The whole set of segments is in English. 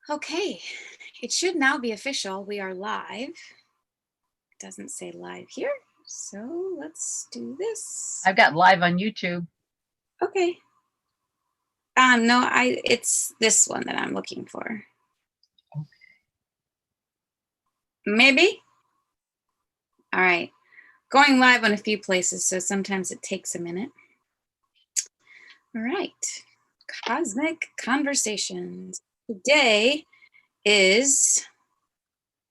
Okay, it should now be official. We are live. It doesn't say live here, so let's do this. I've got live on YouTube. Okay. No, it's this one that I'm looking for. Okay. Maybe. All right. Going live on a few places, so sometimes it takes a minute. All right. Cosmic Conversations. Today is,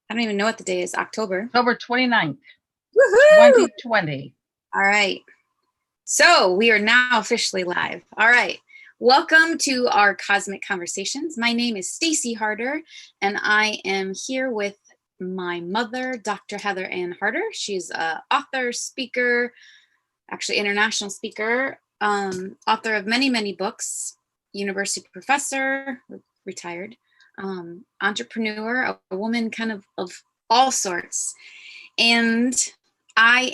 I don't even know what the day is, October. October 29th, Woohoo! 2020. All right. So we are now officially live. All right. Welcome to our Cosmic Conversations. My name is Stacie Harder, and I am here with my mother, Dr. Heather Ann Harder. She's an author, speaker, actually international speaker, author of many, many books, university professor, retired, entrepreneur, a woman kind of all sorts. And my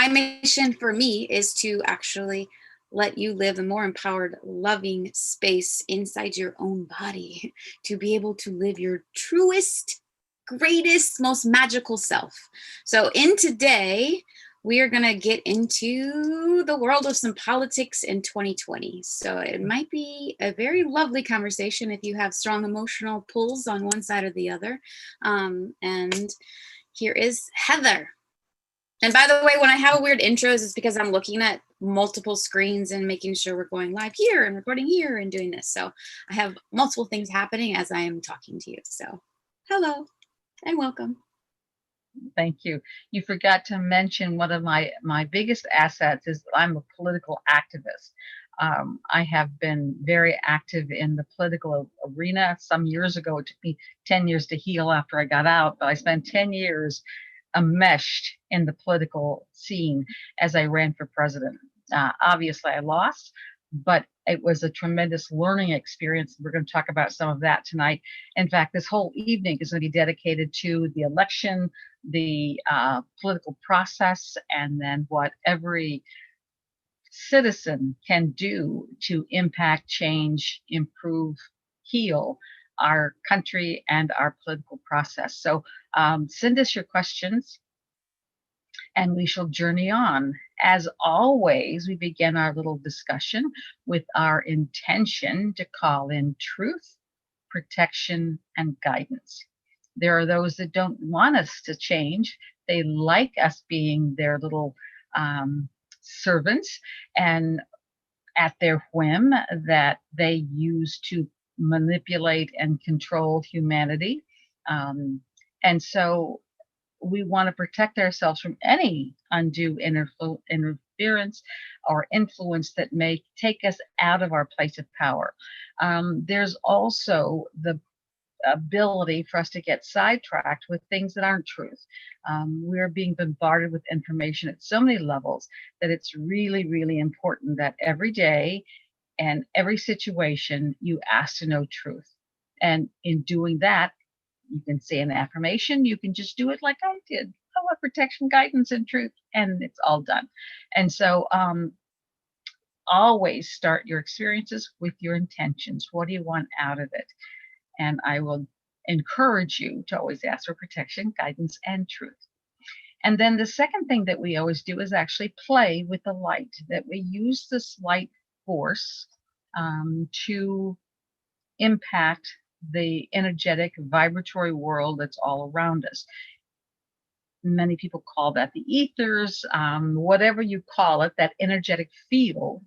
mission for me is to actually let you live a more empowered, loving space inside your own body to be able to live your truest, greatest, most magical self. So in today, we are going to get into the world of some politics in 2020. So it might be a very lovely conversation if you have strong emotional pulls on one side or the other. And here is Heather. And by the way, when I have a weird intros, it's because I'm looking at multiple screens and making sure we're going live here and recording here and doing this. So I have multiple things happening as I am talking to you. So hello and welcome. Thank you. You forgot to mention one of my biggest assets is I'm a political activist. I have been very active in the political arena. Some years ago, it took me 10 years to heal after I got out, but I spent 10 years enmeshed in the political scene as I ran for president. Obviously, I lost, but it was a tremendous learning experience. We're going to talk about some of that tonight. In fact, this whole evening is going to be dedicated to the election, the political process, and then what every citizen can do to impact, change, improve, heal our country and our political process. So send us your questions and we shall journey on. As always, we begin our little discussion with our intention to call in truth, protection, and guidance. There are those that don't want us to change. They like us being their little servants and at their whim that they use to manipulate and control humanity. And so we want to protect ourselves from any undue interference or influence that may take us out of our place of power. There's also the ability for us to get sidetracked with things that aren't truth. We're being bombarded with information at so many levels that it's really, really important that every day and every situation you ask to know truth. And in doing that, you can say an affirmation, you can just do it like I did. I want protection, guidance, and truth, and it's all done. And so always start your experiences with your intentions. What do you want out of it? And I will encourage you to always ask for protection, guidance, and truth. And then the second thing that we always do is actually play with the light, that we use this light force to impact the energetic vibratory world that's all around us. Many people call that the ethers, whatever you call it, that energetic field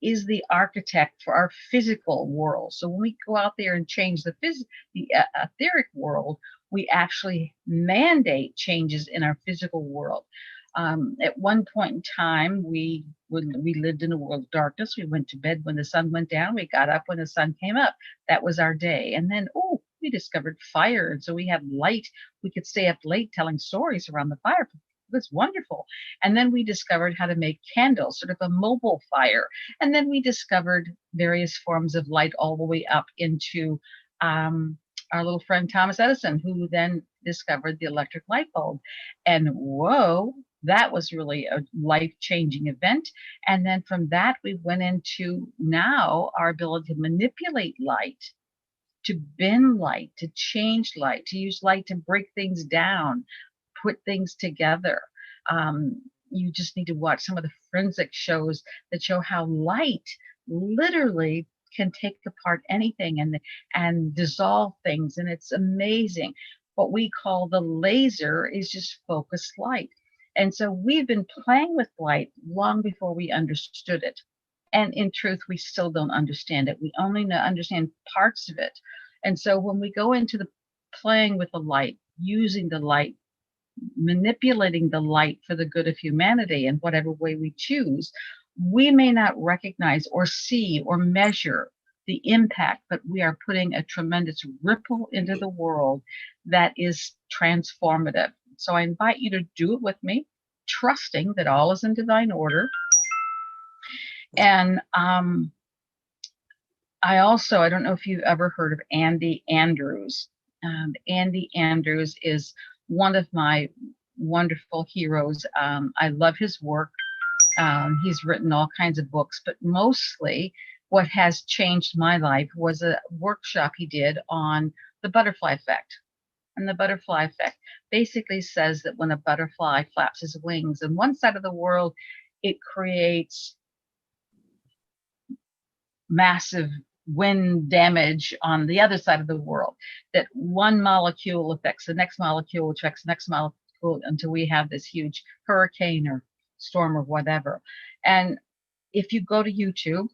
is the architect for our physical world. So when we go out there and change the etheric world, we actually mandate changes in our physical world. At one point in time, we lived in a world of darkness. We went to bed when the sun went down. We got up when the sun came up. That was our day. And then, we discovered fire. And so we had light. We could stay up late telling stories around the fire. It was wonderful. And then we discovered how to make candles, sort of a mobile fire. And then we discovered various forms of light all the way up into our little friend Thomas Edison, who then discovered the electric light bulb. And whoa, that was really a life-changing event. And then from that, we went into now our ability to manipulate light to bend light, to change light, to use light to break things down, put things together. You just need to watch some of the forensic shows that show how light literally can take apart anything and dissolve things, and it's amazing. What we call the laser is just focused light. And so we've been playing with light long before we understood it. And in truth, we still don't understand it. We only understand parts of it. And so when we go into the playing with the light, using the light, manipulating the light for the good of humanity in whatever way we choose, we may not recognize or see or measure the impact, but we are putting a tremendous ripple into the world that is transformative. So I invite you to do it with me, trusting that all is in divine order. And I don't know if you've ever heard of Andy Andrews. Andy Andrews is one of my wonderful heroes. I love his work. He's written all kinds of books, but mostly what has changed my life was a workshop he did on the butterfly effect. And the butterfly effect basically says that when a butterfly flaps his wings on one side of the world, it creates massive wind damage on the other side of the world, that one molecule affects the next molecule, which affects the next molecule until we have this huge hurricane or storm or whatever. And if you go to YouTube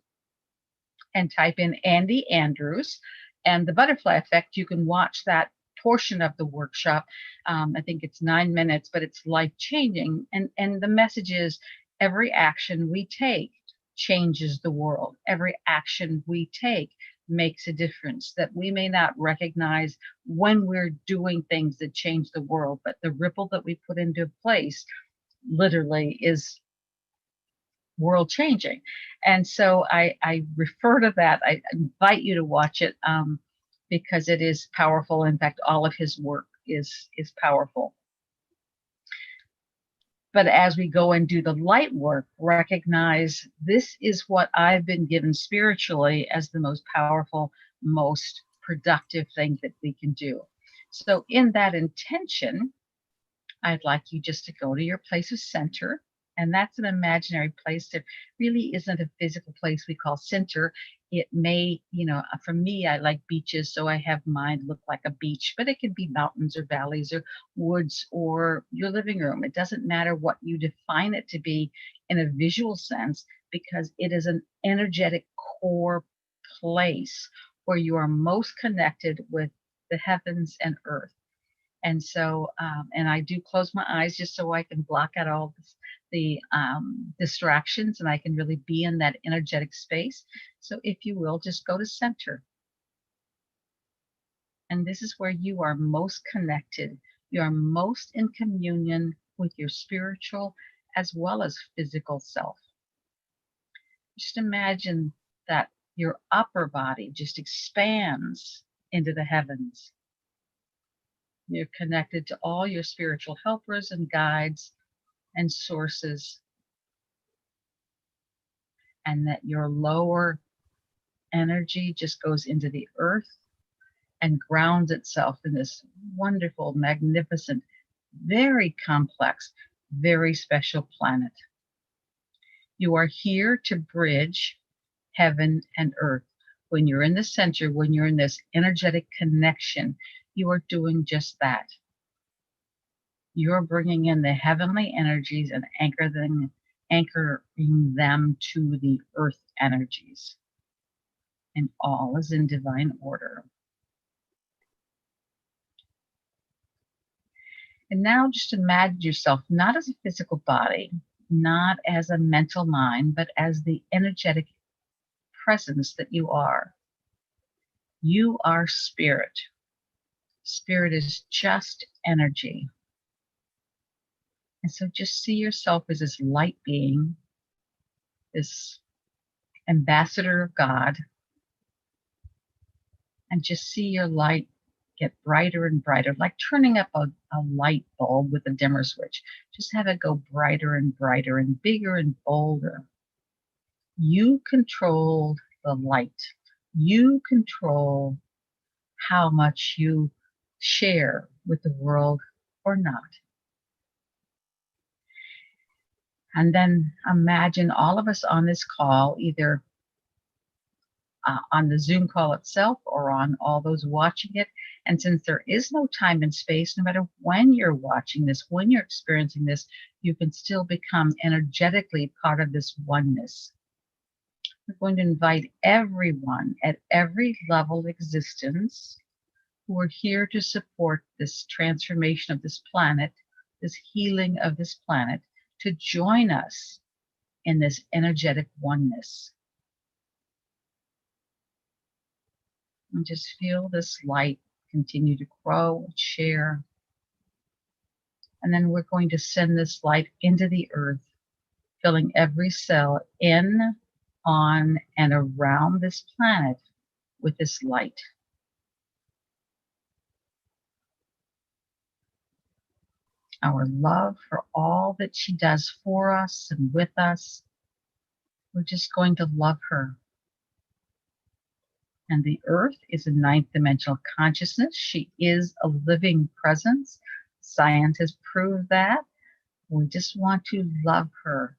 and type in Andy Andrews and the butterfly effect, you can watch that portion of the workshop. I think it's 9 minutes, but it's life-changing. And the message is every action we take changes the world. Every action we take makes a difference that we may not recognize when we're doing things that change the world, but the ripple that we put into place literally is world changing. And so I refer to that. I invite you to watch it because it is powerful. In fact, all of his work is powerful. But as we go and do the light work, recognize this is what I've been given spiritually as the most powerful, most productive thing that we can do. So in that intention, I'd like you just to go to your place of center. And that's an imaginary place. There really isn't a physical place we call center. It may, for me, I like beaches, so I have mine look like a beach, but it can be mountains or valleys or woods or your living room. It doesn't matter what you define it to be in a visual sense, because it is an energetic core place where you are most connected with the heavens and earth. And so, and I do close my eyes just so I can block out all the distractions and I can really be in that energetic space. So if you will, just go to center. And this is where you are most connected. You are most in communion with your spiritual as well as physical self. Just imagine that your upper body just expands into the heavens. You're connected to all your spiritual helpers and guides and sources, and that your lower energy just goes into the earth and grounds itself in this wonderful, magnificent, very complex, very special planet. You are here to bridge heaven and earth. When you're in the center, when you're in this energetic connection, you are doing just that. You're bringing in the heavenly energies and anchoring them to the earth energies. And all is in divine order. And now just imagine yourself not as a physical body, not as a mental mind, but as the energetic presence that you are. You are spirit. Spirit is just energy. And so just see yourself as this light being, this ambassador of God, and just see your light get brighter and brighter, like turning up a light bulb with a dimmer switch. Just have it go brighter and brighter and bigger and bolder. You control the light. You control how much you share with the world or not. And then imagine all of us on this call, either on the Zoom call itself or on all those watching it. And since there is no time and space, no matter when you're watching this, when you're experiencing this, you can still become energetically part of this oneness. We're going to invite everyone at every level of existence who are here to support this transformation of this planet, this healing of this planet, to join us in this energetic oneness. And just feel this light continue to grow and share. And then we're going to send this light into the earth, filling every cell in, on, and around this planet with this light. Our love for all that she does for us and with us. We're just going to love her. And the earth is a ninth dimensional consciousness. She is a living presence. Science has proved that. We just want to love her.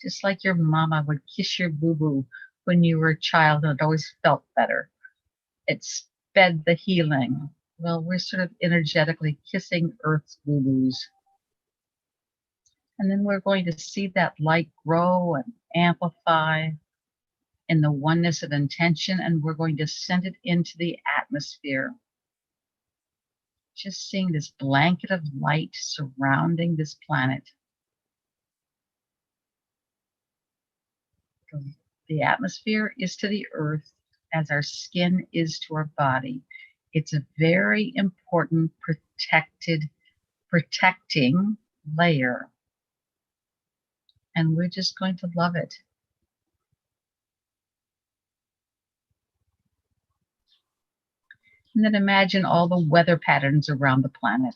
Just like your mama would kiss your boo-boo when you were a child and it always felt better. It sped the healing. Well, we're sort of energetically kissing Earth's boo-boos. And then we're going to see that light grow and amplify in the oneness of intention, and we're going to send it into the atmosphere. Just seeing this blanket of light surrounding this planet. The atmosphere is to the earth as our skin is to our body. It's a very important protecting layer. And we're just going to love it. And then imagine all the weather patterns around the planet.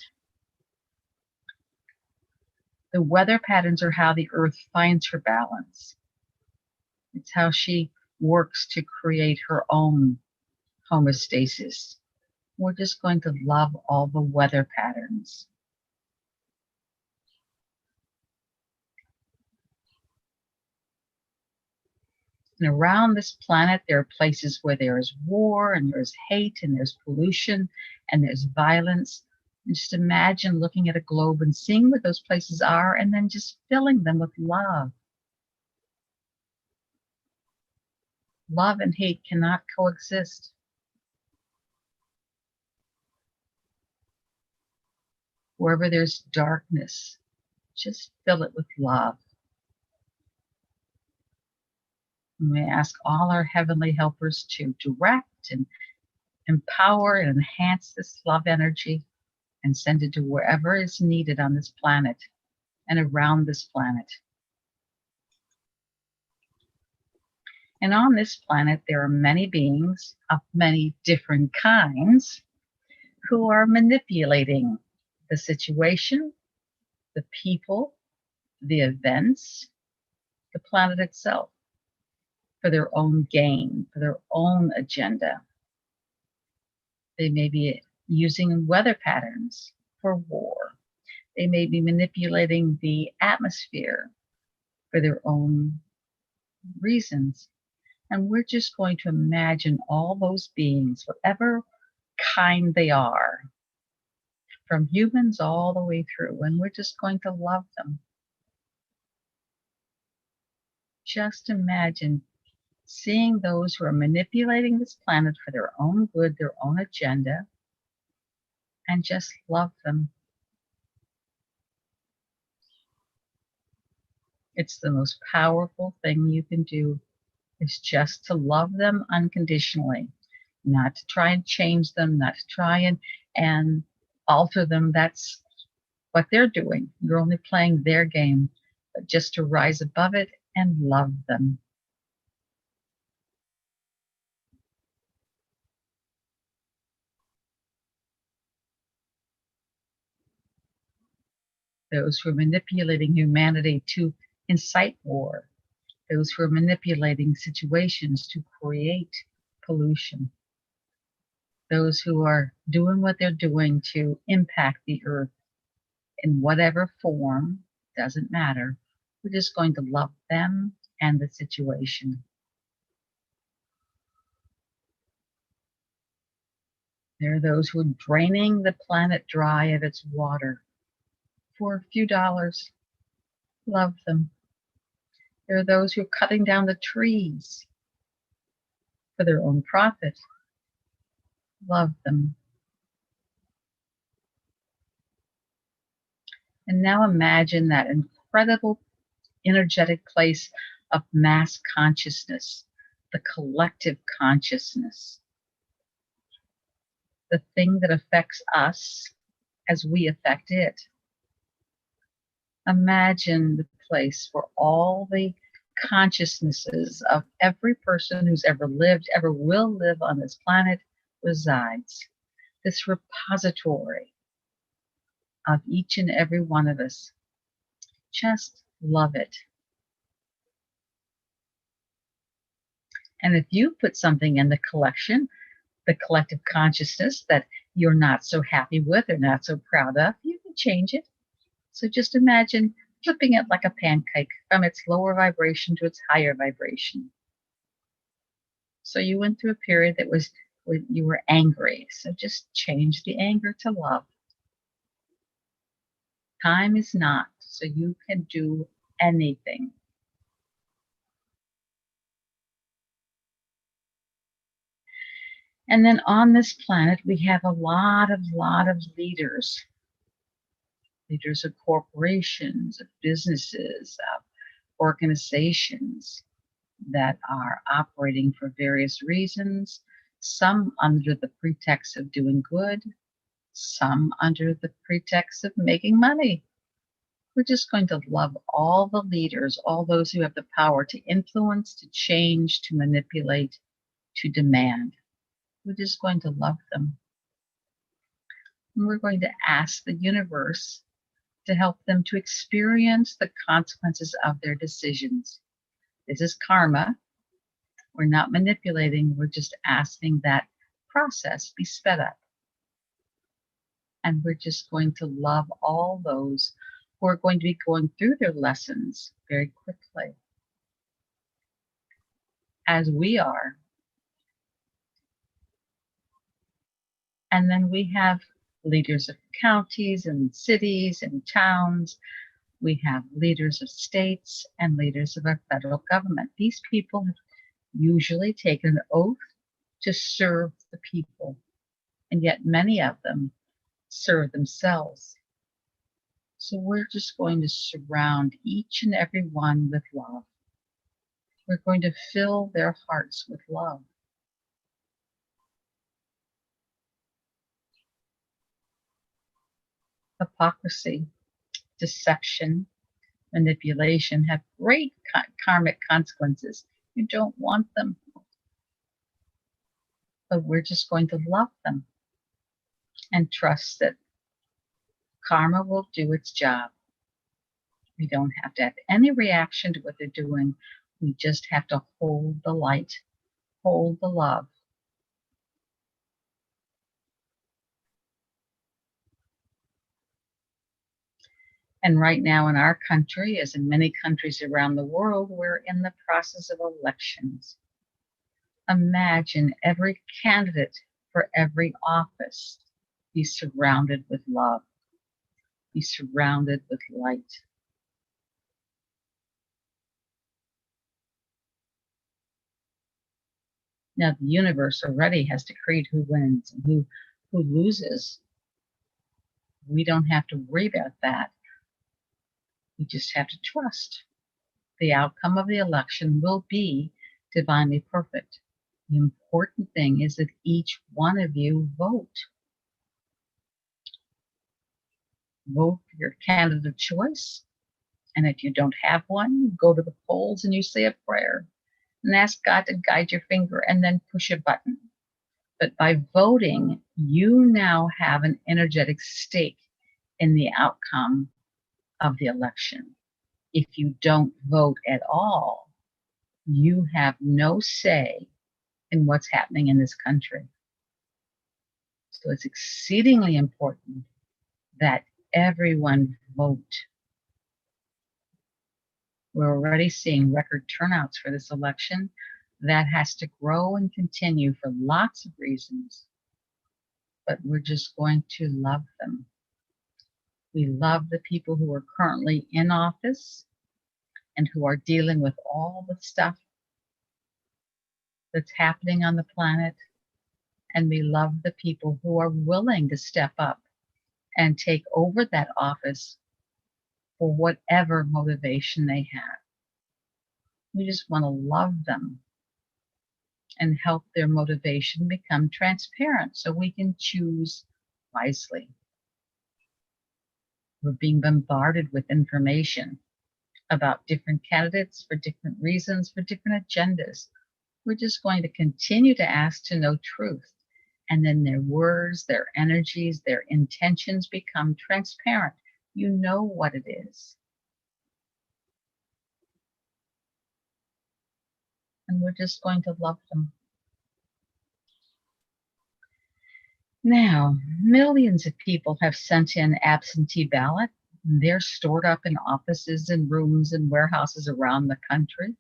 The weather patterns are how the earth finds her balance. It's how she works to create her own homeostasis. We're just going to love all the weather patterns. And around this planet, there are places where there is war and there's hate and there's pollution and there's violence. And just imagine looking at a globe and seeing what those places are and then just filling them with love. Love and hate cannot coexist. Wherever there's darkness, just fill it with love. We may ask all our heavenly helpers to direct and empower and enhance this love energy and send it to wherever is needed on this planet and around this planet. And on this planet, there are many beings of many different kinds who are manipulating the situation, the people, the events, the planet itself, for their own gain, for their own agenda. They may be using weather patterns for war. They may be manipulating the atmosphere for their own reasons. And we're just going to imagine all those beings, whatever kind they are, from humans all the way through, and we're just going to love them. Just imagine seeing those who are manipulating this planet for their own good, their own agenda, and just love them. It's the most powerful thing you can do, is just to love them unconditionally, not to try and change them, not to try and alter them. That's what they're doing. You're only playing their game, but just to rise above it and love them. Those who are manipulating humanity to incite war, those who are manipulating situations to create pollution. those who are doing what they're doing to impact the earth in whatever form, doesn't matter. We're just going to love them and the situation. There are those who are draining the planet dry of its water for a few dollars. Love them. There are those who are cutting down the trees for their own profit. Love them. And now imagine that incredible energetic place of mass consciousness, the collective consciousness, the thing that affects us as we affect it. Imagine the place where all the consciousnesses of every person who's ever lived, ever will live on this planet resides. This repository of each and every one of us. Just love it. And if you put something in the collection, the collective consciousness that you're not so happy with or not so proud of, you can change it. So just imagine flipping it like a pancake from its lower vibration to its higher vibration. So you went through a period that was where you were angry. So just change the anger to love. Time is not, so you can do anything. And then on this planet, we have a lot of leaders of corporations, of businesses, of organizations that are operating for various reasons, some under the pretext of doing good, some under the pretext of making money. We're just going to love all the leaders, all those who have the power to influence, to change, to manipulate, to demand. We're just going to love them. And we're going to ask the universe to help them to experience the consequences of their decisions. This is karma. We're not manipulating, we're just asking that process be sped up. And we're just going to love all those who are going to be going through their lessons very quickly, as we are. And then we have leaders of counties and cities and towns. We have leaders of states and leaders of our federal government. These people have usually taken an oath to serve the people, and yet many of them serve themselves. So we're just going to surround each and every one with love. We're going to fill their hearts with love. Hypocrisy, deception, manipulation have great karmic consequences. You don't want them, but we're just going to love them and trust that karma will do its job. We don't have to have any reaction to what they're doing. We just have to hold the light, hold the love. And right now in our country, as in many countries around the world, we're in the process of elections. Imagine every candidate for every office be surrounded with love, be surrounded with light. Now the universe already has decreed who wins and who loses. We don't have to worry about that. We just have to trust the outcome of the election will be divinely perfect. The important thing is that each one of you vote. Vote for your candidate of choice. And if you don't have one, you go to the polls and you say a prayer and ask God to guide your finger and then push a button. But by voting, you now have an energetic stake in the outcome of the election. If you don't vote at all, you have no say in what's happening in this country. So it's exceedingly important that everyone vote. We're already seeing record turnouts for this election. That has to grow and continue for lots of reasons, but we're just going to love them. We love the people who are currently in office and who are dealing with all the stuff that's happening on the planet. And we love the people who are willing to step up and take over that office for whatever motivation they have. We just want to love them and help their motivation become transparent so we can choose wisely. We're being bombarded with information about different candidates for different reasons, for different agendas. We're just going to continue to ask to know truth. And then their words, their energies, their intentions become transparent. You know what it is. And we're just going to love them. Now, millions of people have sent in absentee ballot. They're stored up in offices and rooms and warehouses around the country.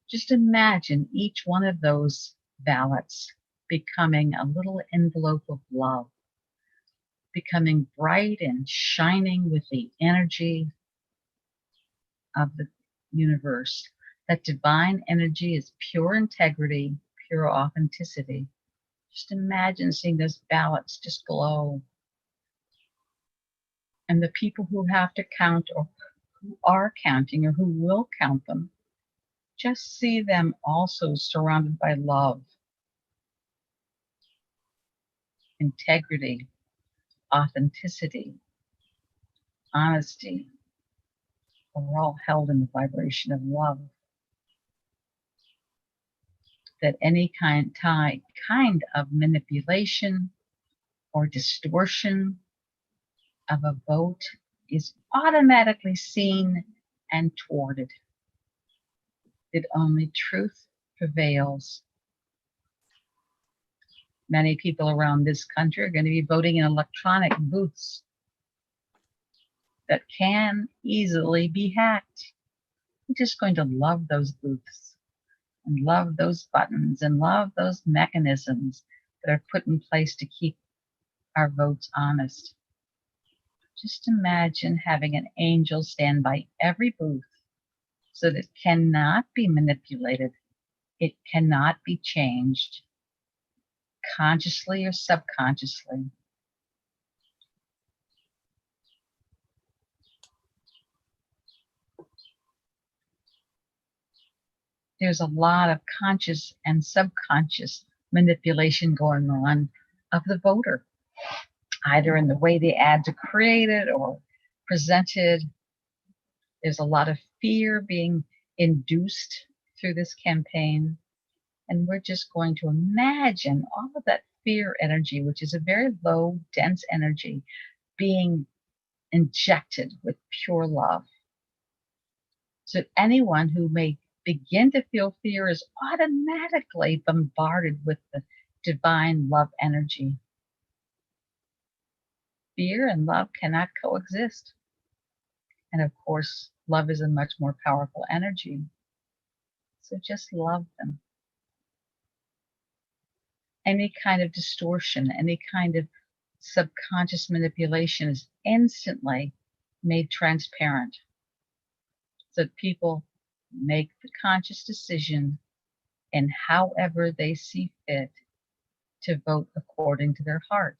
Just imagine each one of those ballots becoming a little envelope of love, becoming bright and shining with the energy of the universe. That divine energy is pure integrity, pure authenticity. Just imagine seeing those ballots just glow. And the people who have to count or who are counting or who will count them, just see them also surrounded by love, integrity, authenticity, honesty. We're all held in the vibration of love. That any kind of manipulation or distortion of a vote is automatically seen and thwarted. That only truth prevails. Many people around this country are going to be voting in electronic booths that can easily be hacked. We're just going to love those booths and love those buttons and love those mechanisms that are put in place to keep our votes honest. Just imagine having an angel stand by every booth so that it cannot be manipulated. It cannot be changed consciously or subconsciously. There's a lot of conscious and subconscious manipulation going on of the voter, either in the way the ads are created or presented. There's a lot of fear being induced through this campaign. And we're just going to imagine all of that fear energy, which is a very low, dense energy, being injected with pure love. So anyone who may begin to feel fear is automatically bombarded with the divine love energy. Fear and love cannot coexist. And of course, love is a much more powerful energy. So just love them. Any kind of distortion, any kind of subconscious manipulation is instantly made transparent so that people make the conscious decision in however they see fit to vote according to their heart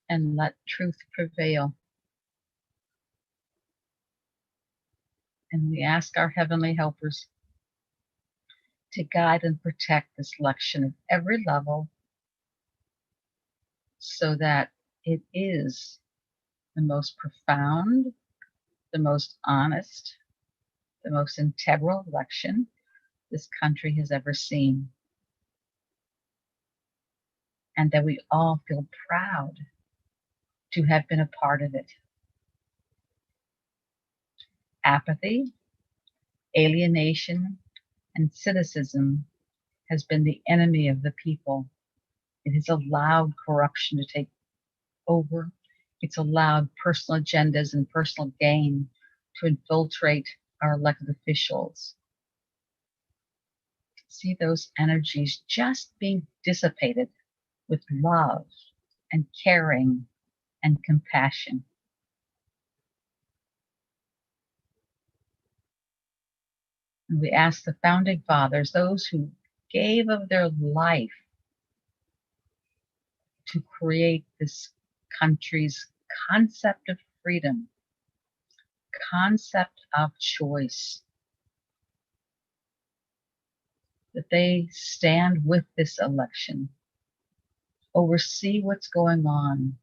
and let truth prevail. And we ask our heavenly helpers to guide and protect this election at every level so that it is the most profound, the most honest, the most integral election this country has ever seen. And that we all feel proud to have been a part of it. Apathy, alienation, and cynicism has been the enemy of the people. It has allowed corruption to take over. It's allowed personal agendas and personal gain to infiltrate our elected officials. See those energies just being dissipated with love and caring and compassion. And we ask the founding fathers, those who gave of their life to create this country's concept of freedom, concept of choice, that they stand with this election, oversee what's going on,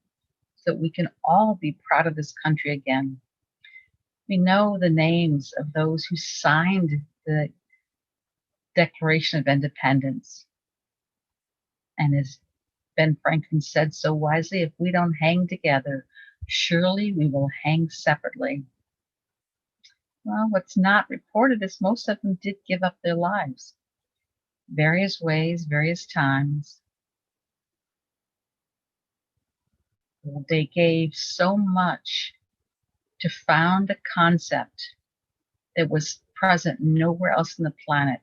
so that we can all be proud of this country again. We know the names of those who signed the Declaration of Independence. And as Ben Franklin said so wisely, if we don't hang together, surely we will hang separately. Well, what's not reported is most of them did give up their lives. Various ways, various times. They gave so much to found a concept that was present nowhere else on the planet.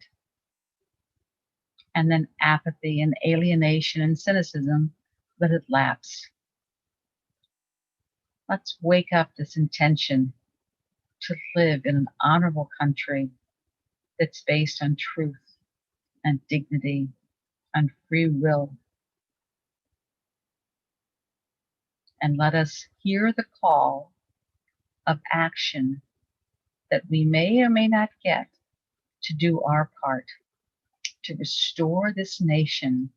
And then apathy and alienation and cynicism let it lapse. Let's wake up this intention to live in an honorable country that's based on truth and dignity and free will. And let us hear the call of action that we may or may not get to do our part to restore this nation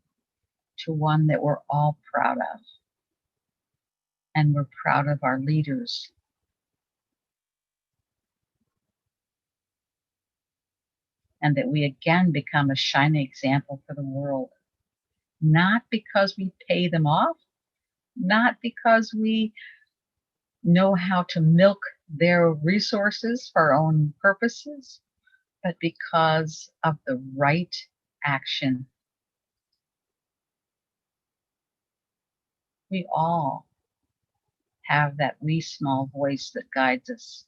to one that we're all proud of. And we're proud of our leaders. And that we again become a shining example for the world. Not because we pay them off, not because we know how to milk their resources for our own purposes, but because of the right action. We all have that wee small voice that guides us.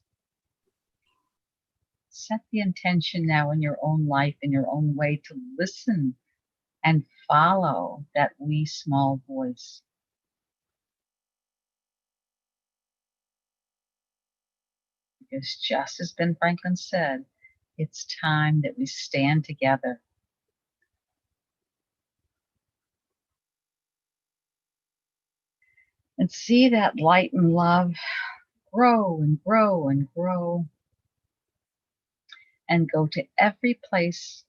Set the intention now in your own life, in your own way, to listen and follow that wee small voice. Because just as Ben Franklin said, it's time that we stand together. And see that light and love grow and grow and grow, and go to every place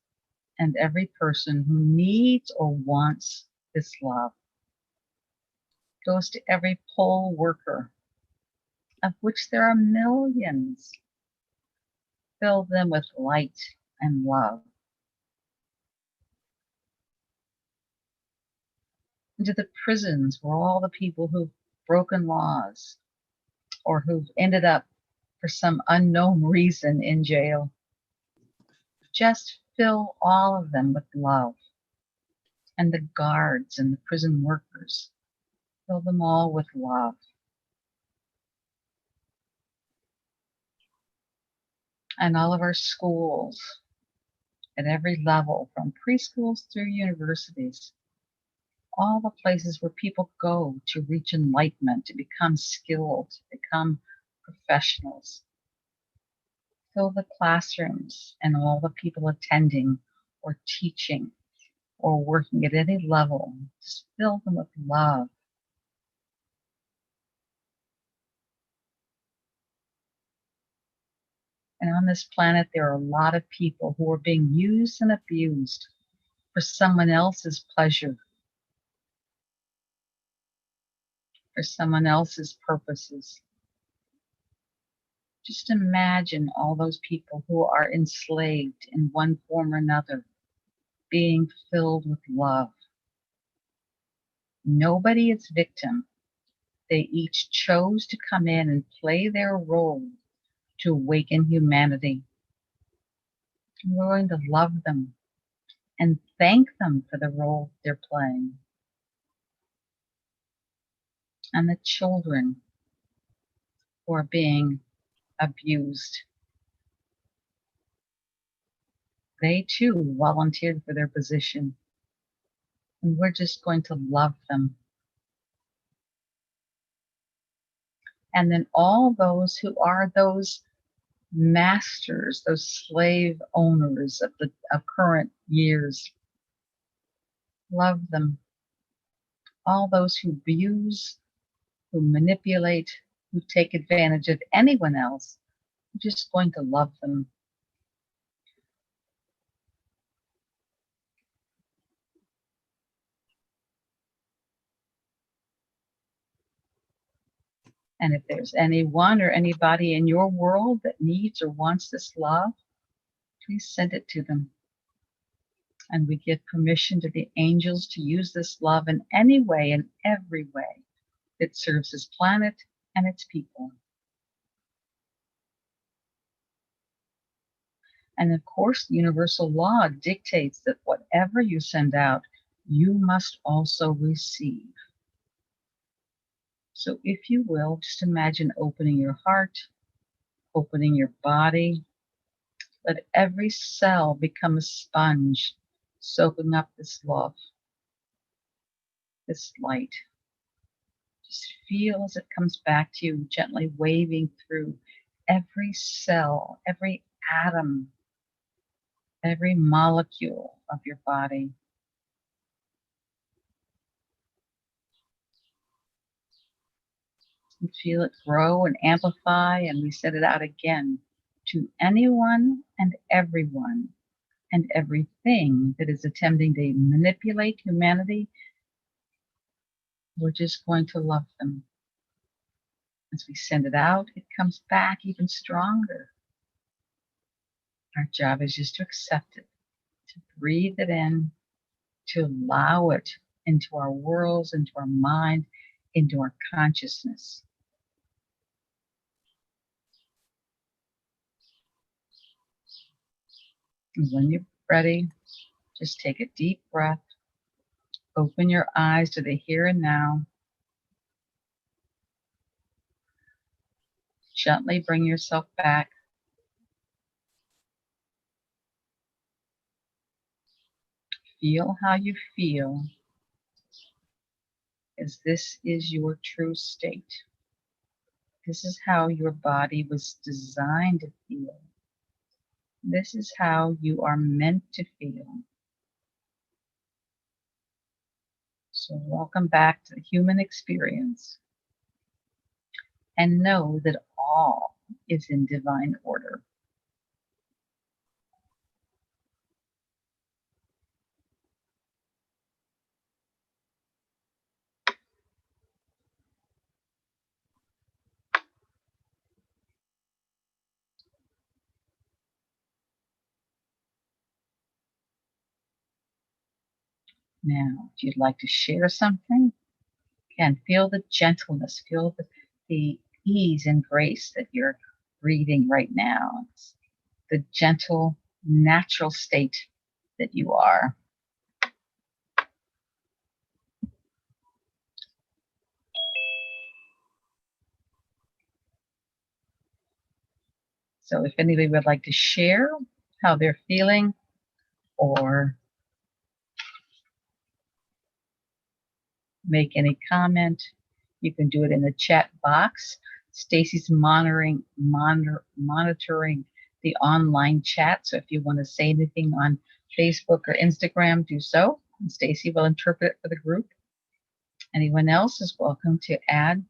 and every person who needs or wants this love. Goes to every poll worker, of which there are millions. Fill them with light and love. Into the prisons where all the people who've broken laws or who've ended up for some unknown reason in jail. Just fill all of them with love. And the guards and the prison workers, fill them all with love. And all of our schools at every level, from preschools through universities, all the places where people go to reach enlightenment, to become skilled, to become professionals. Fill the classrooms and all the people attending or teaching or working at any level. Just fill them with love. And on this planet, there are a lot of people who are being used and abused for someone else's pleasure, for someone else's purposes. Just imagine all those people who are enslaved in one form or another, being filled with love. Nobody is victim. They each chose to come in and play their role to awaken humanity. We're going to love them and thank them for the role they're playing. and the children who are being abused. They too volunteered for their position, and we're just going to love them. And then all those who are those masters, those slave owners of current years, love them. All those who abuse, who manipulate, who take advantage of anyone else, we're just going to love them. And if there's anyone or anybody in your world that needs or wants this love, please send it to them. And we give permission to the angels to use this love in any way, in every way, that serves this planet and its people. And of course, the universal law dictates that whatever you send out, you must also receive. So if you will, just imagine opening your heart, opening your body. Let every cell become a sponge, soaking up this love, this light. Just feel as it comes back to you, gently waving through every cell, every atom, every molecule of your body. And feel it grow and amplify, and we send it out again to anyone and everyone and everything that is attempting to manipulate humanity. We're just going to love them. As we send it out, it comes back even stronger. Our job is just to accept it, to breathe it in, to allow it into our worlds, into our mind, into our consciousness. And when you're ready, just take a deep breath, open your eyes to the here and now. Gently bring yourself back. Feel how you feel, as this is your true state. This is how your body was designed to feel. This is how you are meant to feel. So welcome back to the human experience, and know that all is in divine order. Now, if you'd like to share something, again, feel the gentleness, feel the ease and grace that you're breathing right now. It's the gentle, natural state that you are. So if anybody would like to share how they're feeling, or make any comment, you can do it in the chat box. Stacie's monitoring the online chat. So if you want to say anything on Facebook or Instagram, do so. And Stacie will interpret it for the group. Anyone else is welcome to add.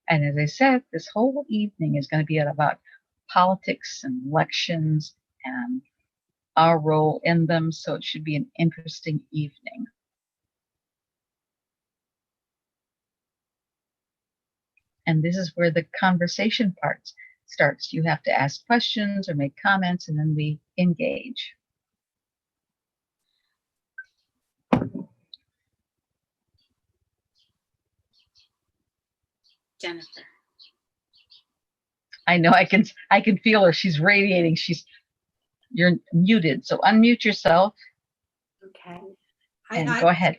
And as I said, this whole evening is going to be about politics and elections and our role in them. So it should be an interesting evening. And this is where the conversation part starts. You have to ask questions or make comments, and then we engage. Jennifer. I know I can feel her. She's radiating. You're muted, so unmute yourself. Okay. And go ahead.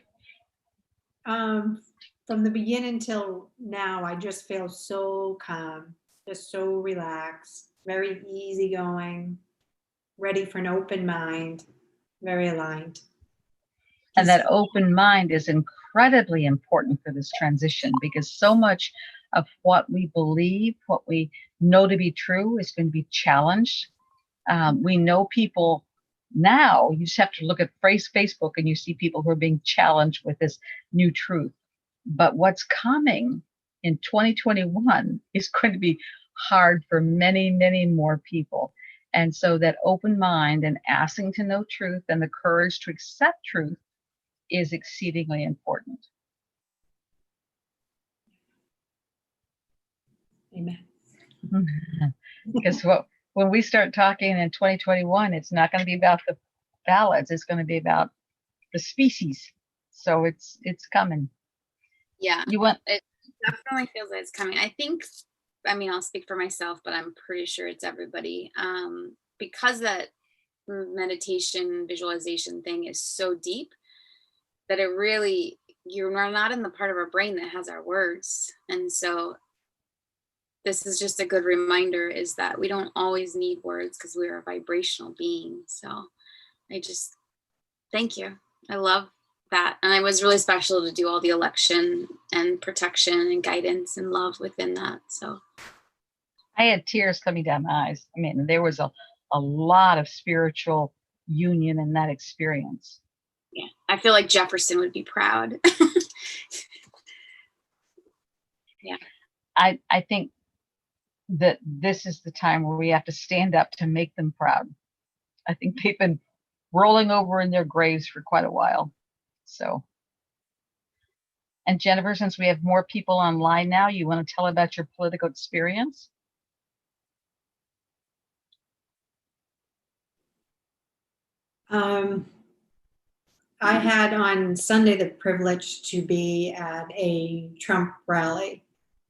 From the beginning till now, I just feel so calm, just so relaxed, very easygoing, ready for an open mind, very aligned. And that open mind is incredibly important for this transition, because so much of what we believe, what we know to be true, is going to be challenged. We know people now, you just have to look at Facebook and you see people who are being challenged with this new truth. But what's coming in 2021 is going to be hard for many, many more people. And so that open mind and asking to know truth and the courage to accept truth is exceedingly important. Amen. Because when we start talking in 2021, it's not going to be about the ballots. It's going to be about the species. So it's coming. Yeah, you want it definitely feels like it's coming. I think, I mean, I'll speak for myself, but I'm pretty sure it's everybody. Because that meditation visualization thing is so deep that it really, you're not in the part of our brain that has our words. And so this is just a good reminder, is that we don't always need words because we're a vibrational being. So I just thank you. I love that. And it was really special to do all the election and protection and guidance and love within that. So I had tears coming down my eyes. I mean, there was a lot of spiritual union in that experience. yeah, I feel like Jefferson would be proud. Yeah. I think that this is the time where we have to stand up to make them proud. I think they've been rolling over in their graves for quite a while. So, and Jennifer, since we have more people online now, you want to tell about your political experience? I had on Sunday the privilege to be at a Trump rally,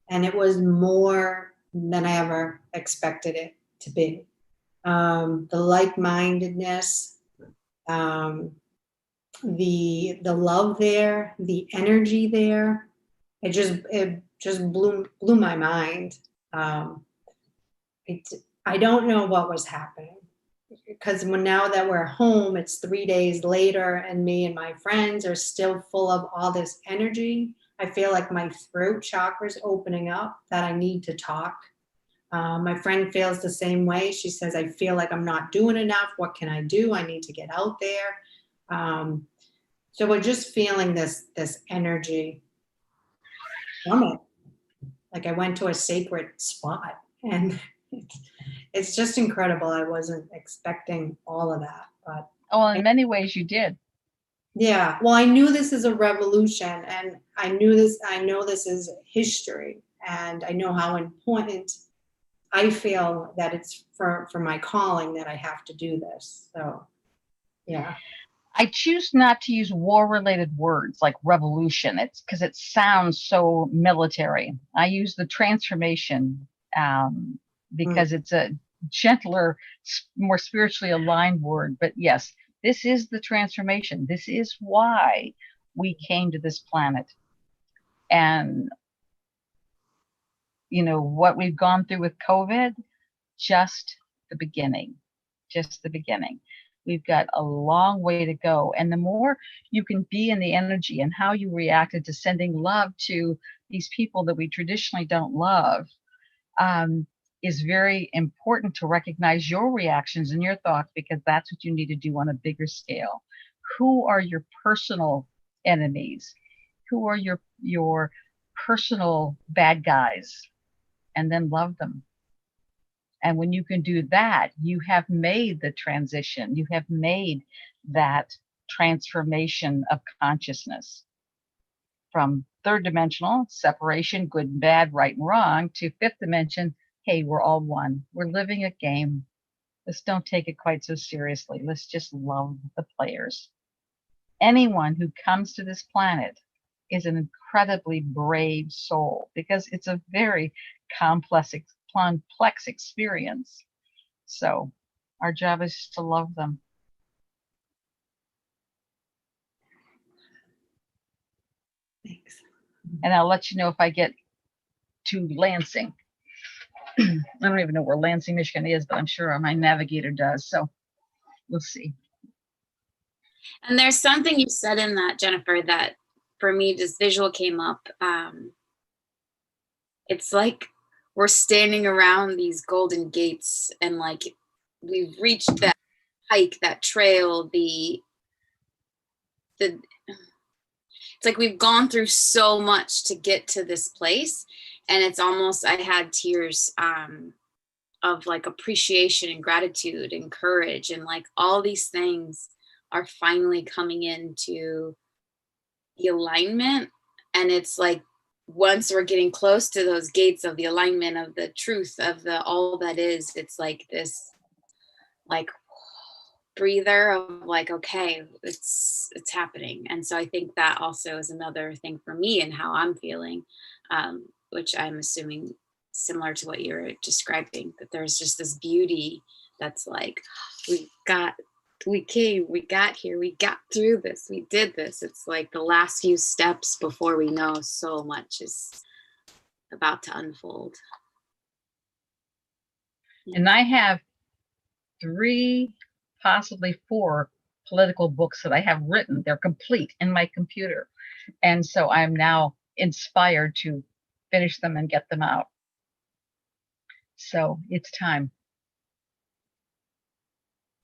and it was more than I ever expected it to be. The like-mindedness, um, the love there, the energy there, it just blew my mind. Um, it, I don't know what was happening, because now that we're home, it's 3 days later, and me and my friends are still full of all this energy. I feel like my throat chakra is opening up, that I need to talk. My friend feels the same way. She says, I feel like I'm not doing enough. What can I do? I need to get out there. So we're just feeling this energy from it. Like I went to a sacred spot, and it's just incredible. I wasn't expecting all of that, but oh, in many ways you did. Yeah, well, I knew this is a revolution, and I know this is history, and I know how important I feel that it's for my calling, that I have to do this. So, yeah. I choose not to use war-related words like revolution. It's because it sounds so military. I use the transformation because it's a gentler, more spiritually aligned word. But yes, this is the transformation. This is why we came to this planet. And, you know, what we've gone through with COVID, just the beginning, just the beginning. We've got a long way to go. And the more you can be in the energy and how you reacted to sending love to these people that we traditionally don't love, is very important to recognize your reactions and your thoughts, because that's what you need to do on a bigger scale. Who are your personal enemies? Who are your personal bad guys? And then love them. And when you can do that, you have made the transition. You have made that transformation of consciousness from third dimensional separation, good and bad, right and wrong, to fifth dimension. Hey, we're all one. We're living a game. Let's don't take it quite so seriously. Let's just love the players. Anyone who comes to this planet is an incredibly brave soul, because it's a very complex experience. So our job is to love them. And I'll let you know if I get to Lansing. I don't even know where Lansing, Michigan is, but I'm sure my navigator does. So we'll see. And there's something you said in that, Jennifer, that for me, this visual came up. It's like we're standing around these golden gates and like we've reached that hike, that trail, it's like we've gone through so much to get to this place. And it's almost, I had tears of like appreciation and gratitude and courage, and like all these things are finally coming into the alignment. And it's like once we're getting close to those gates of the alignment of the truth of the all that is, it's like this like breather of like, okay, it's happening. And so I think that also is another thing for me and how I'm feeling, which I'm assuming similar to what you're describing, that there's just this beauty that's like, we got here, we got through this, we did this. It's like the last few steps before we know so much is about to unfold. And I have 3, possibly 4 political books that I have written. They're complete in my computer. And so I'm now inspired to finish them and get them out. So it's time.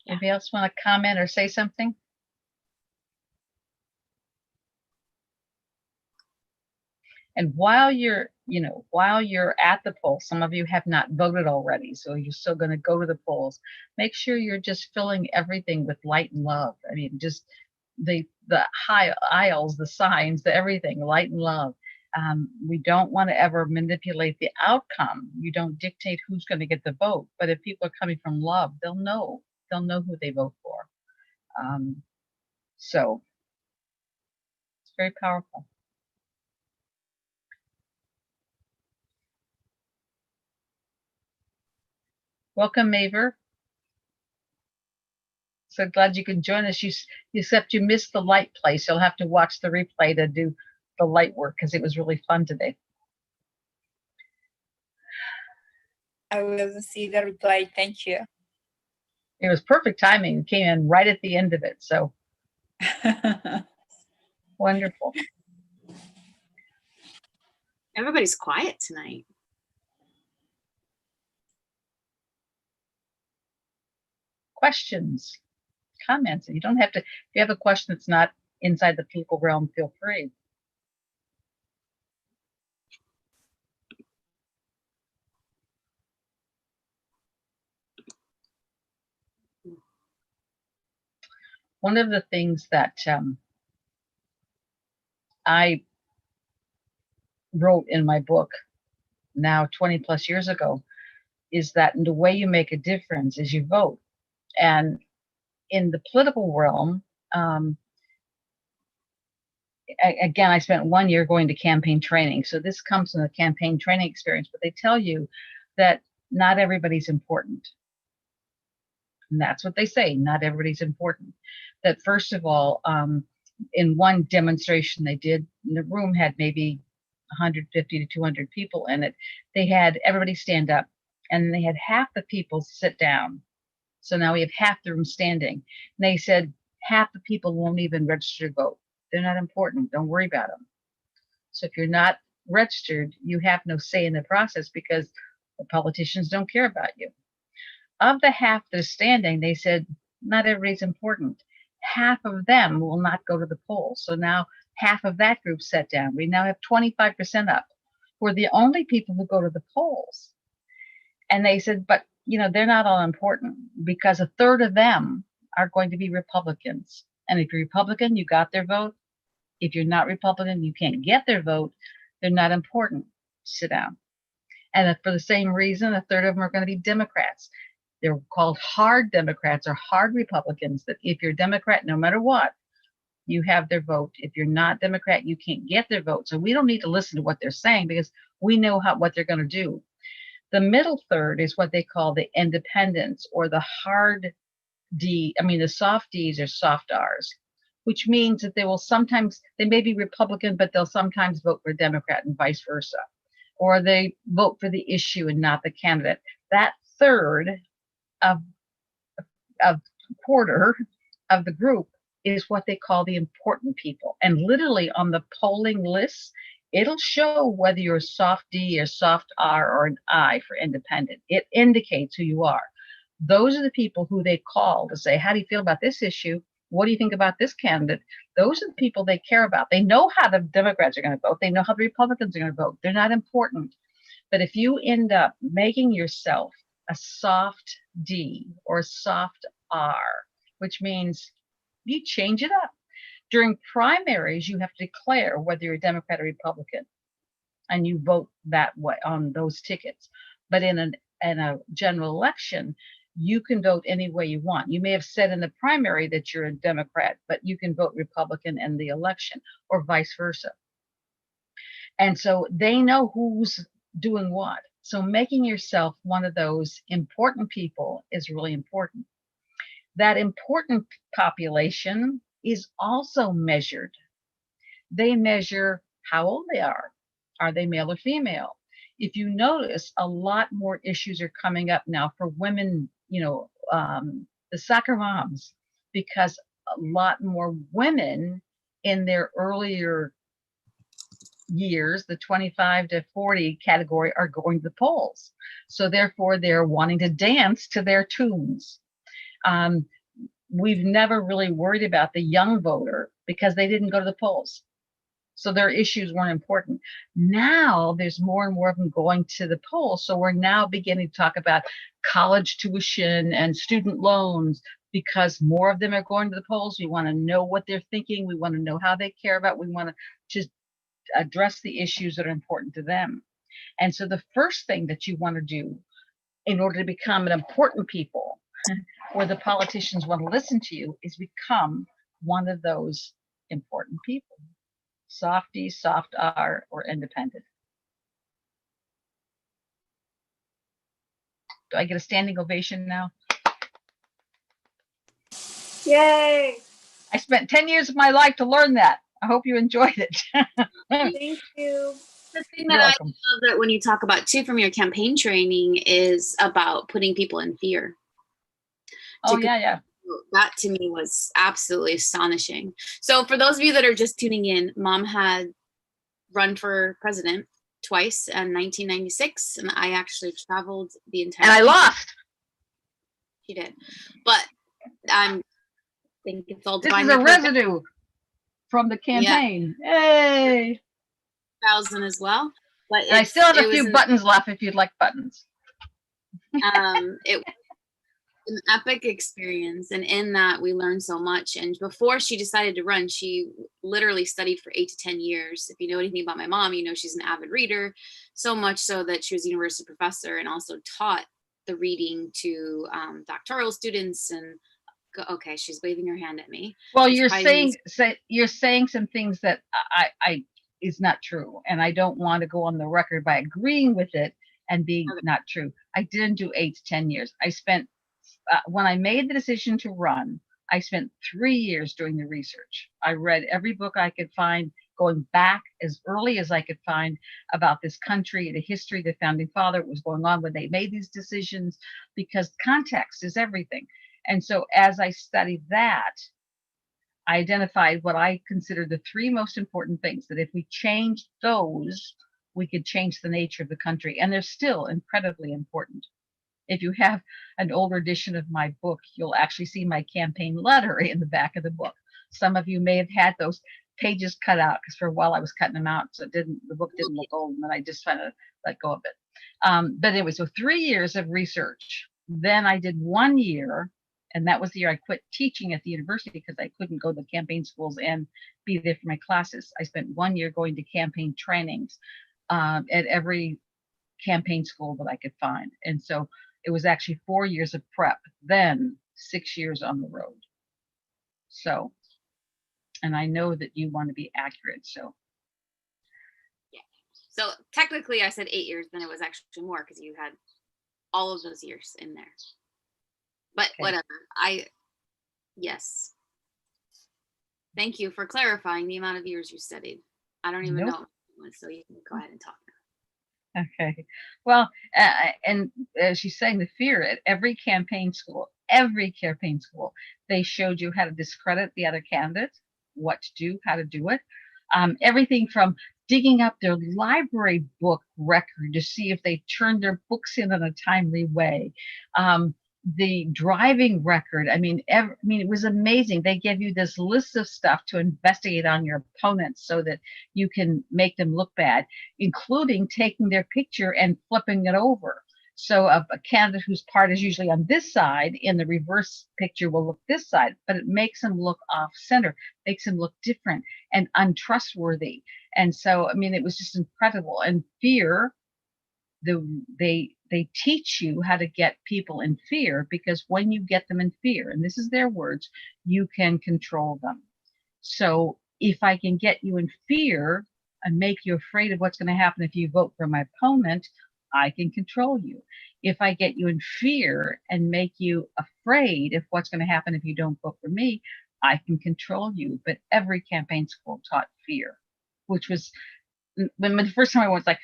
Yeah. Anybody else want to comment or say something? And while you're at the polls, some of you have not voted already, so you're still going to go to the polls. Make sure you're just filling everything with light and love. I mean, just the high aisles, the signs, the everything, light and love. We don't want to ever manipulate the outcome. You don't dictate who's going to get the vote, but if people are coming from love, they'll know who they vote for. So it's very powerful. Welcome, Maver. So glad you could join us. Except you missed the light place. You'll have to watch the replay to do the light work because it was really fun today. I will see the replay. Thank you. It was perfect timing. It came in right at the end of it. So wonderful. Everybody's quiet tonight. Questions, comments. You don't have to, if you have a question that's not inside the political realm, feel free. One of the things that I wrote in my book now 20 plus years ago is that the way you make a difference is you vote. And in the political realm, again, I spent 1 year going to campaign training. So this comes from the campaign training experience, but they tell you that not everybody's important. And that's what they say, not everybody's important. That first of all, in one demonstration they did, the room had maybe 150 to 200 people in it. They had everybody stand up and they had half the people sit down. So now we have half the room standing. And they said half the people won't even register to vote. They're not important. Don't worry about them. So if you're not registered, you have no say in the process because the politicians don't care about you. Of the half that are standing, they said not everybody's important. Half of them will not go to the polls. So now half of that group sat down. We now have 25% up. We're the only people who go to the polls. And they said, but they're not all important because a third of them are going to be Republicans. And if you're Republican, you got their vote. If you're not Republican, you can't get their vote. They're not important. Sit down. And for the same reason, a third of them are going to be Democrats. They're called hard Democrats or hard Republicans, that if you're Democrat, no matter what, you have their vote. If you're not Democrat, you can't get their vote. So we don't need to listen to what they're saying because we know what they're going to do. The middle third is what they call the independents or the hard D. I mean, the soft Ds or soft Rs, which means that they may be Republican, but they'll sometimes vote for Democrat and vice versa. Or they vote for the issue and not the candidate. That third of quarter of the group is what they call the important people. And literally on the polling lists, it'll show whether you're a soft D or soft R or an I for independent. It indicates who you are. Those are the people who they call to say, how do you feel about this issue? What do you think about this candidate? Those are the people they care about. They know how the Democrats are going to vote. They know how the Republicans are going to vote. They're not important. But if you end up making yourself a soft D or a soft R, which means you change it up. During primaries, you have to declare whether you're a Democrat or Republican, and you vote that way on those tickets. But in a general election, you can vote any way you want. You may have said in the primary that you're a Democrat, but you can vote Republican in the election, or vice versa. And so they know who's doing what. So making yourself one of those important people is really important. That important population is also measured. They measure how old they are. Are they male or female? If you notice, a lot more issues are coming up now for women, the soccer moms, because a lot more women in their earlier years, the 25 to 40 category, are going to the polls. So therefore, they're wanting to dance to their tunes. We've never really worried about the young voter because they didn't go to the polls. So their issues weren't important. Now there's more and more of them going to the polls. So we're now beginning to talk about college tuition and student loans because more of them are going to the polls. We want to know what they're thinking. We want to know how they care about. We want to just address the issues that are important to them. And so the first thing that you want to do in order to become an important people where the politicians want to listen to you is become one of those important people. Softy, soft R, or independent. Do I get a standing ovation now? Yay! I spent 10 years of my life to learn that. I hope you enjoyed it. Thank you. The thing You're that I welcome. love that when you talk about too from your campaign training is about putting people in fear. Oh, yeah. That to me was absolutely astonishing. So for those of you that are just tuning in, Mom had run for president twice in 1996, and I actually traveled the entire. And I lost. She did, but I think it's all This is divinely a residue from the campaign. Yeah. Yay! 2000 as well, but And I still have a few buttons left if you'd like buttons. It an epic experience, and in that we learned so much. And before she decided to run, she literally studied for 8 to 10 years. If you know anything about my mom, you know she's an avid reader, so much so that she was a university professor and also taught the reading to doctoral students. And okay, she's waving her hand at me. Well, you're saying some things that I is not true, and I don't want to go on the record by agreeing with it and being not true. I didn't do 8 to 10 years. I spent when I made the decision to run, I spent 3 years doing the research. I read every book I could find, going back as early as I could find about this country, the history, the founding father, what was going on when they made these decisions, because context is everything. And so as I studied that, I identified what I consider the 3 most important things, that if we changed those, we could change the nature of the country. And they're still incredibly important. If you have an older edition of my book, you'll actually see my campaign letter in the back of the book. Some of you may have had those pages cut out because for a while I was cutting them out, so the book didn't look old, and then I just kind of let go of it. But anyway, so 3 years of research. Then I did 1 year, and that was the year I quit teaching at the university because I couldn't go to the campaign schools and be there for my classes. I spent 1 year going to campaign trainings at every campaign school that I could find. And so it was actually 4 years of prep, then 6 years on the road. So, and I know that you want to be accurate, so. Yeah. So technically I said 8 years, then it was actually more because you had all of those years in there. But okay. Whatever, yes. Thank you for clarifying the amount of years you studied. I don't even Nope. know, so you can go ahead and talk now. Okay. Well, and as she's saying, the fear at every campaign school, they showed you how to discredit the other candidates, what to do, how to do it. Everything from digging up their library book record to see if they turned their books in a timely way. The driving record. I mean, it was amazing. They give you this list of stuff to investigate on your opponents so that you can make them look bad, including taking their picture and flipping it over. So a candidate whose part is usually on this side in the reverse picture will look this side, but it makes them look off center, makes them look different and untrustworthy. And so, I mean, it was just incredible. And fear, they teach you how to get people in fear, because when you get them in fear, and this is their words, you can control them. So if I can get you in fear and make you afraid of what's going to happen if you vote for my opponent, I can control you. If I get you in fear and make you afraid of what's going to happen if you don't vote for me, I can control you. But every campaign school taught fear, which was, when the first time I was like,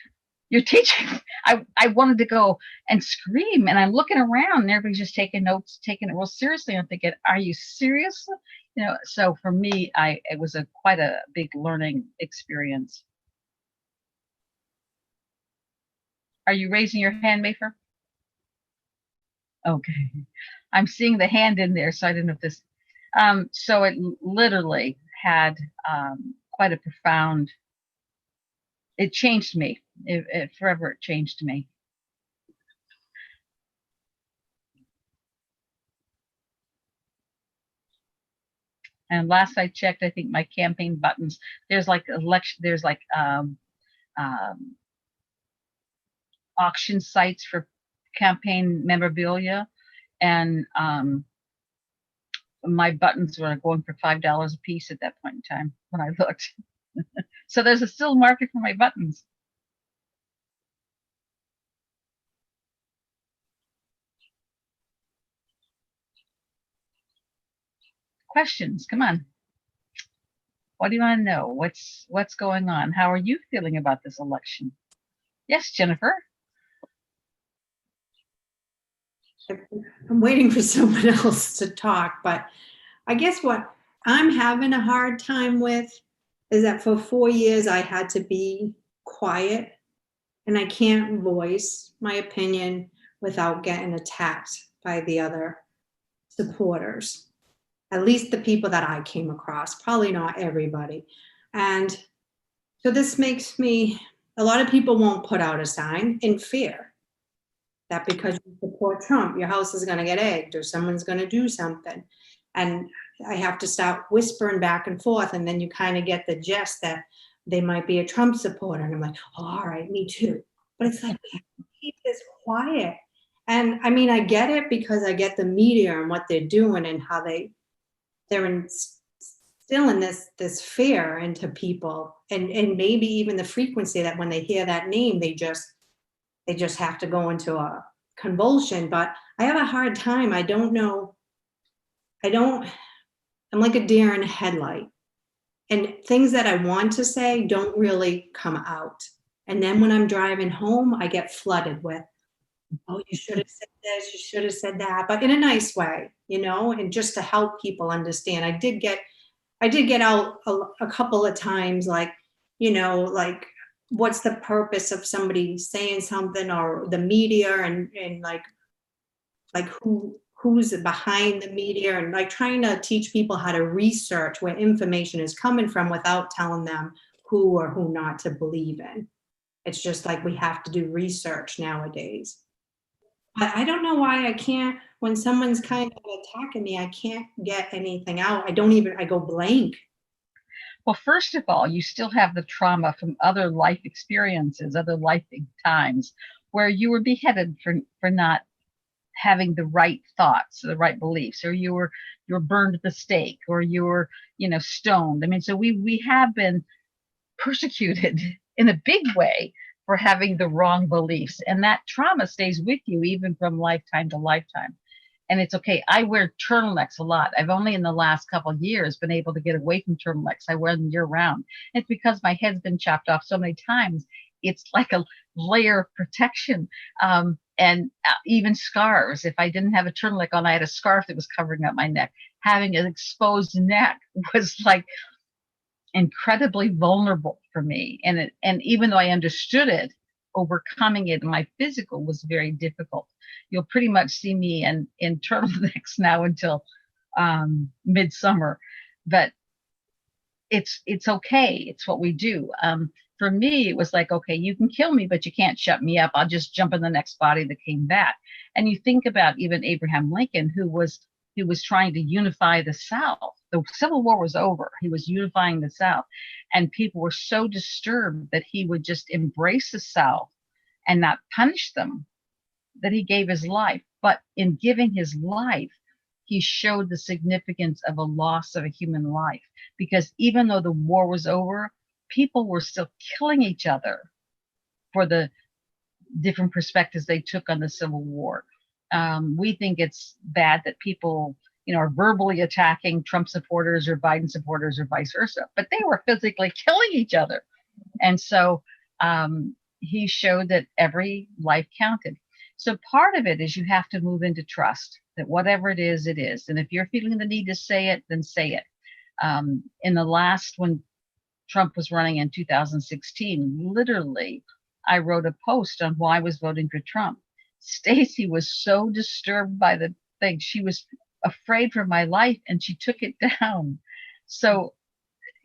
you're teaching, I wanted to go and scream, and I'm looking around and everybody's just taking notes, taking it real seriously. I'm thinking, are you serious? You know, so for me, it was quite a big learning experience. Are you raising your hand, Mayfair? Okay. I'm seeing the hand in there, so I didn't know if this, so it literally had quite a profound, it changed me. It forever changed me. And last I checked, I think my campaign buttons, there's like election, there's like auction sites for campaign memorabilia, and my buttons were going for $5 a piece at that point in time when I looked. So there's a still market for my buttons. Questions, come on. What do you want to know? What's going on? How are you feeling about this election? Yes, Jennifer. I'm waiting for someone else to talk, but I guess what I'm having a hard time with is that for 4 years I had to be quiet, and I can't voice my opinion without getting attacked by the other supporters. At least the people that I came across, probably not everybody. And so this makes me, a lot of people won't put out a sign in fear that because you support Trump, your house is going to get egged or someone's going to do something. And I have to start whispering back and forth. And then you kind of get the gist that they might be a Trump supporter. And I'm like, oh, all right, me too. But it's like, keep this quiet. And I mean, I get it because I get the media and what they're doing and how they're instilling this fear into people. And maybe even the frequency that when they hear that name, they just have to go into a convulsion. But I have a hard time. I don't know. I'm like a deer in a headlight. And things that I want to say don't really come out. And then when I'm driving home, I get flooded with, oh, you should have said this, you should have said that, but in a nice way, you know, and just to help people understand. I did get out a couple of times, like, you know, like, what's the purpose of somebody saying something, or the media, and like who's behind the media, and like trying to teach people how to research where information is coming from without telling them who or who not to believe in. It's just like we have to do research nowadays. But I don't know why I can't, when someone's kind of attacking me, I can't get anything out. I go blank. Well, first of all, you still have the trauma from other life experiences, other life times where you were beheaded for not having the right thoughts, the right beliefs, or you were burned at the stake, or you were, you know, stoned. I mean, so we have been persecuted in a big way for having the wrong beliefs, and that trauma stays with you even from lifetime to lifetime. And it's okay. I wear turtlenecks a lot. I've only in the last couple of years been able to get away from turtlenecks. I wear them year round. It's because my head's been chopped off so many times. It's like a layer of protection. And even scarves. If I didn't have a turtleneck on, I had a scarf that was covering up my neck. Having an exposed neck was like incredibly vulnerable for me. And even though I understood it, overcoming it in my physical was very difficult. You'll pretty much see me in turtlenecks now until midsummer, but it's okay. It's what we do. For me, it was like, okay, you can kill me, but you can't shut me up. I'll just jump in the next body that came back. And you think about even Abraham Lincoln, who was trying to unify the South. The Civil War was over. He was unifying the South. And people were so disturbed that he would just embrace the South and not punish them, that he gave his life. But in giving his life, he showed the significance of a loss of a human life. Because even though the war was over, people were still killing each other for the different perspectives they took on the Civil War. We think it's bad that people, are verbally attacking Trump supporters or Biden supporters or vice versa, but they were physically killing each other. And so he showed that every life counted. So part of it is you have to move into trust that whatever it is, it is. And if you're feeling the need to say it, then say it. In the last, when Trump was running in 2016, literally, I wrote a post on why I was voting for Trump. Stacie was so disturbed by the thing. She was afraid for my life and she took it down. So,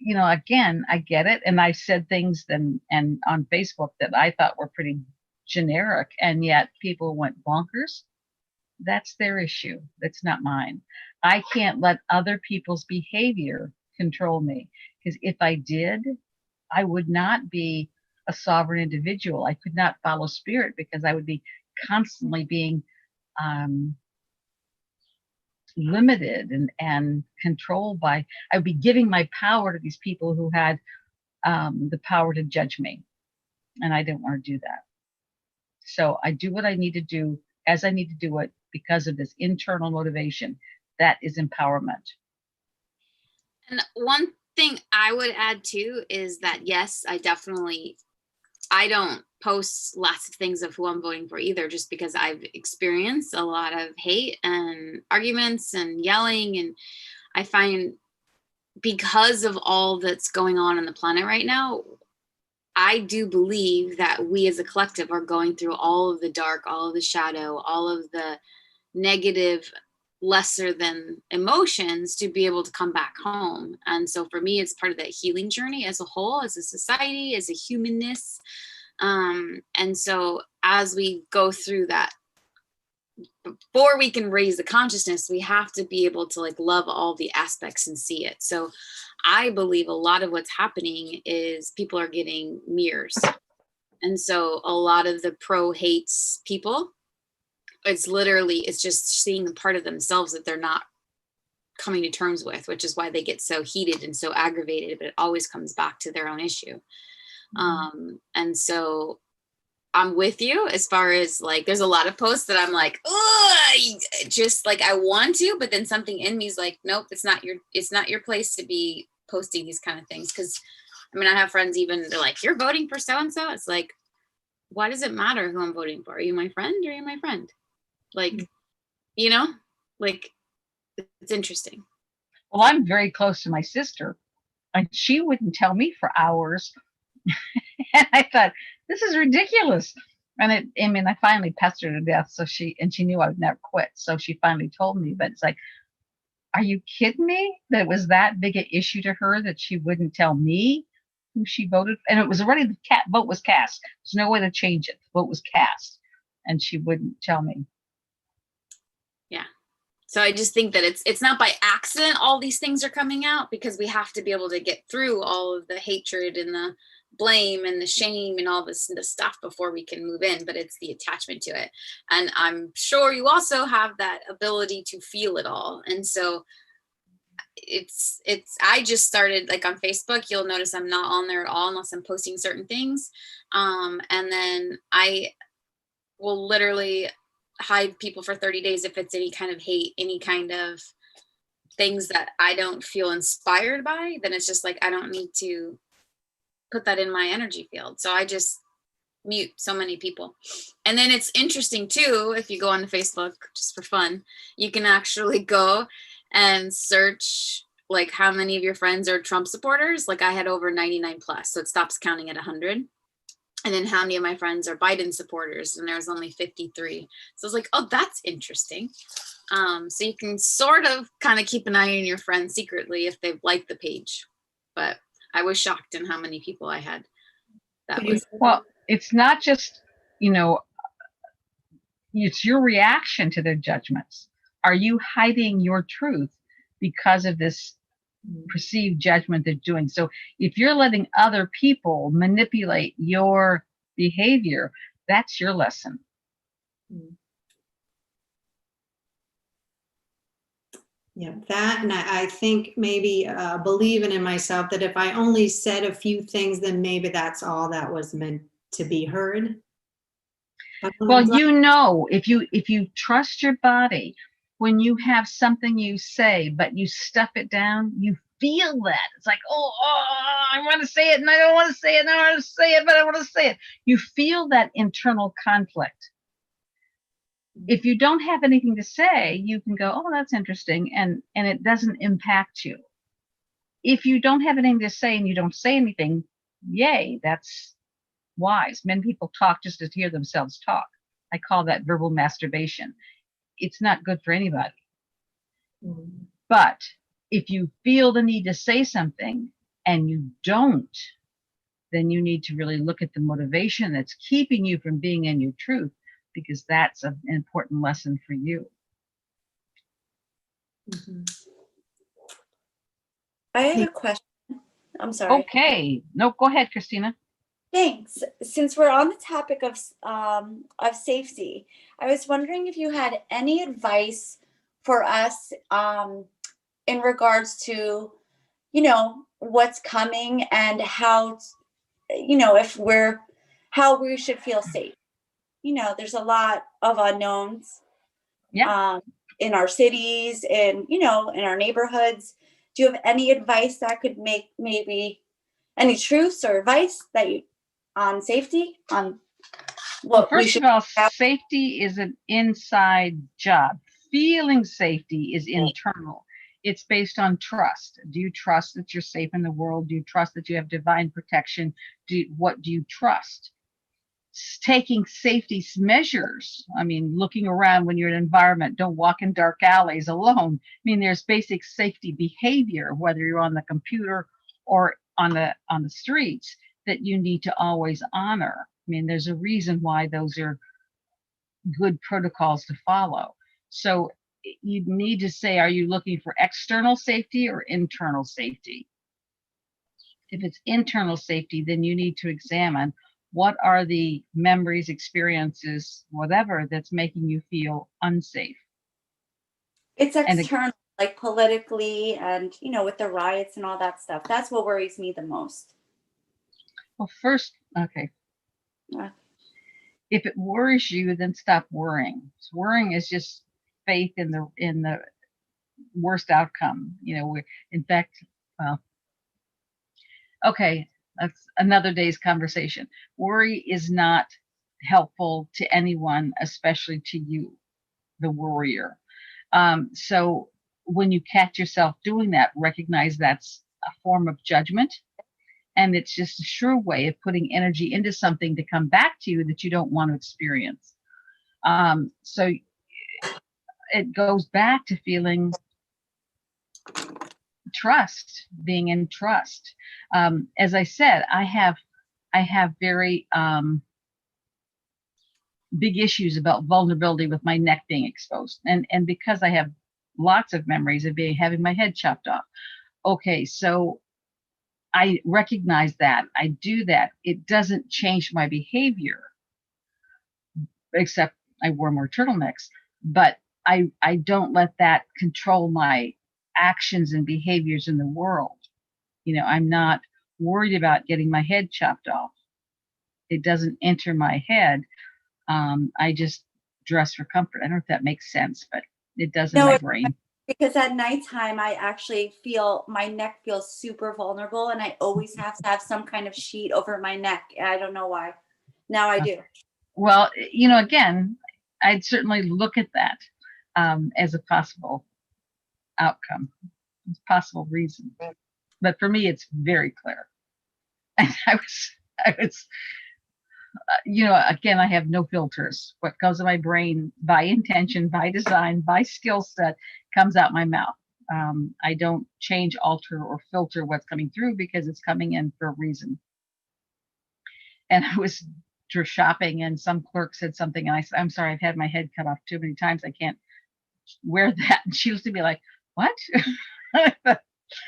again, I get it. And I said things and on Facebook that I thought were pretty generic, and yet people went bonkers. That's their issue. That's not mine. I can't let other people's behavior control me, because if I did, I would not be a sovereign individual. I could not follow spirit, because I would be constantly being limited and controlled by, I would be giving my power to these people who had the power to judge me. And I didn't want to do that. So I do what I need to do as I need to do it because of this internal motivation. That is empowerment. And one thing I would add too is that, yes, I don't post lots of things of who I'm voting for either, just because I've experienced a lot of hate and arguments and yelling. And I find, because of all that's going on the planet right now, I do believe that we as a collective are going through all of the dark, all of the shadow, all of the negative, lesser than emotions to be able to come back home. And so for me, it's part of that healing journey as a whole, as a society, as a humanness. And so as we go through that, before we can raise the consciousness, we have to be able to love all the aspects and see it. So I believe a lot of what's happening is people are getting mirrors. And so a lot of the pro-hates people, it's just seeing a part of themselves that they're not coming to terms with, which is why they get so heated and so aggravated, but it always comes back to their own issue. And so I'm with you as far as there's a lot of posts that I'm like, oh, just I want to, but then something in me is like, nope, it's not your place to be posting these kind of things. Cause I have friends even, they're like, you're voting for so-and-so. It's like, why does it matter who I'm voting for? Are you my friend or are you my friend? It's interesting. Well, I'm very close to my sister, and she wouldn't tell me for hours. And I thought, this is ridiculous. And I finally pestered her to death. So she knew I would never quit. So she finally told me, but it's like, are you kidding me? That it was that big an issue to her that she wouldn't tell me who she voted for? And it was already, the vote was cast. There's no way to change it. The vote was cast and she wouldn't tell me. Yeah. So I just think that it's not by accident all these things are coming out, because we have to be able to get through all of the hatred and the blame and the shame and all the stuff before we can move in, but it's the attachment to it. And I'm sure you also have that ability to feel it all. And so I just started on Facebook. You'll notice I'm not on there at all unless I'm posting certain things. And then I will literally, hide people for 30 days if it's any kind of hate, any kind of things that I don't feel inspired by, then it's just like I don't need to put that in my energy field. So I just mute so many people. And then it's interesting too, if you go on to Facebook just for fun, you can actually go and search like how many of your friends are Trump supporters. Like I had over 99 plus, so it stops counting at 100. And then how many of my friends are Biden supporters, and there was only 53. So I was like, oh, that's interesting. So you can sort of kind of keep an eye on your friends secretly if they've liked the page. But I was shocked in how many people I had. That was well, it's not just, you know, it's your reaction to their judgments. Are you hiding your truth because of this perceived judgment they're doing? So if you're letting other people manipulate your behavior, that's your lesson. Yeah, that, and I think maybe believing in myself that if I only said a few things, then maybe that's all that was meant to be heard. Well, you know, if you trust your body, when you have something you say, but you stuff it down, you feel that. It's like, oh, I want to say it and I don't want to say it, and I want to say it, but I want to say it. You feel that internal conflict. If you don't have anything to say, you can go, oh, that's interesting, and it doesn't impact you. If you don't have anything to say and you don't say anything, yay, that's wise. Many people talk just to hear themselves talk. I call that verbal masturbation. It's not good for anybody. But if you feel the need to say something and you don't, then you need to really look at the motivation that's keeping you from being in your truth, because that's an important lesson for you. I have a question. I'm sorry. Okay. No, go ahead, Christina. Thanks. Since we're on the topic of safety, I was wondering if you had any advice for us in regards to, you know, what's coming and how, you know, how we should feel safe. You know, there's a lot of unknowns in our cities and, you know, in our neighborhoods. Do you have any advice that could make maybe any truths or advice that you on safety, on well, first of all, safety is an inside job. Feeling safety is internal. It's based on trust. Do you trust that you're safe in the world? Do you trust that you have divine protection? What do you trust? Taking safety measures. I mean, looking around when you're in an environment, don't walk in dark alleys alone. I mean, there's basic safety behavior, whether you're on the computer or on the streets, that you need to always honor. I mean, there's a reason why those are good protocols to follow. So you need to say, are you looking for external safety or internal safety? If it's internal safety, then you need to examine what are the memories, experiences, whatever, that's making you feel unsafe. It's external, like politically and, you know, with the riots and all that stuff. That's what worries me the most. Well, first, okay. If it worries you, then stop worrying. So worrying is just faith in the worst outcome. You know, in fact, well, okay, that's another day's conversation. Worry is not helpful to anyone, especially to you, the worrier. So when you catch yourself doing that, recognize that's a form of judgment. And it's just a sure way of putting energy into something to come back to you that you don't want to experience. So it goes back to feeling trust, being in trust. As I said, I have very big issues about vulnerability with my neck being exposed. And because I have lots of memories of having my head chopped off. Okay, so I recognize that. I do that. It doesn't change my behavior, except I wear more turtlenecks. But I don't let that control my actions and behaviors in the world. You know, I'm not worried about getting my head chopped off. It doesn't enter my head. I just dress for comfort. I don't know if that makes sense, but it does in No, my brain. because at nighttime I actually feel my neck feels super vulnerable, and I always have to have some kind of sheet over my neck. I don't know why. Now I do. Well, again, I'd certainly look at that as a possible outcome, possible reason. But for me, it's very clear. And I was, again, I have no filters. What goes in my brain by intention, by design, by skill set comes out my mouth. I don't change, alter, or filter what's coming through because it's coming in for a reason. And I was shopping and some clerk said something and I said, I'm sorry, I've had my head cut off too many times. I can't wear that. And she was to be like, what?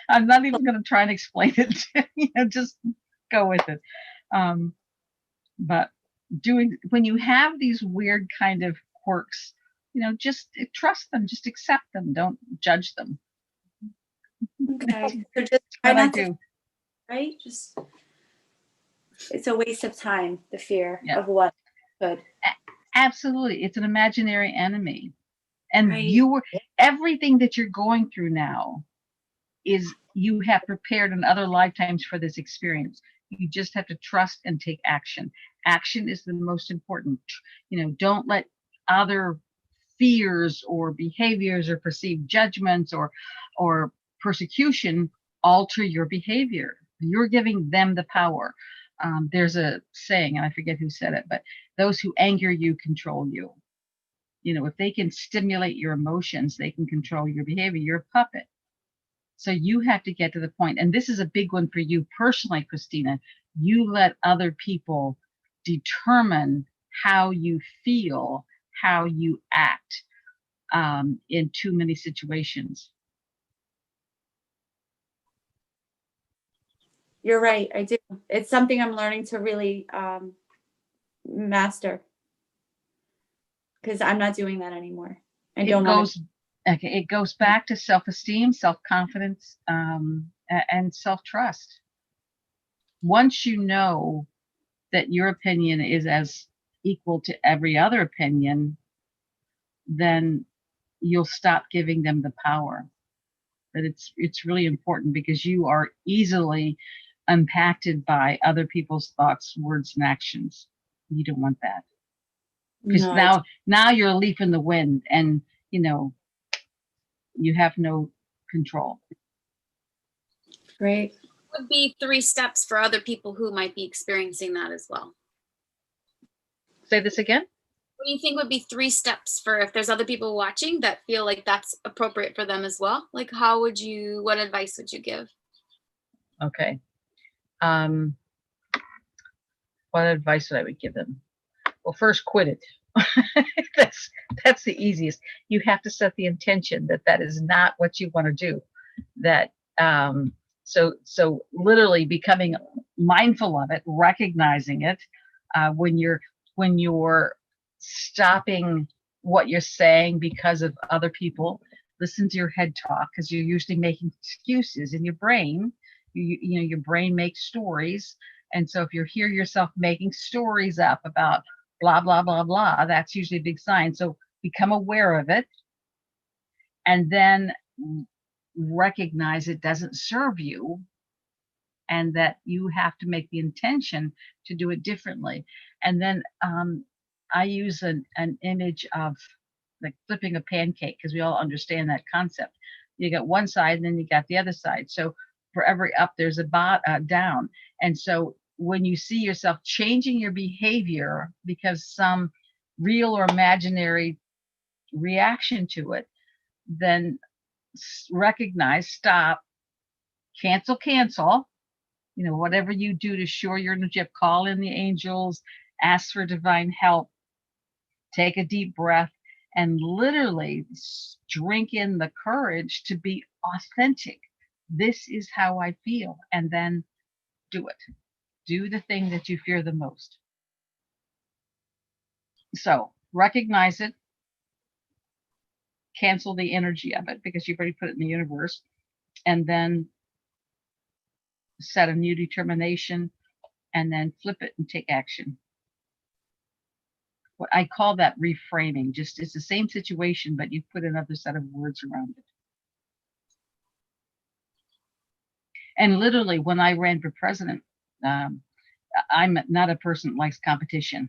I'm not even going to try and explain it. Just go with it. But when you have these weird kind of quirks, just trust them, just accept them. Don't judge them. Okay. So just try not to, right? Just, it's a waste of time, the fear of what could. Absolutely. It's an imaginary enemy. And Right. everything that you're going through now is you have prepared in other lifetimes for this experience. You just have to trust and take action. Action is the most important. Don't let other fears or behaviors or perceived judgments or persecution alter your behavior. You're giving them the power. There's a saying, and I forget who said it, but those who anger you control you. If they can stimulate your emotions, they can control your behavior. You're a puppet. So you have to get to the point, and this is a big one for you personally, Christina. You let other people determine how you feel, how you act in too many situations. You're right. I do. It's something I'm learning to really master, because I'm not doing that anymore. I don't want to. It goes back to self-esteem, self-confidence, and self-trust. Once you know that your opinion is as equal to every other opinion, then you'll stop giving them the power. But it's really important because you are easily impacted by other people's thoughts, words, and actions. You don't want that. Because now you're a leaf in the wind, and you have no control. Great. Would be 3 steps for other people who might be experiencing that as well? Say this again. What do you think would be 3 steps for if there's other people watching that feel like that's appropriate for them as well? Like, what advice would you give? Okay. What advice would I would give them? Well, first, quit it. That's the easiest. You have to set the intention that is not what you want to do. That so literally becoming mindful of it, recognizing it when you're stopping what you're saying because of other people. Listen to your head talk, because you're usually making excuses in your brain. Your brain makes stories, and so if you hear yourself making stories up about blah, blah, blah, blah, that's usually a big sign. So become aware of it and then recognize it doesn't serve you and that you have to make the intention to do it differently. And then I use an image of like flipping a pancake, because we all understand that concept. You got one side and then you got the other side. So for every up, there's a down. And so when you see yourself changing your behavior because some real or imaginary reaction to it, then recognize, stop, cancel, whatever you do to shore your energy, call in the angels, ask for divine help, take a deep breath, and literally drink in the courage to be authentic. This is how I feel. And then do it. Do the thing that you fear the most. So recognize it, cancel the energy of it because you've already put it in the universe, and then set a new determination, and then flip it and take action. I call that reframing. Just it's the same situation, but you put another set of words around it. And literally, when I ran for president, um, I'm not a person that likes competition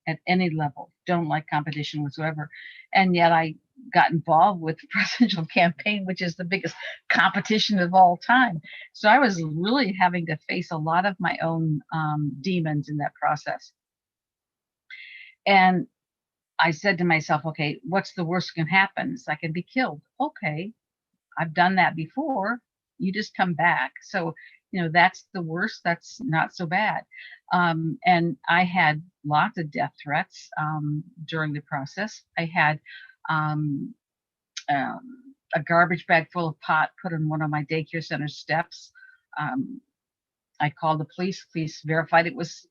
at any level. Don't like competition whatsoever. And yet I got involved with the presidential campaign, which is the biggest competition of all time. So I was really having to face a lot of my own demons in that process. And I said to myself, okay, what's the worst that can happen? Is I can be killed. Okay, I've done that before. You just come back. So, that's the worst. That's not so bad. And I had lots of death threats during the process. I had a garbage bag full of pot put on one of my daycare center steps. I called the police. Police verified it was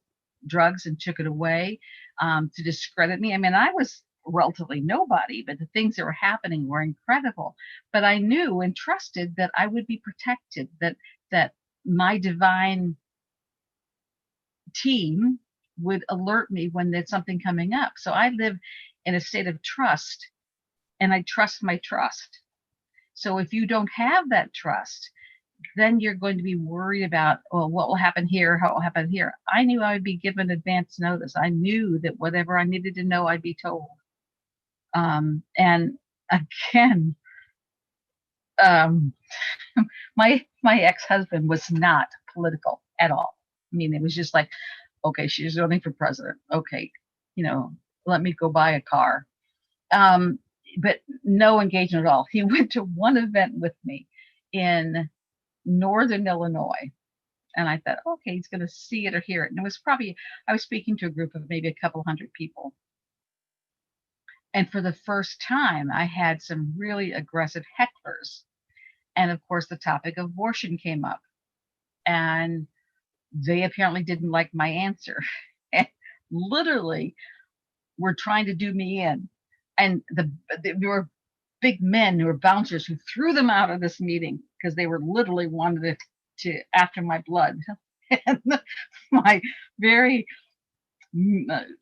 drugs and took it away to discredit me. I mean, I was relatively nobody, but the things that were happening were incredible. But I knew and trusted that I would be protected, that my divine team would alert me when there's something coming up. So I live in a state of trust, and I trust my trust. So if you don't have that trust, then you're going to be worried about, well, what will happen here? How will happen here? I knew I would be given advance notice. I knew that whatever I needed to know, I'd be told. And again, my ex-husband was not political at all. I mean, it was just like, okay, she's running for president. Okay, let me go buy a car. But no engagement at all. He went to one event with me in Northern Illinois. And I thought, okay, he's going to see it or hear it. And it was probably, I was speaking to a group of maybe a couple hundred people. And for the first time, I had some really aggressive hecklers. And of course, the topic of abortion came up. And they apparently didn't like my answer. And literally were trying to do me in. And there were big men who were bouncers who threw them out of this meeting because they were literally wanted to after my blood. And my very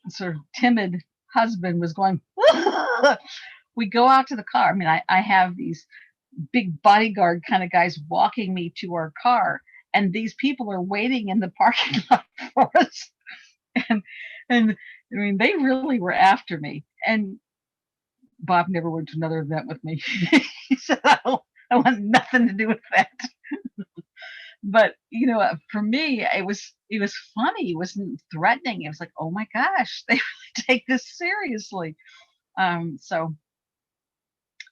sort of timid husband was going, we go out to the car. I mean, I have these big bodyguard kind of guys walking me to our car, and these people are waiting in the parking lot for us. And I mean, they really were after me. And Bob never went to another event with me. He said, I want nothing to do with that. But for me, it was funny. It wasn't threatening. It was like, oh my gosh, they really take this seriously. So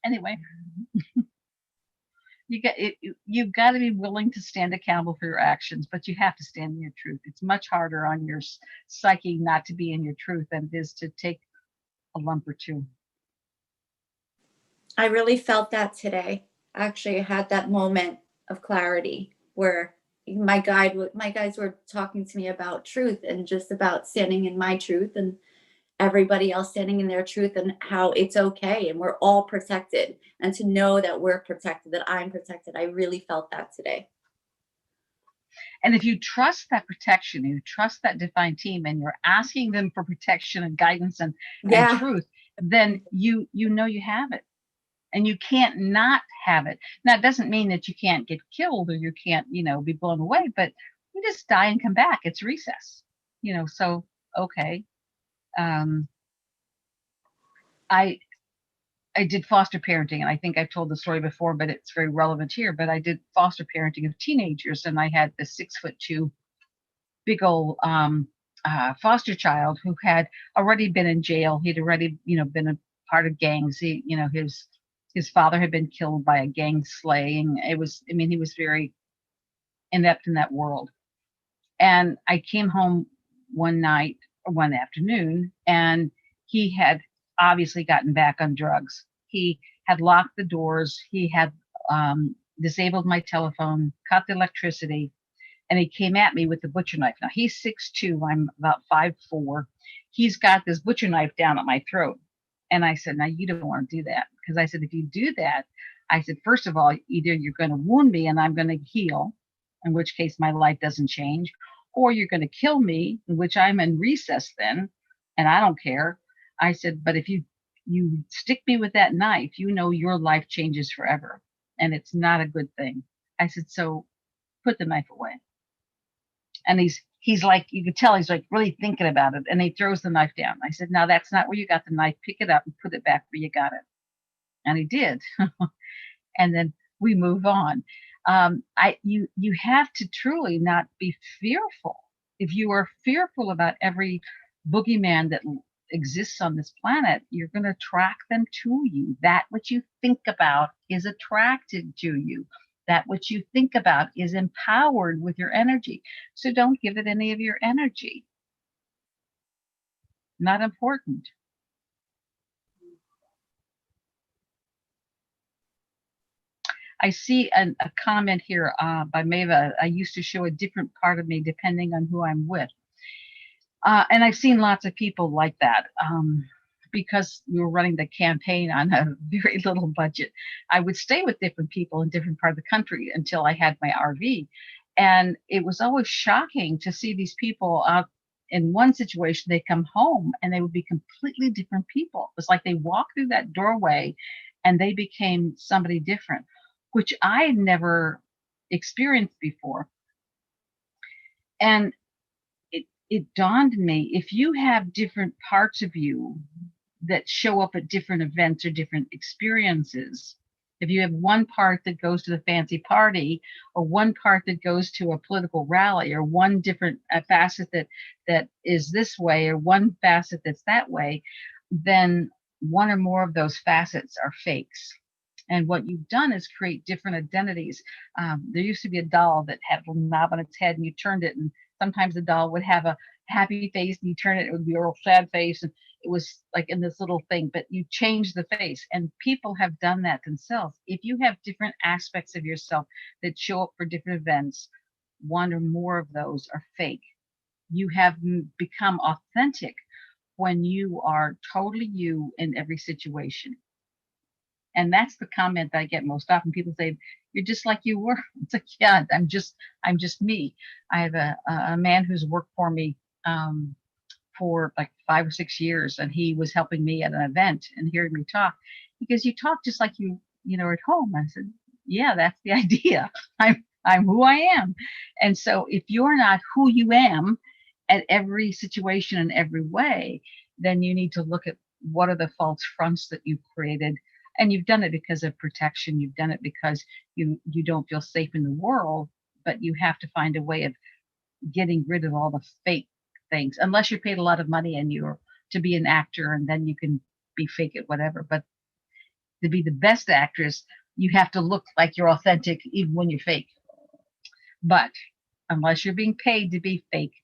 anyway, you've got to be willing to stand accountable for your actions, but you have to stand in your truth. It's much harder on your psyche not to be in your truth than it is to take a lump or two. I really felt that today. Actually, I had that moment of clarity where my guys were talking to me about truth and just about standing in my truth, and everybody else standing in their truth, and how it's okay and we're all protected, and to know that we're protected, that I'm protected. I really felt that today. And if you trust that protection, you trust that divine team, and you're asking them for protection and guidance and truth, then you have it. And you can't not have it. Now, it doesn't mean that you can't get killed or you can't, be blown away, but you just die and come back. It's recess, so, okay. I did foster parenting, and I think I've told the story before, but it's very relevant here. But I did foster parenting of teenagers, and I had the 6'2" big old foster child who had already been in jail. He'd already, been a part of gangs. He, his father had been killed by a gang slaying. He was very inept in that world. And I came home one afternoon, and he had obviously gotten back on drugs. He had locked the doors. He had disabled my telephone, cut the electricity, and he came at me with the butcher knife. Now, he's 6'2", I'm about 5'4". He's got this butcher knife down at my throat. And I said, now, you don't want to do that. Because I said, if you do that, I said, first of all, either you're going to wound me and I'm going to heal, in which case my life doesn't change, or you're going to kill me, in which I'm in recess then, and I don't care. I said, but if you stick me with that knife, you know your life changes forever, and it's not a good thing. I said, so put the knife away. And he's like, you could tell he's like really thinking about it, and he throws the knife down. I said, now that's not where you got the knife. Pick it up and put it back where you got it. And he did. And then we move on. You have to truly not be fearful. If you are fearful about every boogeyman that exists on this planet, you're going to attract them to you. That which you think about is attracted to you. That which you think about is empowered with your energy. So don't give it any of your energy. Not important. I see a comment here by Mava. I used to show a different part of me depending on who I'm with. And I've seen lots of people like that. Because we were running the campaign on a very little budget, I would stay with different people in different parts of the country until I had my RV. And it was always shocking to see these people out in one situation. They come home and they would be completely different people. It was like they walked through that doorway and they became somebody different, which I had never experienced before. And it dawned on me, if you have different parts of you that show up at different events or different experiences, if you have one part that goes to the fancy party, or one part that goes to a political rally, or one different facet that is this way, or one facet that's that way, then one or more of those facets are fakes. And what you've done is create different identities. There used to be a doll that had a little knob on its head, and you turned it, and sometimes the doll would have a happy face, and you turn it, it would be a real sad face, and it was like in this little thing, but you change the face. And people have done that themselves. If you have different aspects of yourself that show up for different events, one or more of those are fake. You have become authentic when you are totally you in every situation. And that's the comment that I get most often. People say, you're just like you were. It's like, yeah, I'm just me. I have a man who's worked for me for like 5 or 6 years, and he was helping me at an event and hearing me talk. Because you talk just like you know, at home. I said, yeah, that's the idea. I'm who I am. And so if you're not who you am at every situation in every way, then you need to look at what are the false fronts that you've created. And you've done it because of protection. You've done it because you don't feel safe in the world, but you have to find a way of getting rid of all the fake things, unless you're paid a lot of money and you're to be an actor, and then you can be fake at whatever. But to be the best actress, you have to look like you're authentic even when you're fake. But unless you're being paid to be fake,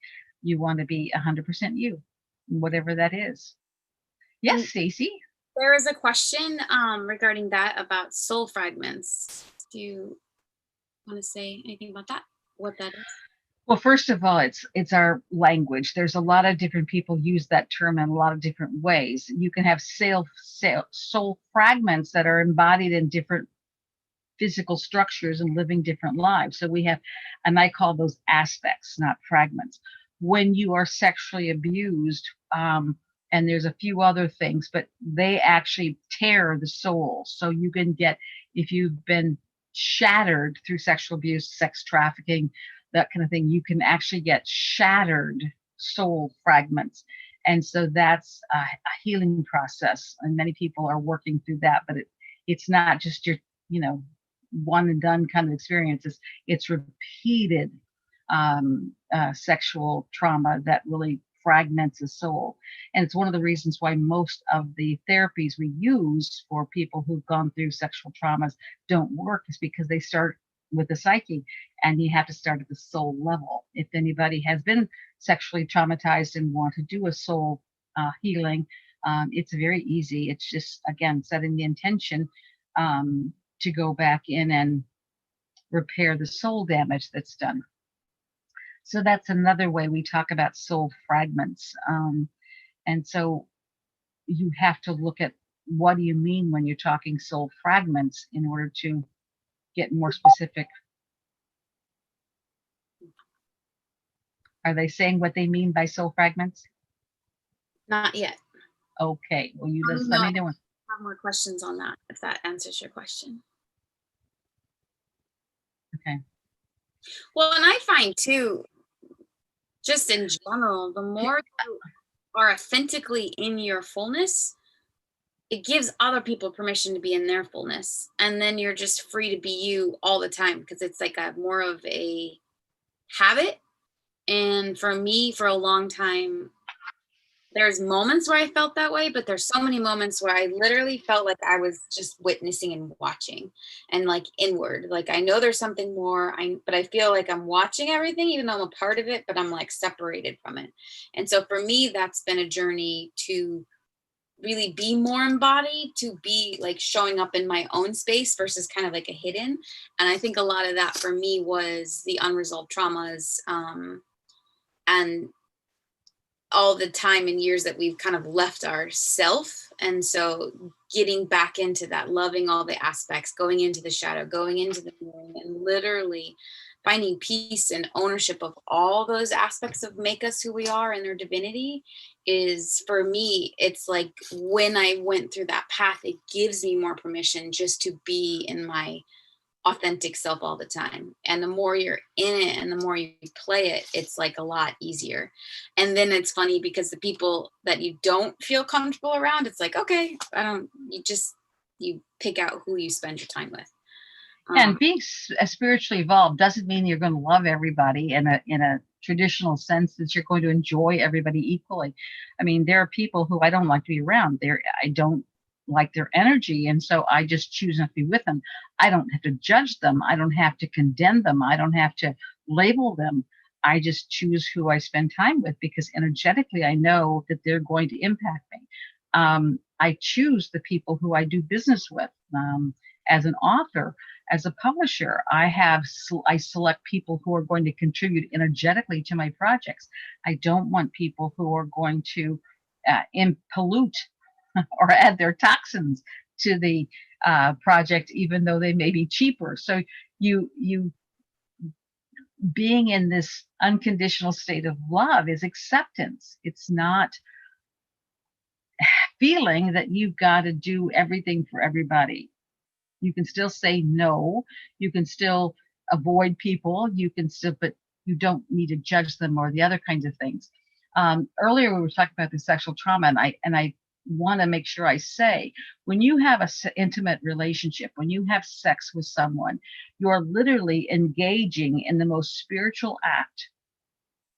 you want to be 100% you, whatever that is. Yes, Stacie? There is a question regarding that about soul fragments. Do you want to say anything about that? What that is? Well, first of all, it's our language. There's a lot of different people use that term in a lot of different ways. You can have soul fragments that are embodied in different physical structures and living different lives. So we have, and I call those aspects, not fragments. When you are sexually abused, and there's a few other things, but they actually tear the soul. So you can get, if you've been shattered through sexual abuse, sex trafficking, that kind of thing, you can actually get shattered soul fragments. And so that's a healing process. And many people are working through that, but it's not just your, one and done kind of experiences. It's repeated sexual trauma that really fragments the soul. And it's one of the reasons why most of the therapies we use for people who've gone through sexual traumas don't work, is because they start with the psyche, and you have to start at the soul level. If anybody has been sexually traumatized and want to do a soul healing, it's very easy. It's just, again, setting the intention to go back in and repair the soul damage that's done. So that's another way we talk about soul fragments. And so you have to look at, what do you mean when you're talking soul fragments, in order to get more specific. Are they saying what they mean by soul fragments? Not yet. Okay. Well, you just No, let I me know. have more questions on that, if that answers your question. Okay. Well, and I find too, just in general, the more you are authentically in your fullness, it gives other people permission to be in their fullness. And then you're just free to be you all the time, because it's like a more of a habit. And for me, for a long time, there's moments where I felt that way, but there's so many moments where I literally felt like I was just witnessing and watching and like inward. Like I know there's something more, but I feel like I'm watching everything, even though I'm a part of it, but I'm like separated from it. And so for me, that's been a journey to really be more embodied, to be like showing up in my own space versus kind of like a hidden. And I think a lot of that for me was the unresolved traumas, and all the time and years that we've kind of left ourself. And so getting back into that, loving all the aspects, going into the shadow, going into the moon, and literally finding peace and ownership of all those aspects of make us who we are and their divinity is, for me, it's like when I went through that path, it gives me more permission just to be in my authentic self all the time. And the more you're in it and the more you play it, it's like a lot easier. And then it's funny because the people that you don't feel comfortable around, it's like, okay, you pick out who you spend your time with. And being spiritually evolved doesn't mean you're going to love everybody in a traditional sense, that you're going to enjoy everybody equally. I mean, there are people who I don't like to be around. I don't like their energy, and so I just choose not to be with them. I don't have to judge them. I don't have to condemn them. I don't have to label them. I just choose who I spend time with, because energetically I know that they're going to impact me. I choose the people who I do business with. As an author, as a publisher, I select people who are going to contribute energetically to my projects. I don't want people who are going to pollute or add their toxins to the project, even though they may be cheaper. So you being in this unconditional state of love is acceptance. It's not feeling that you've got to do everything for everybody. You can still say no. You can still avoid people. But you don't need to judge them or the other kinds of things. Earlier, we were talking about the sexual trauma, and I want to make sure I say, when you have an intimate relationship, when you have sex with someone, you're literally engaging in the most spiritual act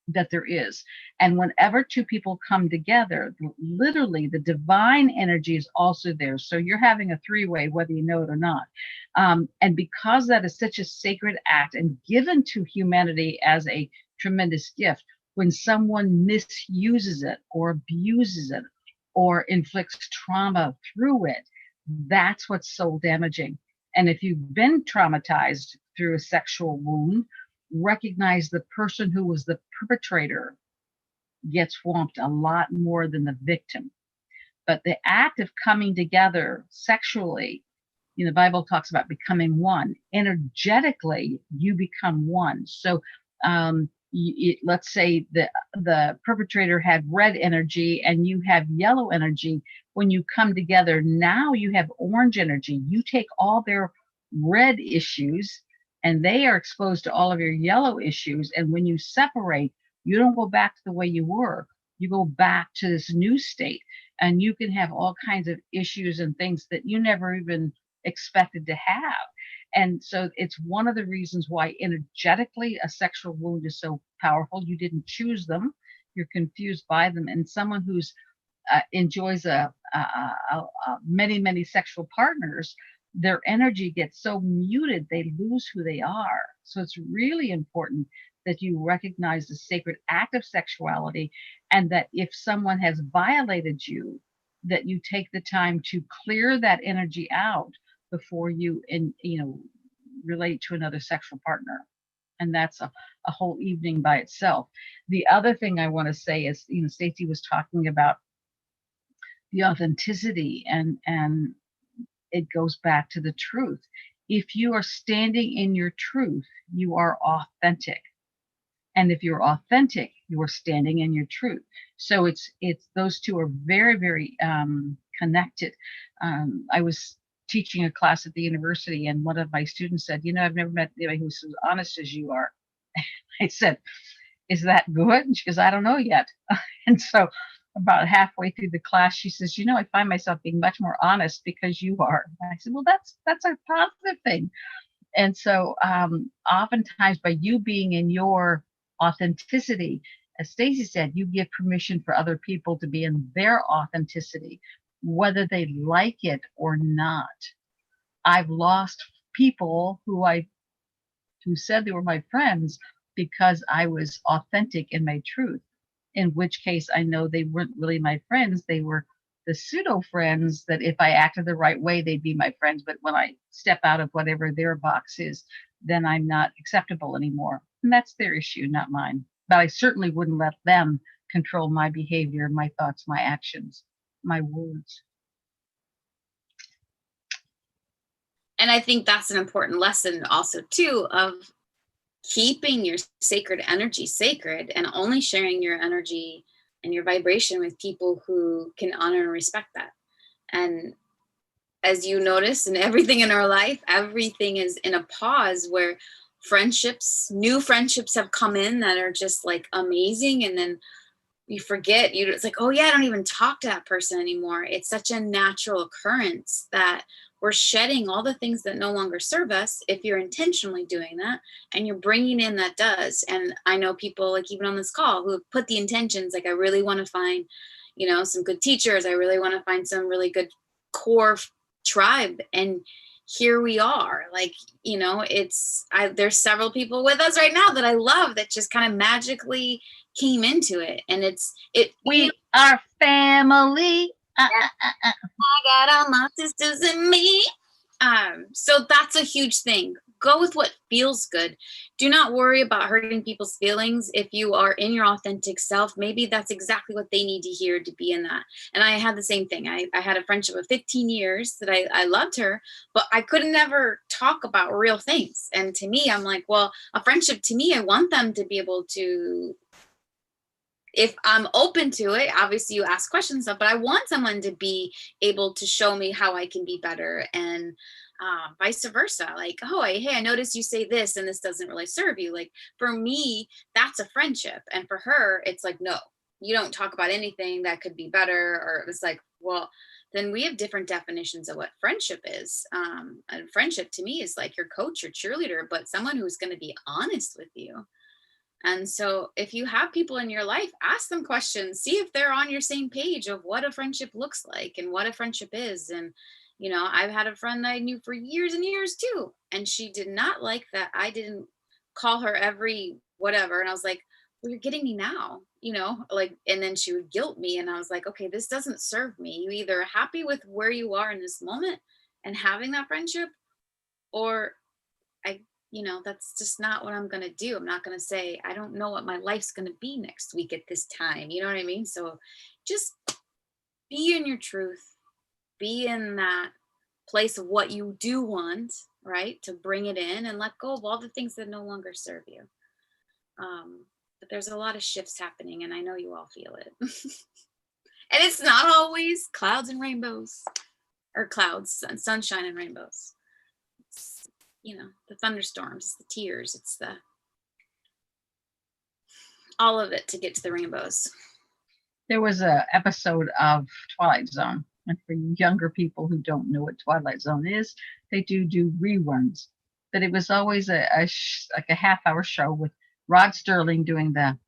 that there is. And whenever two people come together, literally the divine energy is also there. So you're having a three-way, whether you know it or not. And because that is such a sacred act and given to humanity as a tremendous gift, when someone misuses it or abuses it or inflicts trauma through it, that's what's soul damaging. And if you've been traumatized through a sexual wound, recognize the person who was the perpetrator gets swamped a lot more than the victim. But the act of coming together sexually, the Bible talks about becoming one. Energetically, you become one. So let's say the perpetrator had red energy and you have yellow energy. When you come together, now you have orange energy. You take all their red issues and they are exposed to all of your yellow issues. And when you separate, you don't go back to the way you were. You go back to this new state, and you can have all kinds of issues and things that you never even expected to have. And so it's one of the reasons why energetically a sexual wound is so powerful. You didn't choose them. You're confused by them. And someone who's enjoys many sexual partners, their energy gets so muted, they lose who they are. So it's really important that you recognize the sacred act of sexuality, and that if someone has violated you, that you take the time to clear that energy out before you relate to another sexual partner. And that's a whole evening by itself. The other thing I want to say is, Stacie was talking about the authenticity, and it goes back to the truth. If you are standing in your truth, you are authentic. And if you're authentic, you are standing in your truth. So it's those two are very, very connected. I was teaching a class at the university, and one of my students said, I've never met anybody who's as honest as you are. I said, is that good? And she goes, I don't know yet. And so about halfway through the class, she says, I find myself being much more honest because you are. And I said, well, that's a positive thing. And so oftentimes by you being in your authenticity, as Stacie said, you give permission for other people to be in their authenticity, whether they like it or not. I've lost people who said they were my friends because I was authentic in my truth, in which case I know they weren't really my friends. They were the pseudo friends that if I acted the right way, they'd be my friends. But when I step out of whatever their box is, then I'm not acceptable anymore. And that's their issue, not mine. But I certainly wouldn't let them control my behavior, my thoughts, my actions, my words. And I think that's an important lesson also too, of keeping your sacred energy sacred and only sharing your energy and your vibration with people who can honor and respect that. And as you notice in everything in our life, everything is in a pause where new friendships have come in that are just like amazing. And then you forget, it's like, oh yeah, I don't even talk to that person anymore. It's such a natural occurrence that we're shedding all the things that no longer serve us if you're intentionally doing that, and you're bringing in that does. And I know people, like even on this call, who have put the intentions, like I really want to find, some good teachers. I really want to find some really good core tribe. And here we are, like, there's several people with us right now that I love that just kind of magically came into it. And we are family. I got all my sisters and me. So that's a huge thing. Go with what feels good. Do not worry about hurting people's feelings. If you are in your authentic self, maybe that's exactly what they need to hear to be in that. And I had the same thing. I had a friendship of 15 years that I loved her, but I could never talk about real things. And to me, I'm like, well, a friendship to me, I want them to be able to, if I'm open to it, obviously you ask questions, but I want someone to be able to show me how I can be better, and vice versa. Like, oh, hey, I noticed you say this and this doesn't really serve you. Like for me, that's a friendship. And for her, it's like, no, you don't talk about anything that could be better. Or it was like, well, then we have different definitions of what friendship is. And friendship to me is like your coach, your cheerleader, but someone who's going to be honest with you. And so if you have people in your life, ask them questions, see if they're on your same page of what a friendship looks like and what a friendship is. And, I've had a friend that I knew for years and years too. And she did not like that I didn't call her every whatever. And I was like, well, you're getting me now, and then she would guilt me. And I was like, okay, this doesn't serve me. You either are happy with where you are in this moment and having that friendship, or that's just not what I'm going to do. I'm not going to say, I don't know what my life's going to be next week at this time. You know what I mean? So just be in your truth, be in that place of what you do want, right? To bring it in and let go of all the things that no longer serve you. But there's a lot of shifts happening, and I know you all feel it. And it's not always clouds and rainbows, or clouds and sunshine and rainbows. The thunderstorms, the tears, it's all of it to get to the rainbows. There was a episode of Twilight Zone, and for younger people who don't know what Twilight Zone is, they do reruns. But it was always like a half-hour show with Rod Sterling doing the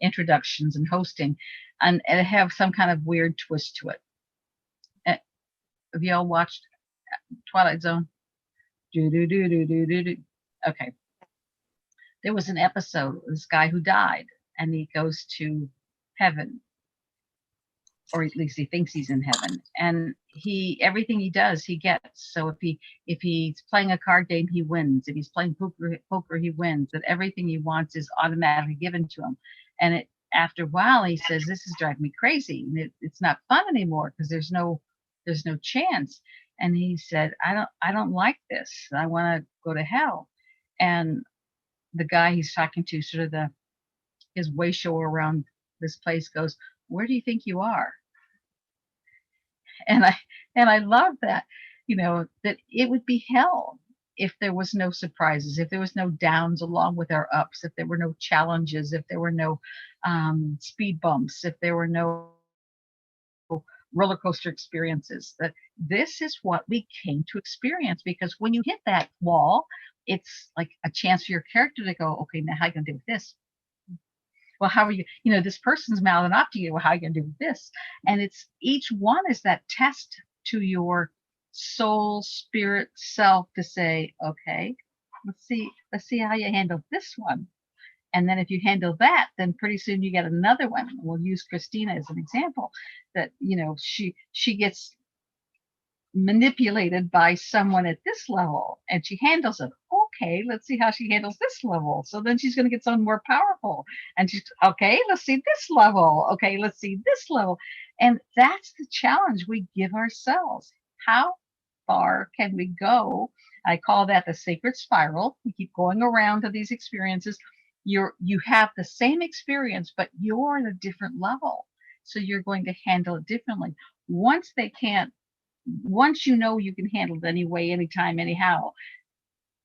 introductions and hosting, and it have some kind of weird twist to it. Have you all watched Twilight Zone? Okay. There was an episode, this guy who died, and he goes to heaven, or at least he thinks he's in heaven, and everything he does, he gets. So if he's playing a card game, he wins. If he's playing poker, he wins. That everything he wants is automatically given to him. And after a while, he says, "This is driving me crazy. It's not fun anymore because there's no chance." And he said, I don't like this. I want to go to hell. And the guy he's talking to, sort of his way show around this place goes, "Where do you think you are?" And I love that, that it would be hell if there was no surprises, if there was no downs along with our ups, if there were no challenges, if there were no speed bumps, if there were no roller coaster experiences. That this is what we came to experience, because when you hit that wall, it's like a chance for your character to go, okay, now how are you gonna do with this? Well, how are you, this person's mouthing off to you, well, how are you gonna do with this? And it's each one is that test to your soul, spirit, self to say, okay, let's see how you handle this one. And then if you handle that, then pretty soon you get another one. We'll use Christina as an example, that she gets manipulated by someone at this level and she handles it. Okay, let's see how she handles this level. So then she's going to get someone more powerful. And she's okay, let's see this level. Okay, let's see this level. And that's the challenge we give ourselves. How far can we go? I call that the sacred spiral. You keep going around to these experiences. You have the same experience, but you're at a different level. So you're going to handle it differently. Once you know you can handle it anyway, anytime, anyhow,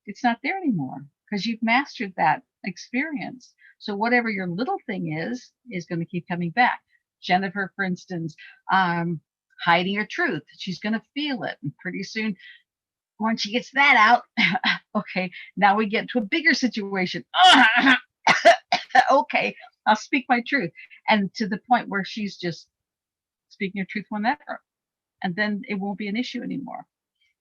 it's not there anymore because you've mastered that experience. So whatever your little thing is going to keep coming back. Jennifer, for instance, hiding her truth. She's going to feel it. And pretty soon, once she gets that out, okay, now we get to a bigger situation. Okay, I'll speak my truth. And to the point where she's just speaking her truth whenever. And then it won't be an issue anymore.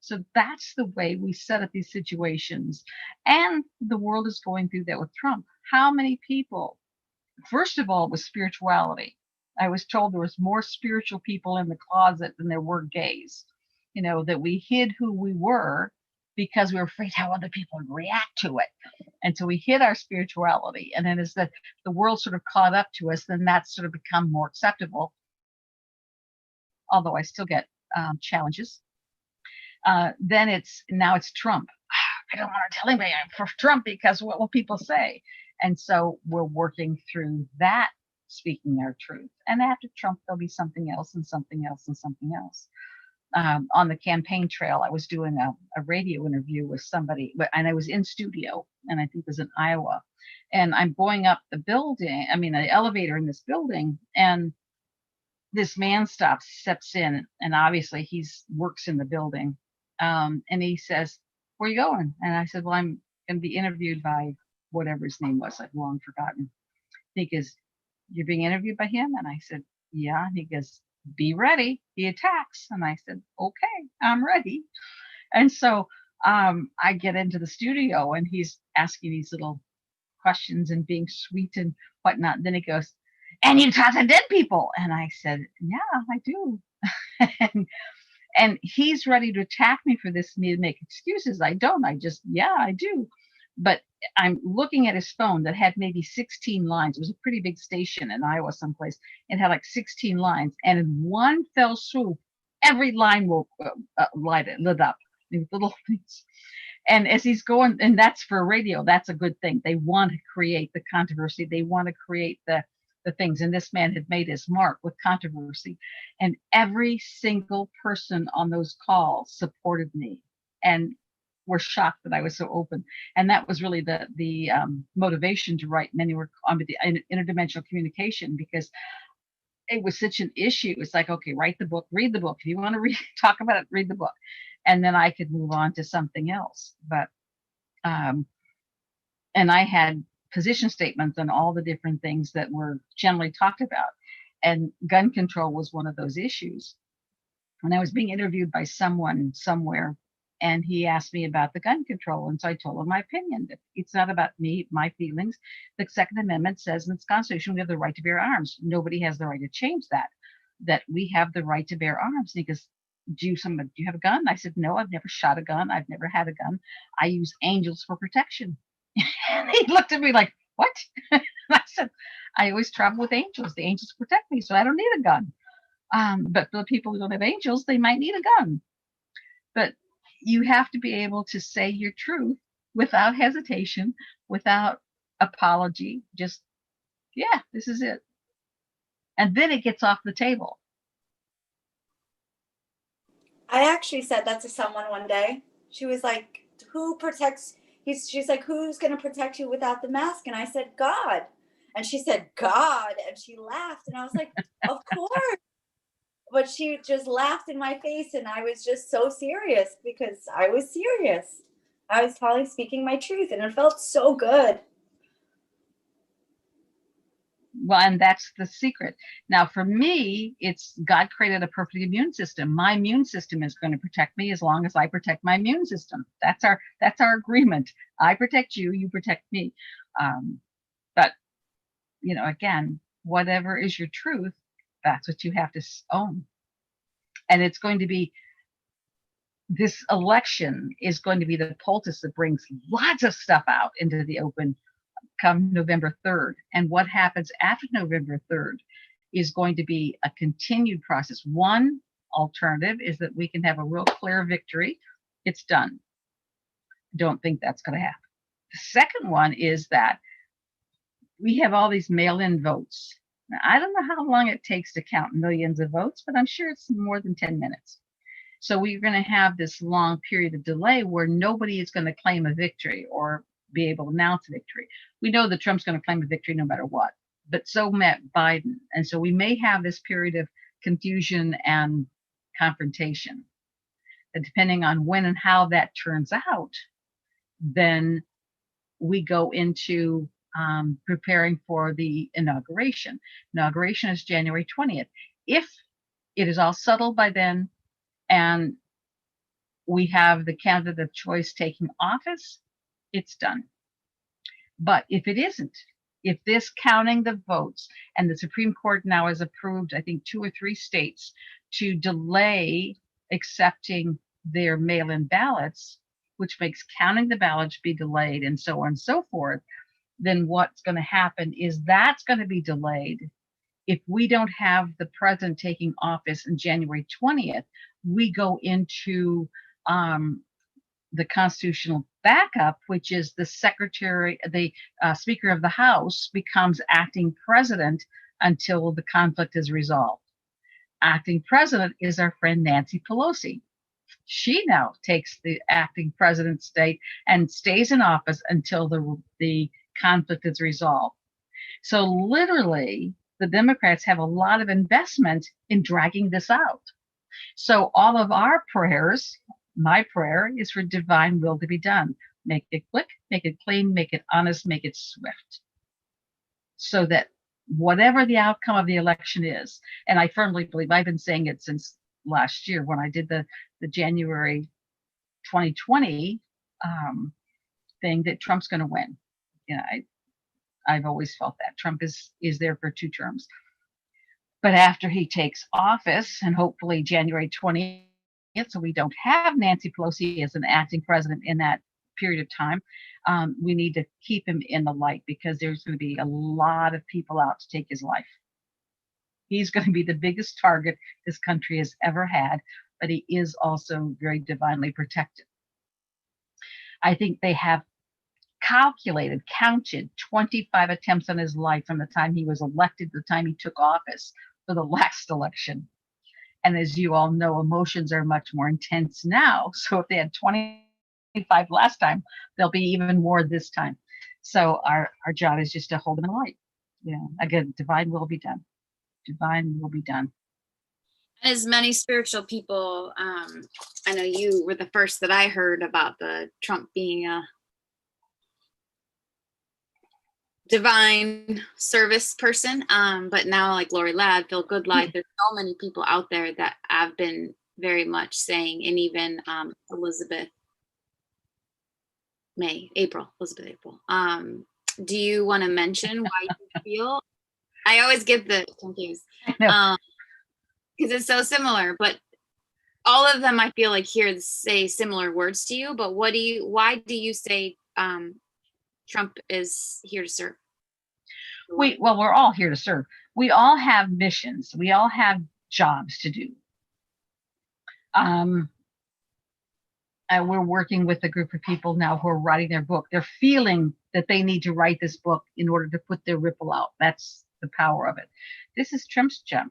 So that's the way we set up these situations. And the world is going through that with Trump. How many people, first of all, with spirituality, I was told there was more spiritual people in the closet than there were gays, that we hid who we were because we were afraid how other people would react to it. And so we hid our spirituality. And then as the world sort of caught up to us, then that's sort of become more acceptable. Although I still get challenges. Then now it's Trump. I don't want to tell anybody I'm for Trump because what will people say? And so we're working through that, speaking our truth. And after Trump, there'll be something else and something else and something else. On the campaign trail, I was doing a radio interview with somebody, and I was in studio, and I think it was in Iowa. And I'm going up the elevator in this building, and this man steps in, and obviously he works in the building. And he says, "Where are you going?" And I said, "Well, I'm going to be interviewed by whatever his name was. I've long forgotten." He goes, "You're being interviewed by him?" And I said, "Yeah." And he goes, "Be ready. He attacks." And I said, "Okay, I'm ready." And so I get into the studio, and he's asking these little questions and being sweet and whatnot. And then he goes, "And you talk to dead people?" And I said, "Yeah, I do." and he's ready to attack me for this, me to make excuses. I don't. Yeah, I do. But I'm looking at his phone that had maybe 16 lines. It was a pretty big station in Iowa someplace. It had like 16 lines. And in one fell swoop, every line will lit up. These little things. And as he's going, and that's for radio, that's a good thing. They want to create the controversy. They want to create the things. And this man had made his mark with controversy. And every single person on those calls supported me and were shocked that I was so open. And that was really the motivation to write Many Were on the Interdimensional Communication, because it was such an issue. It's like, okay, write the book, read the book. If you want to talk about it, read the book. And then I could move on to something else. But, and I had position statements on all the different things that were generally talked about. And gun control was one of those issues. When I was being interviewed by someone somewhere, and he asked me about the gun control. And so I told him my opinion. It's not about me, my feelings. The Second Amendment says in its Constitution, we have the right to bear arms. Nobody has the right to change that we have the right to bear arms. And he goes, do you have a gun? I said, no, I've never shot a gun. I've never had a gun. I use angels for protection. And he looked at me like, what? And I said, I always travel with angels. The angels protect me, so I don't need a gun. But for the people who don't have angels, they might need a gun. But you have to be able to say your truth without hesitation, without apology. Just yeah, this is it. And then it gets off the table. I actually said that to someone one day. She was like, "Who protects?" She's like, "Who's going to protect you without the mask?" And I said, "God." And she said, "God," and she laughed, and I was like, "Of course." But she just laughed in my face, and I was just so serious because I was serious. I was probably speaking my truth, and it felt so good. Well, and that's the secret. Now, for me, it's God created a perfect immune system. My immune system is going to protect me as long as I protect my immune system. That's our agreement. I protect you, you protect me. But again, whatever is your truth, that's what you have to own. And it's going to be, this election is going to be the poultice that brings lots of stuff out into the open come November 3rd. And what happens after November 3rd is going to be a continued process. One alternative is that we can have a real clear victory. It's done. Don't think that's going to happen. The second one is that we have all these mail-in votes. Now, I don't know how long it takes to count millions of votes, but I'm sure it's more than 10 minutes. So we're going to have this long period of delay where nobody is going to claim a victory or be able to announce a victory. We know that Trump's going to claim a victory no matter what, but so met Biden. And so we may have this period of confusion and confrontation. And depending on when and how that turns out, then we go into preparing for the inauguration. Inauguration is January 20th. If it is all settled by then and we have the candidate of choice taking office, it's done. But if it isn't, if this counting the votes, and the Supreme Court now has approved, I think 2 or 3 states to delay accepting their mail-in ballots, which makes counting the ballots be delayed and so on and so forth, then what's going to happen is that's going to be delayed. If we don't have the president taking office on January 20th, we go into the constitutional backup, which is the Speaker of the House becomes acting president until the conflict is resolved. Acting president is our friend Nancy Pelosi. She now takes the acting president's state and stays in office until the conflict is resolved. So literally, the Democrats have a lot of investment in dragging this out. So all of our prayers, my prayer is for divine will to be done. Make it quick, make it clean, make it honest, make it swift. So that whatever the outcome of the election is, and I firmly believe, I've been saying it since last year when I did the January 2020 thing, that Trump's going to win. I've always felt that Trump is there for 2 terms. But after he takes office, and hopefully January 20th, so we don't have Nancy Pelosi as an acting president in that period of time, we need to keep him in the light, because there's going to be a lot of people out to take his life. He's going to be the biggest target this country has ever had, but he is also very divinely protected. I think they have counted 25 attempts on his life from the time he was elected to the time he took office for the last election. And as you all know, emotions are much more intense now. So if they had 25 last time, there'll be even more this time. So our job is just to hold them in light. Again, divine will be done. Divine will be done. As many spiritual people, I know you were the first that I heard about the Trump being a divine service person, but now, like Lori Ladd, Phil Goodlight, there's so many people out there that have been very much saying, and even Elizabeth April. Do you want to mention why you feel? I always get the confused because it's so similar, but all of them I feel like say similar words to you. But why do you say Trump is here to serve? We're all here to serve. We all have missions. We all have jobs to do. And we're working with a group of people now who are writing their book. They're feeling that they need to write this book in order to put their ripple out. That's the power of it. This is Trump's job.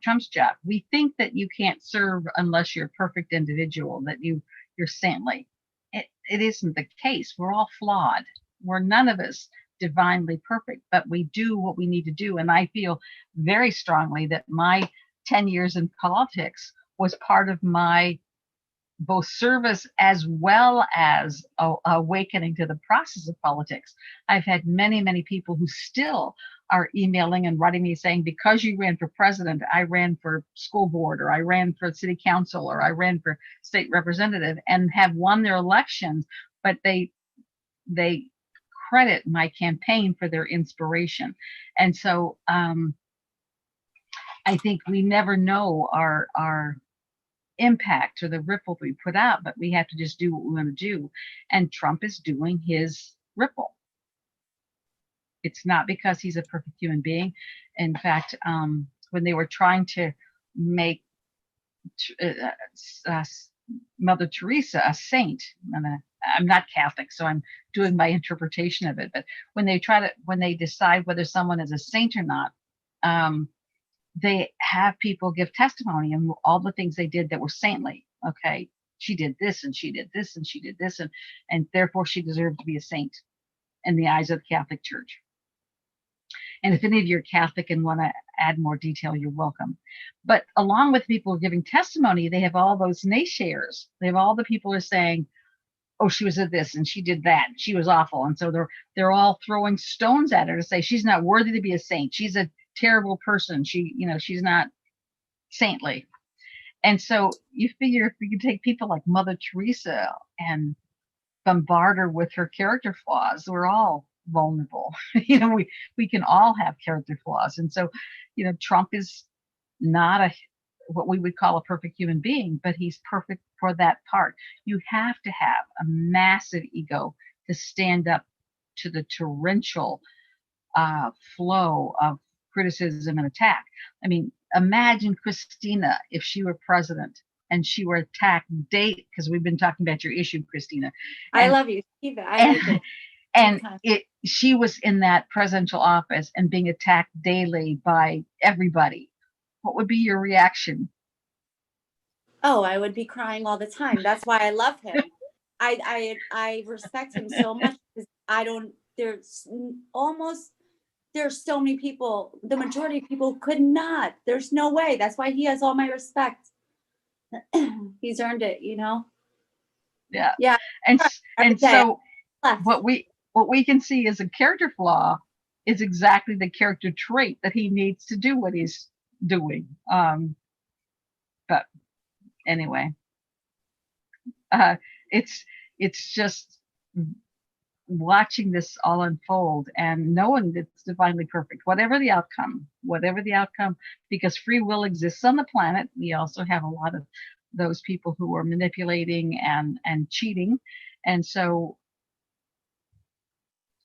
We think that you can't serve unless you're a perfect individual, that you're saintly. It isn't the case. We're all flawed. We're none of us divinely perfect, but we do what we need to do. And I feel very strongly that my 10 years in politics was part of my both service as well as awakening to the process of politics. I've had many, many people who still are emailing and writing me saying, because you ran for president, I ran for school board, or I ran for city council, or I ran for state representative, and have won their elections, but they credit my campaign for their inspiration. And so I think we never know our impact or the ripple we put out, but we have to just do what we want to do. And Trump is doing his ripple. It's not because he's a perfect human being. In fact, when they were trying to make Mother Teresa a saint, and I'm not Catholic, so I'm doing my interpretation of it, but when they decide whether someone is a saint or not, they have people give testimony and all the things they did that were saintly. Okay, she did this and she did this and she did this, and therefore she deserved to be a saint in the eyes of the Catholic Church. And if any of you are Catholic and want to add more detail, you're welcome. But along with people who are giving testimony, they have all those naysayers. They have all the people who are saying, oh, she was at this and she did that. She was awful. And so they're all throwing stones at her to say she's not worthy to be a saint. She's a terrible person. She's not saintly. And so you figure if we could take people like Mother Teresa and bombard her with her character flaws, we're all vulnerable. We can all have character flaws. And so, Trump is not what we would call a perfect human being, but he's perfect for that part. You have to have a massive ego to stand up to the torrential flow of criticism and attack. I mean, imagine Christina if she were president and she were attacked because we've been talking about your issue, Christina. I love you, Eva. I like it. And she was in that presidential office and being attacked daily by everybody. What would be your reaction? Oh, I would be crying all the time. That's why I love him. I respect him so much because there's so many people, the majority of people could not. There's no way. That's why he has all my respect. He's earned it, Yeah. Yeah. And so what we can see as a character flaw is exactly the character trait that he needs to do what he's doing. But anyway, it's just watching this all unfold and knowing that it's divinely perfect, whatever the outcome, because free will exists on the planet. We also have a lot of those people who are manipulating and cheating. And so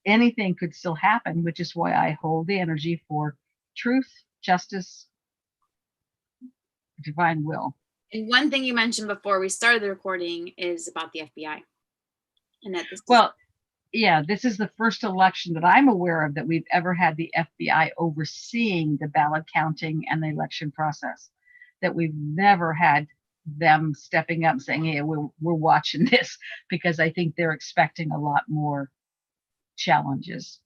anything could still happen, which is why I hold the energy for truth, justice, divine will. And one thing you mentioned before we started the recording is about the FBI. And that this is the first election that I'm aware of that we've ever had the FBI overseeing the ballot counting and the election process. That we've never had them stepping up and saying, hey, we're watching this, because I think they're expecting a lot more challenges.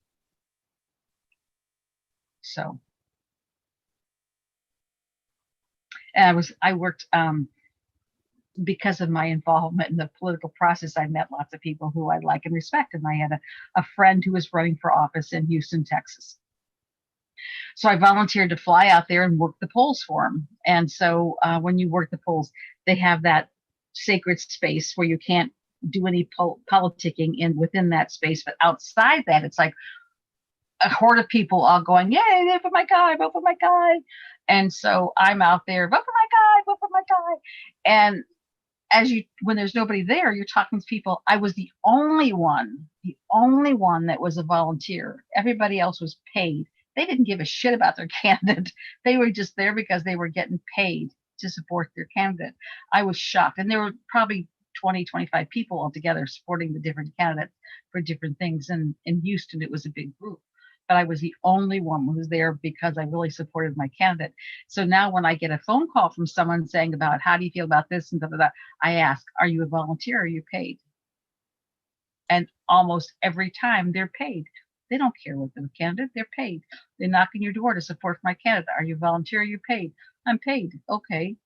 So I worked because of my involvement in the political process. I met lots of people who I like and respect, and I had a friend who was running for office in Houston, Texas. So I volunteered to fly out there and work the polls for him. And so when you work the polls, they have that sacred space where you can't do any politicking within that space. But outside that, it's like a horde of people all going, yay, vote for my guy, vote for my guy. And so I'm out there, vote for my guy, vote for my guy. And when there's nobody there, you're talking to people. I was the only one that was a volunteer. Everybody else was paid. They didn't give a shit about their candidate. They were just there because they were getting paid to support their candidate. I was shocked. And there were probably 20, 25 people altogether supporting the different candidates for different things. And in Houston, it was a big group. But I was the only one who was there because I really supported my candidate. So now when I get a phone call from someone saying about how do you feel about this and that, I ask, are you a volunteer or are you paid? And almost every time they're paid. They don't care what the candidate, they're paid. They knock on your door to support my candidate. Are you a volunteer or are you paid? I'm paid. Okay.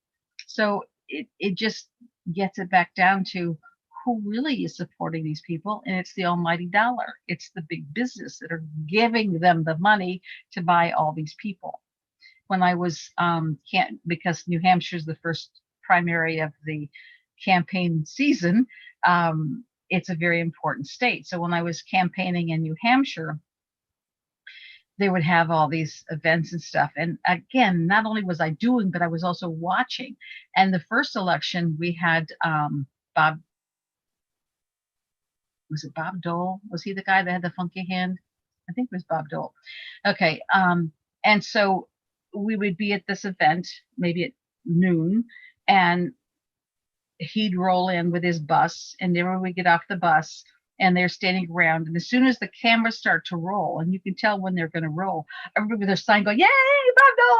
So it just gets it back down to who really is supporting these people, and it's the almighty dollar. It's the big business that are giving them the money to buy all these people. When I was because New Hampshire is the first primary of the campaign season, it's a very important state. So when I was campaigning in New Hampshire, they would have all these events and stuff. And again, not only was I doing, but I was also watching. And the first election, we had Bob. Was it Bob Dole? Was he the guy that had the funky hand? I think it was Bob Dole. Okay. And so we would be at this event, maybe at noon, and he'd roll in with his bus, and then we get off the bus, and they're standing around. And as soon as the cameras start to roll, and you can tell when they're going to roll, everybody with their sign going, "Yay, Bob Dole!"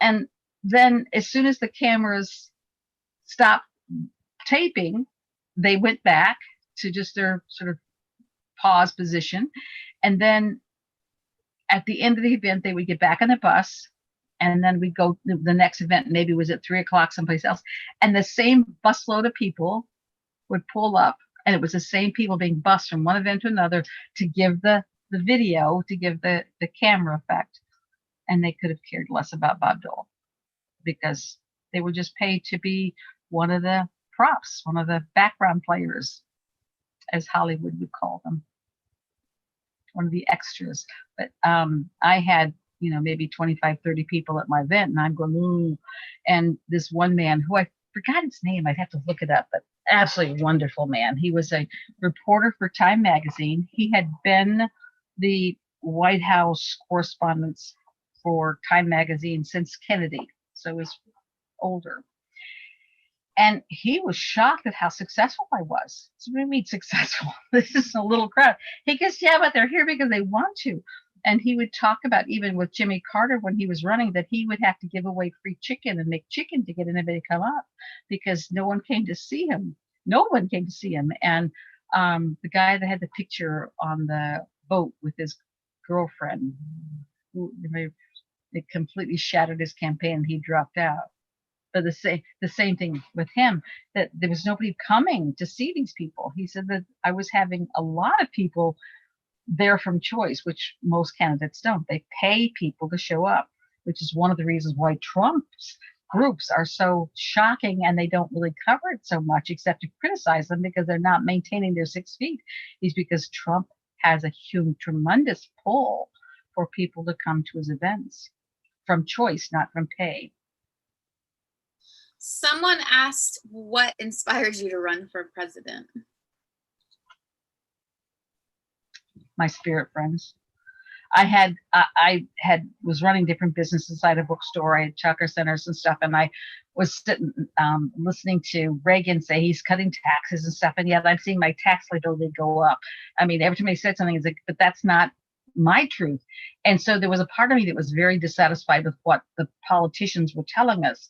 And then as soon as the cameras stopped taping, they went back to just their sort of pause position. And then at the end of the event, they would get back on the bus, and then we'd go the next event, maybe was at 3:00 someplace else. And the same busload of people would pull up, and it was the same people being bussed from one event to another to give the video, to give the camera effect. And they could have cared less about Bob Dole because they were just paid to be one of the props, one of the background players, as Hollywood would call them, one of the extras. But I had, maybe 25, 30 people at my event, and I'm going, ooh. And this one man who I forgot his name, I'd have to look it up, but absolutely wonderful man. He was a reporter for Time magazine. He had been the White House correspondent for Time magazine since Kennedy, so he was older. And he was shocked at how successful I was. So what do you mean successful? This is a little crowd. He goes, yeah, but they're here because they want to. And he would talk about, even with Jimmy Carter when he was running, that he would have to give away free chicken and make chicken to get anybody to come up because no one came to see him. No one came to see him. And the guy that had the picture on the boat with his girlfriend, it completely shattered his campaign. He dropped out. But the same thing with him, that there was nobody coming to see these people. He said that I was having a lot of people there from choice, which most candidates don't. They pay people to show up, which is one of the reasons why Trump's groups are so shocking, and they don't really cover it so much except to criticize them because they're not maintaining their 6 feet. Is because Trump has a tremendous pull for people to come to his events from choice, not from pay. Someone asked what inspires you to run for president. My spirit friends. I was running different businesses. I had a bookstore, I had chakra centers and stuff, and I was sitting listening to Reagan say he's cutting taxes and stuff, and yet I'm seeing my tax liability go up. I mean, every time he said something, it's like, but that's not my truth. And so there was a part of me that was very dissatisfied with what the politicians were telling us.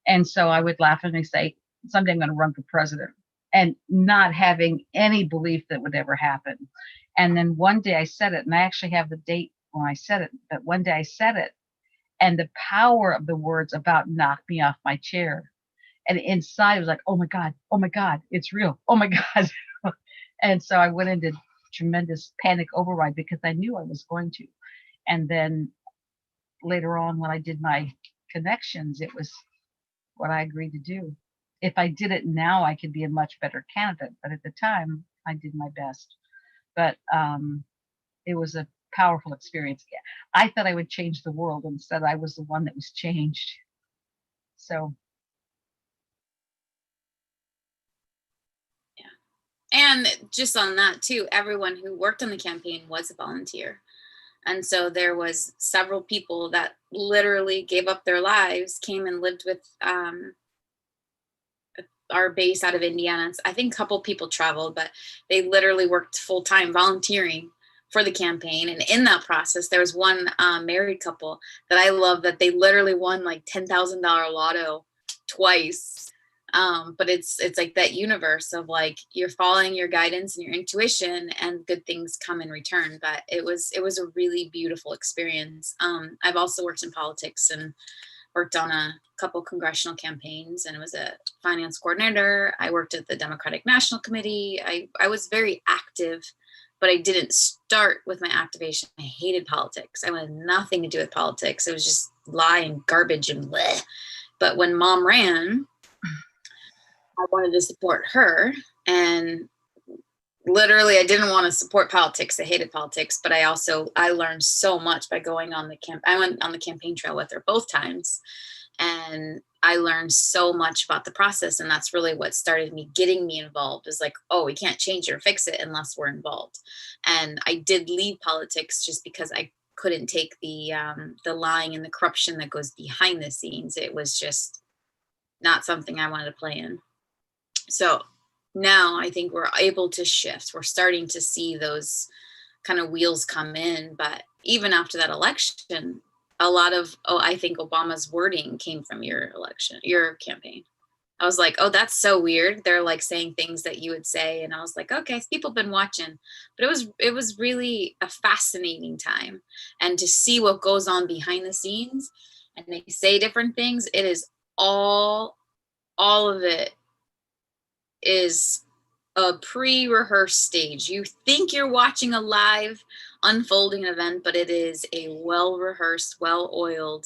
And so I would laughingly say, someday I'm going to run for president, and not having any belief that would ever happen. And then one day I said it, and I actually have the date when I said it, but one day I said it, and the power of the words about knocked me off my chair. And inside it was like, oh my God, it's real. Oh my God. And so I went into tremendous panic override because I knew I was going to. And then later on, when I did my connections, it was what I agreed to do. If I did it now, I could be a much better candidate. But at the time, I did my best. But it was a powerful experience. I thought I would change the world. Instead, I was the one that was changed. So. Yeah. And just on that too, everyone who worked on the campaign was a volunteer. And so there was several people that literally gave up their lives, came and lived with our base out of Indiana. I think a couple people traveled, but they literally worked full time volunteering for the campaign. And in that process, there was one married couple that I love that they literally won like $10,000 lotto twice. But it's like that universe of like you're following your guidance and your intuition, and good things come in return. But it was a really beautiful experience. I've also worked in politics and worked on a couple congressional campaigns, and I was a finance coordinator. I worked at the Democratic National Committee. I was very active, but I didn't start with my activation. I hated politics. I wanted nothing to do with politics. It was just lie and garbage and bleh. But when Mom ran, I wanted to support her, and literally I didn't want to support politics. I hated politics, but I learned so much by going on I went on the campaign trail with her both times, and I learned so much about the process. And that's really what started getting me involved, is like, oh, we can't change it or fix it unless we're involved. And I did leave politics just because I couldn't take the lying and the corruption that goes behind the scenes. It was just not something I wanted to play in. So now I think we're able to shift. We're starting to see those kind of wheels come in. But even after that election, a lot of, I think Obama's wording came from your campaign. I was like, oh, that's so weird. They're like saying things that you would say. And I was like, okay, people have been watching. But it was really a fascinating time. And to see what goes on behind the scenes, and they say different things, it is all of it is a pre-rehearsed stage. You think you're watching a live unfolding event, but it is a well-rehearsed, well-oiled,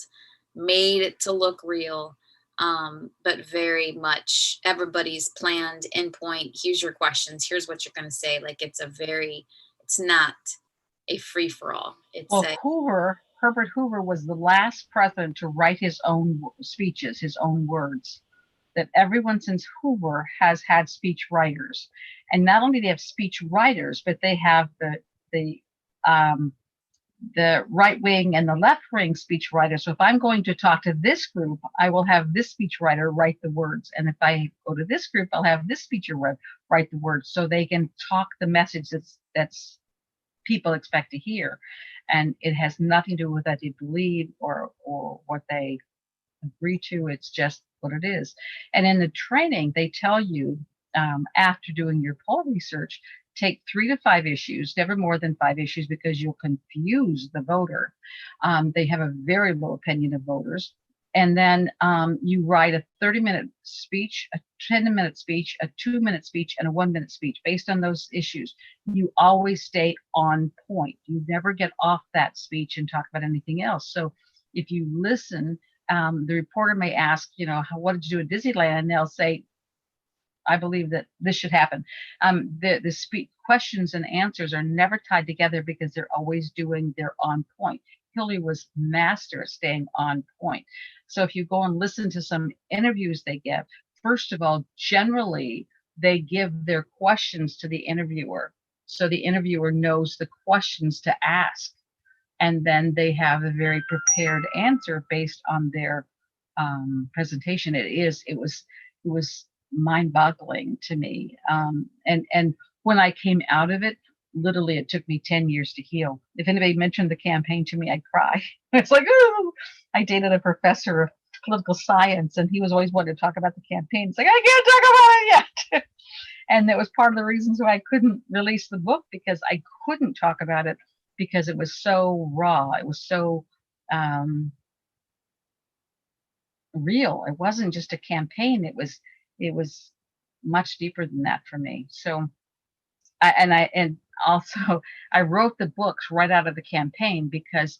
made to look real, but very much everybody's planned, endpoint. Here's your questions. Here's what you're going to say. Like it's not a free-for-all. Herbert Hoover was the last president to write his own speeches, his own words. That everyone since Hoover has had speech writers, and not only do they have speech writers, but they have the right wing and the left wing speech writers. So if I'm going to talk to this group, I will have this speech writer write the words, and if I go to this group, I'll have this speaker write the words, so they can talk the message that's people expect to hear, and it has nothing to do with that they believe or what they agree to. It's just what it is. And in the training, they tell you after doing your poll research, take 3 to 5 issues, never more than 5 issues, because you'll confuse the voter. They have a very low opinion of voters. And then you write a 30-minute speech, a 10-minute speech, a 2-minute speech, and a 1-minute speech based on those issues. You always stay on point. You never get off that speech and talk about anything else. So if you listen, the reporter may ask, what did you do at Disneyland? And they'll say, I believe that this should happen. The questions and answers are never tied together because they're always they're on point. Hillary was master at staying on point. So if you go and listen to some interviews they give, first of all, generally they give their questions to the interviewer, so the interviewer knows the questions to ask. And then they have a very prepared answer based on their presentation. It was mind-boggling to me. And when I came out of it, literally it took me 10 years to heal. If anybody mentioned the campaign to me, I'd cry. It's like, ooh. I dated a professor of political science, and he was always wanting to talk about the campaign. It's like, I can't talk about it yet. And that was part of the reasons why I couldn't release the book, because I couldn't talk about it, because it was so raw. It was so real. It wasn't just a campaign. It was much deeper than that for me. So, I wrote the books right out of the campaign because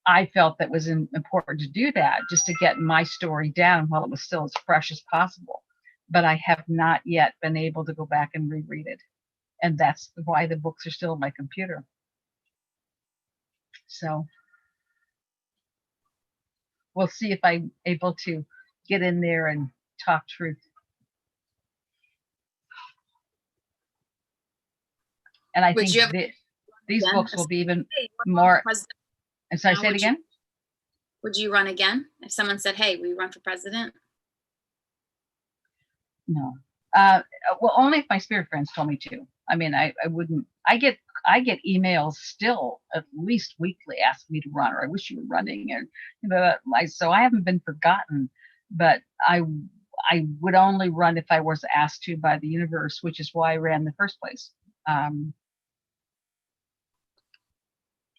I felt that was important to do that, just to get my story down while it was still as fresh as possible. But I have not yet been able to go back and reread it. And that's why the books are still on my computer. So we'll see if I'm able to get in there and talk truth. And I think these books will be even more. And so I say it again. Would you run again if someone said, "Hey, will you run for president"? No. Well, only if my spirit friends told me to. I mean, I wouldn't. I get emails still at least weekly asking me to run, or I wish you were running, or so I haven't been forgotten, but I would only run if I was asked to by the universe, which is why I ran in the first place.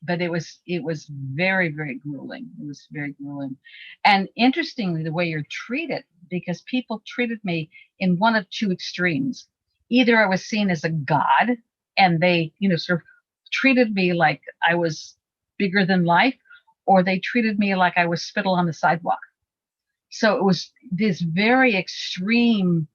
But it was very, very grueling. It was very grueling. And interestingly, the way you're treated, because people treated me in one of two extremes. Either I was seen as a god and they, sort of treated me like I was bigger than life, or they treated me like I was spittle on the sidewalk. So it was this very extreme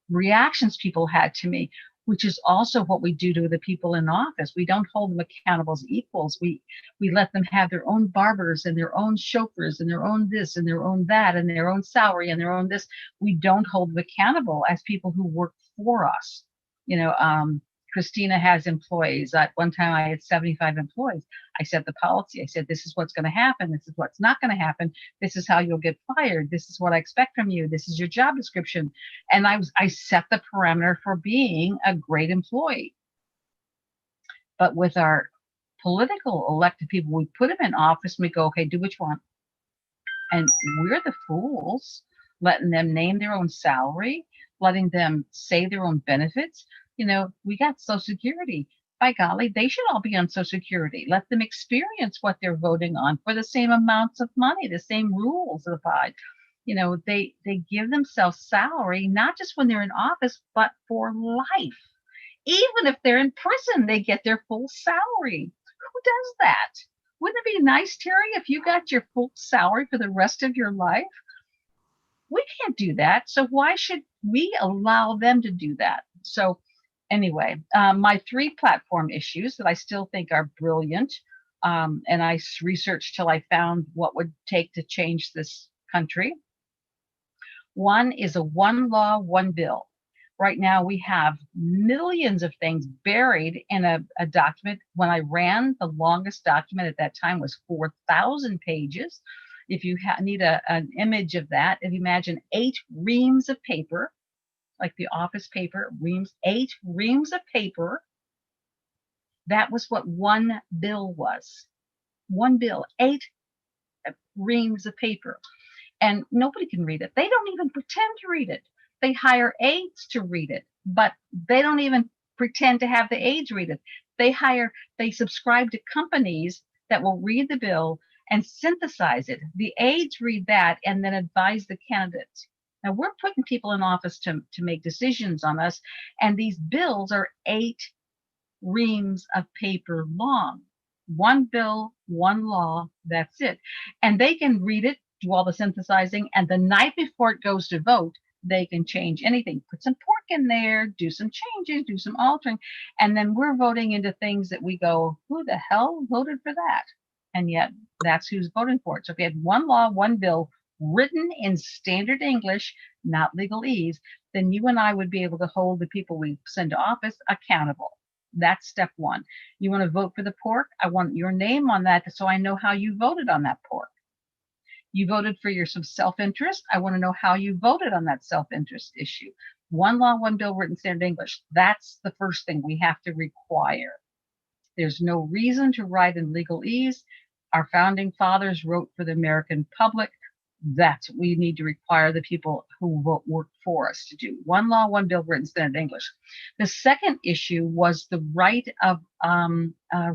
reactions people had to me, which is also what we do to the people in office. We don't hold them accountable as equals. We let them have their own barbers and their own chauffeurs and their own this and their own that and their own salary and their own this. We don't hold them accountable as people who work for us. Christina has employees. At one time I had 75 employees. I set the policy. I said, this is what's going to happen. This is what's not going to happen. This is how you'll get fired. This is what I expect from you. This is your job description. And I set the parameter for being a great employee. But with our political elected people, we put them in office and we go, okay, do what you want. And we're the fools, letting them name their own salary, letting them say their own benefits. We got Social Security. By golly, they should all be on Social Security. Let them experience what they're voting on for the same amounts of money, the same rules applied. They give themselves salary, not just when they're in office, but for life. Even if they're in prison, they get their full salary. Who does that? Wouldn't it be nice, Terry, if you got your full salary for the rest of your life? We can't do that. So why should we allow them to do that? So anyway, my 3 platform issues that I still think are brilliant, and I researched till I found what would take to change this country. One is a one law, one bill. Right now we have millions of things buried in a document. When I ran, the longest document at that time was 4,000 pages. If you need an image of that, if you imagine 8 reams of paper, like the office paper, 8 reams of paper. That was what one bill was. One bill, 8 reams of paper. And nobody can read it. They don't even pretend to read it. They hire aides to read it, but they don't even pretend to have the aides read it. They subscribe to companies that will read the bill and synthesize it. The aides read that and then advise the candidates. Now we're putting people in office to make decisions on us, and these bills are 8 reams of paper long. One bill, one law, that's it. And they can read it, do all the synthesizing, and the night before it goes to vote, they can change anything. Put some pork in there, do some changes, do some altering, and then we're voting into things that we go, who the hell voted for that? And yet that's who's voting for it. So if we had one law, one bill, written in standard English, not legalese, then you and I would be able to hold the people we send to office accountable. That's step 1. You want to vote for the pork? I want your name on that so I know how you voted on that pork. You voted for your self-interest. I want to know how you voted on that self-interest issue. One law, one bill, written standard English. That's the first thing we have to require. There's no reason to write in legalese. Our founding fathers wrote for the American public. That's what we need to require the people who work for us to do. One law, one bill, written standard English. The second issue was the right of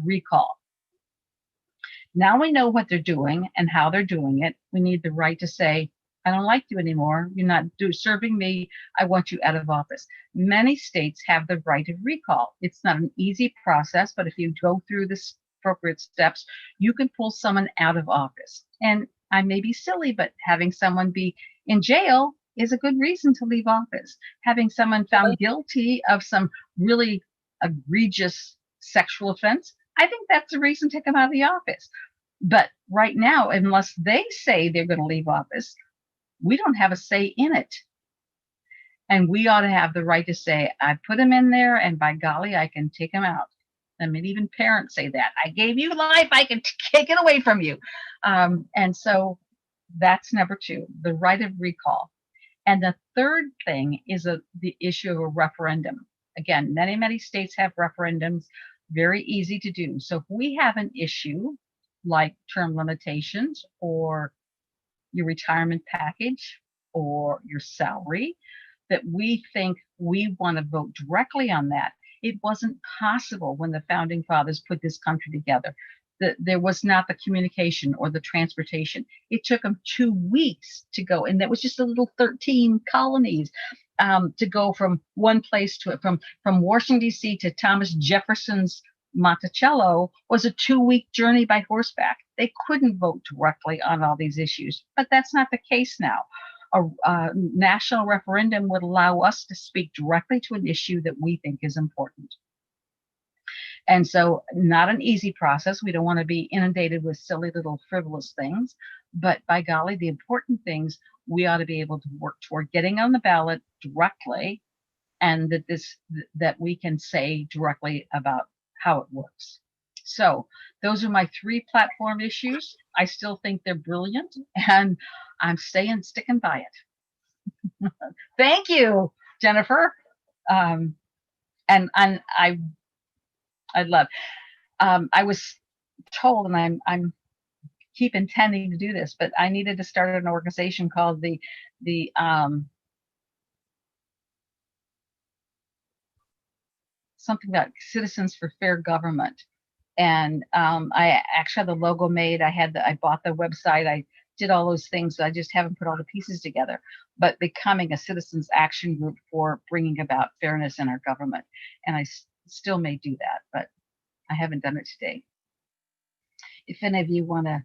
recall. Now we know what they're doing and how they're doing it. We need the right to say, I don't like you anymore. You're not serving me. I want you out of office. Many states have the right of recall. It's not an easy process, but if you go through the appropriate steps, you can pull someone out of office. And I may be silly, but having someone be in jail is a good reason to leave office. Having someone found guilty of some really egregious sexual offense, I think that's a reason to come out of the office. But right now, unless they say they're going to leave office, we don't have a say in it. And we ought to have the right to say, I put him in there, and by golly, I can take him out. I mean, even parents say that. I gave you life, I can take it away from you. And so that's number 2, the right of recall. And the third thing is the issue of a referendum. Again, many, many states have referendums, very easy to do. So if we have an issue like term limitations or your retirement package or your salary, that we think we want to vote directly on that. It wasn't possible when the founding fathers put this country together. There was not the communication or the transportation. It took them 2 weeks to go, and that was just a little 13 colonies to go from one place to from Washington D.C. to Thomas Jefferson's Monticello was a 2-week journey by horseback. They couldn't vote directly on all these issues, but that's not the case now. A national referendum would allow us to speak directly to an issue that we think is important. And so not an easy process. We don't want to be inundated with silly little frivolous things, but by golly, the important things we ought to be able to work toward getting on the ballot directly, and that we can say directly about how it works. So those are my 3 platform issues. I still think they're brilliant, and I'm sticking by it. Thank you, Jennifer. And I'd love. I was told, and I'm keep intending to do this, but I needed to start an organization called the something about Citizens for Fair Government. And I actually had the logo made. I bought the website. I did all those things. I just haven't put all the pieces together. But becoming a citizens action group for bringing about fairness in our government, and I still may do that, but I haven't done it today. If any of you want to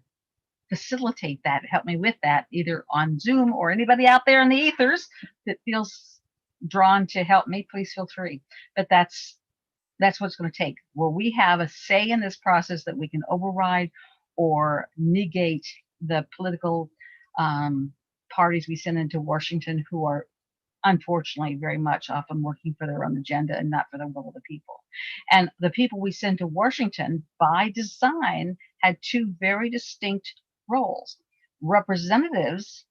facilitate that, help me with that, either on Zoom or anybody out there in the ethers that feels drawn to help me, please feel free. But that's what it's going to take, where we have a say in this process that we can override or negate the political parties we send into Washington, who are unfortunately very much often working for their own agenda and not for the will of the people. And the people we send to Washington by design had 2 very distinct roles. Representatives,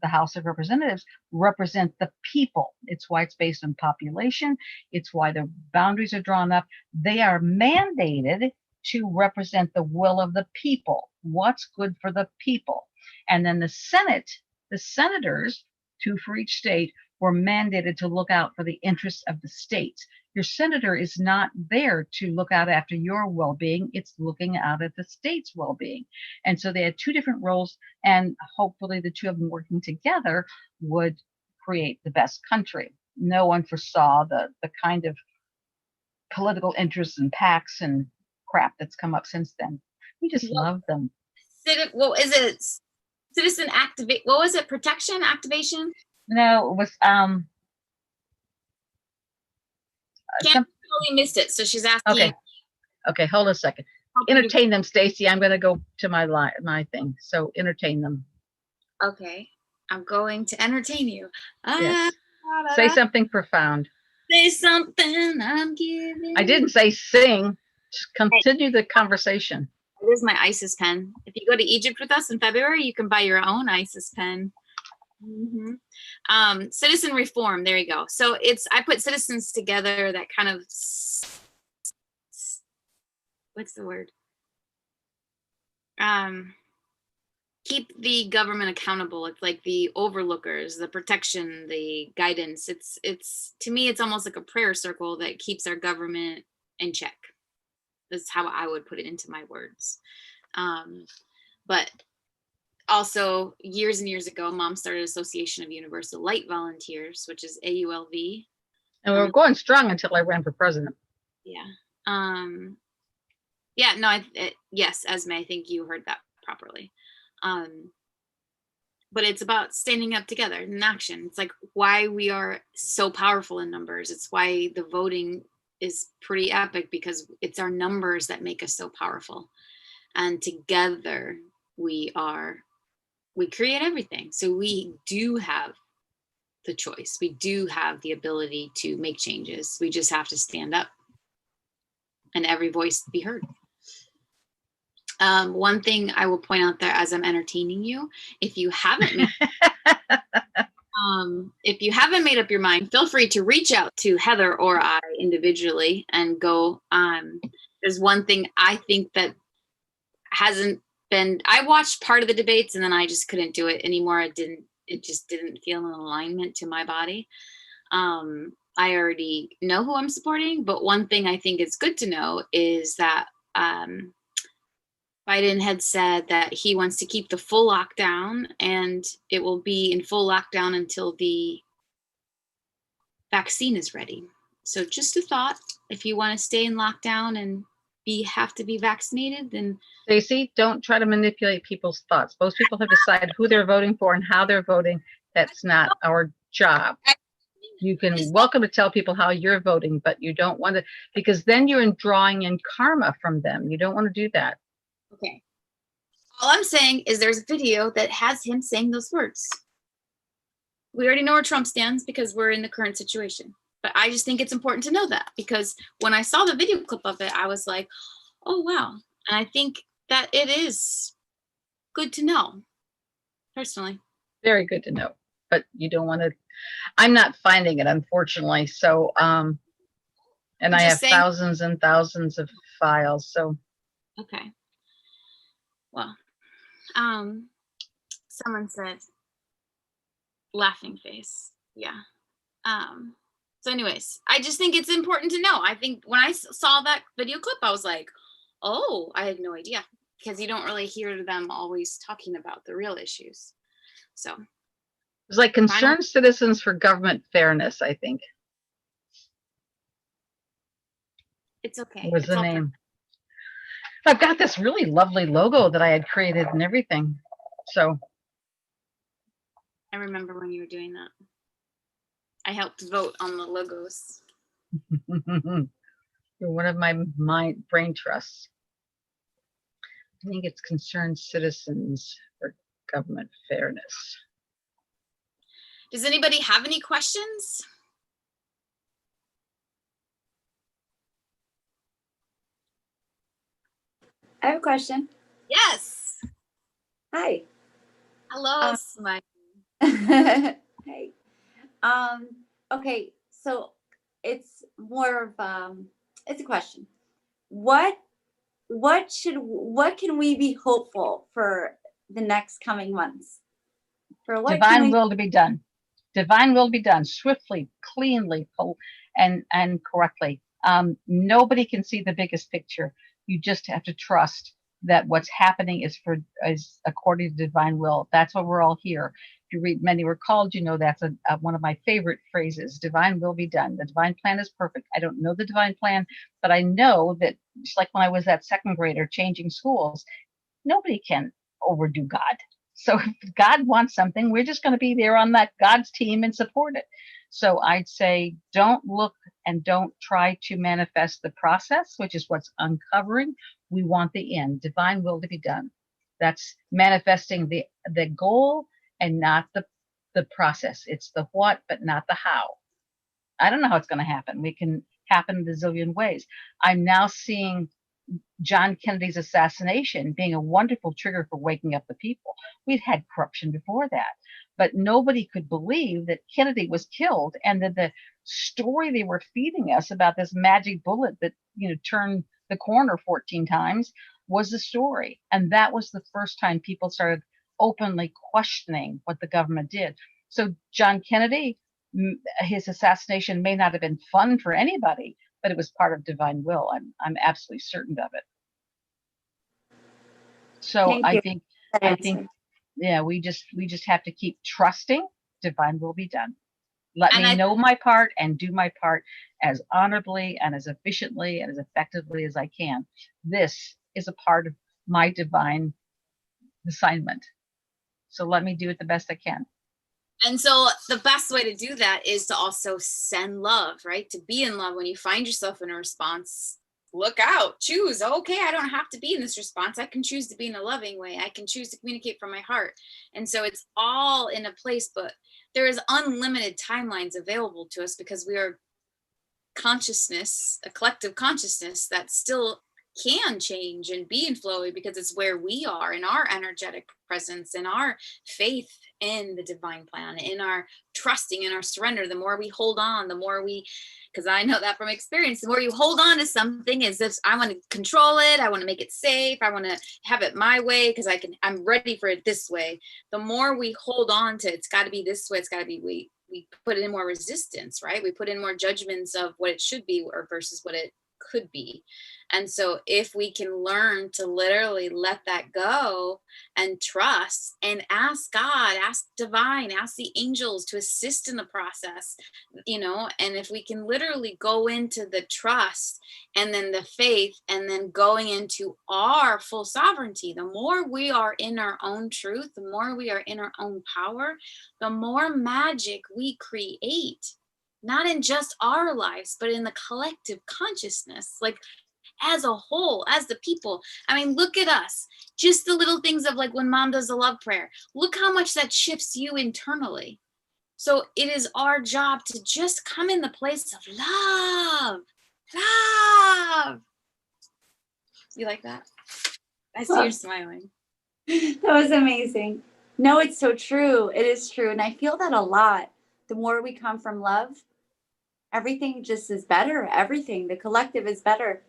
the House of Representatives, represent the people. It's why it's based on population. It's why the boundaries are drawn up. They are mandated to represent the will of the people, what's good for the people. And then the Senate, the senators, 2 for each state, were mandated to look out for the interests of the states. Your senator is not there to look out after your well-being. It's looking out at the state's well-being. And so they had 2 different roles, and hopefully the 2 of them working together would create the best country. No one foresaw the kind of political interests and PACs and crap that's come up since then. We just love them. What is it? Citizen activate. What was it? Protection activation? No, it was Totally missed it. So she's asking. Okay, hold a second. Entertain them, Stacie. I'm going to go to my thing. So entertain them. Okay, I'm going to entertain you. Yes. Say something profound. Say something. I'm giving. I didn't say sing. Just continue the conversation. This is my ISIS pen. If you go to Egypt with us in February, you can buy your own ISIS pen. Citizen reform. There you go. So I put citizens together that kind of, what's the word? Keep the government accountable. It's like the overlookers, the protection, the guidance. It's to me, it's almost like a prayer circle that keeps our government in check. That's how I would put it into my words. But also, years and years ago, Mom started Association of Universal Light Volunteers, which is AULV. And we were going strong until I ran for president. Yeah. Yeah, no, yes, Esme, I think you heard that properly. But it's about standing up together in action. It's like why we are so powerful in numbers. It's why the voting is pretty epic, because it's our numbers that make us so powerful. And together we create everything. So we do have the choice. We do have the ability to make changes. We just have to stand up and every voice be heard. One thing I will point out there as I'm entertaining you, if you haven't made, If you haven't made up your mind, feel free to reach out to Heather or I individually and go. There's one thing I think that hasn't been, I watched part of the debates and then I just couldn't do it anymore. It just didn't feel in alignment to my body. I already know who I'm supporting, but one thing I think is good to know is that Biden had said that he wants to keep the full lockdown, and it will be in full lockdown until the vaccine is ready. So just a thought, if you want to stay in lockdown and have to be vaccinated, then Stacie, don't try to manipulate people's thoughts. Most people have decided who they're voting for and how they're voting. That's not our job. You can welcome to tell people how you're voting, but you don't want to, because then you're drawing in karma from them. You don't want to do that. okay. All I'm saying is there's a video that has him saying those words. We already know where Trump stands because we're in the current situation. But I just think it's important to know that, because when I saw the video clip of it, I was like, oh, wow. And I think that it is good to know, personally. Very good to know, but you don't want to, I'm not finding it, unfortunately. So, and I have thousands and thousands of files, so. Okay. Well, someone said laughing face. Yeah. So anyways, I just think it's important to know. I think when I saw that video clip, I was like, oh, I had no idea, because you don't really hear them always talking about the real issues. So it's like Concerned Citizens for Government Fairness, I think. It's okay. Was the name. I've got this really lovely logo that I had created and everything. So I remember when you were doing that. I helped vote on the logos. You're one of my brain trusts. I think it's Concerned Citizens for Government Fairness. Does anybody have any questions? I have a question. Yes. Hi. Hello, Smile. Hey. Okay, so it's more of it's a question. What can we be hopeful for the next coming months? For what divine will to be done. Divine will be done swiftly, cleanly, and correctly. Nobody can see the biggest picture. You just have to trust that what's happening is according to divine will. That's why we're all here. If you read Many Were Called, you know that's one of my favorite phrases. Divine will be done. The divine plan is perfect. I don't know the divine plan, but I know that just like when I was that second grader changing schools, nobody can overdo God. So if God wants something, we're just going to be there on that God's team and support it. So I'd say don't look and don't try to manifest the process, which is what's uncovering. We want the end, divine will to be done. That's manifesting the goal and not the process. It's the what, but not the how. I don't know how it's going to happen. We can happen in a zillion ways. I'm now seeing John Kennedy's assassination being a wonderful trigger for waking up the people. We'd had corruption before that, but nobody could believe that Kennedy was killed, and that the story they were feeding us about this magic bullet that turned the corner 14 times was the story. And that was the first time people started openly questioning what the government did. So John Kennedy, his assassination may not have been fun for anybody, but it was part of divine will. I'm absolutely certain of it. So I think, yeah, we just have to keep trusting divine will be done. Let me know my part and do my part as honorably and as efficiently and as effectively as I can. This is a part of my divine assignment. So let me do it the best I can. And so the best way to do that is to also send love, right? To be in love. When you find yourself in a response, look out, choose. Okay, I don't have to be in this response. I can choose to be in a loving way. I can choose to communicate from my heart. And so it's all in a place, but there is unlimited timelines available to us because we are consciousness, a collective consciousness that still can change and be in flow, because it's where we are in our energetic presence, in our faith in the divine plan, in our trusting, in our surrender. The more we hold on, the more we, because I know that from experience, the more you hold on to something as if I want to control it, I want to make it safe, I want to have it my way because I'm ready for it this way. The more we hold on to it's got to be this way, it's got to be, we put in more resistance, right? We put in more judgments of what it should be or versus what it could be. And so if we can learn to literally let that go and trust and ask God, ask divine, ask the angels to assist in the process, and if we can literally go into the trust and then the faith and then going into our full sovereignty, the more we are in our own truth, the more we are in our own power, the more magic we create, not in just our lives, but in the collective consciousness. Like, as a whole, as the people. I mean, look at us. Just the little things of like when mom does a love prayer. Look how much that shifts you internally. So it is our job to just come in the place of love. Love. You like that? I see you're smiling. That was amazing. No, it's so true. It is true. And I feel that a lot. The more we come from love, everything just is better. Everything, the collective is better.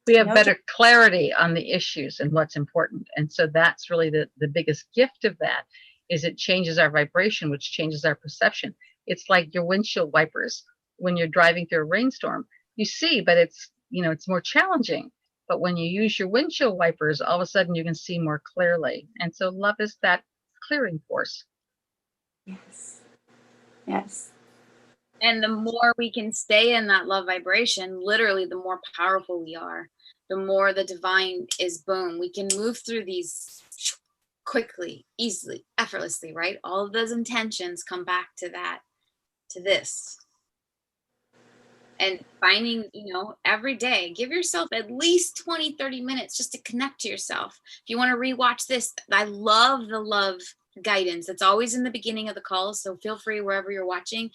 We have better clarity on the issues and what's important. And so that's really the biggest gift of that, is it changes our vibration, which changes our perception. It's like your windshield wipers. When you're driving through a rainstorm, you see, but it's more challenging. But when you use your windshield wipers, all of a sudden you can see more clearly. And so love is that clearing force. Yes. Yes. And the more we can stay in that love vibration, literally, the more powerful we are, the more the divine is, boom, we can move through these quickly, easily, effortlessly, right? All of those intentions come back to that, to this. And finding, every day, give yourself at least 20, 30 minutes just to connect to yourself. If you want to rewatch this, I love the love guidance. It's always in the beginning of the call. So feel free, wherever you're watching,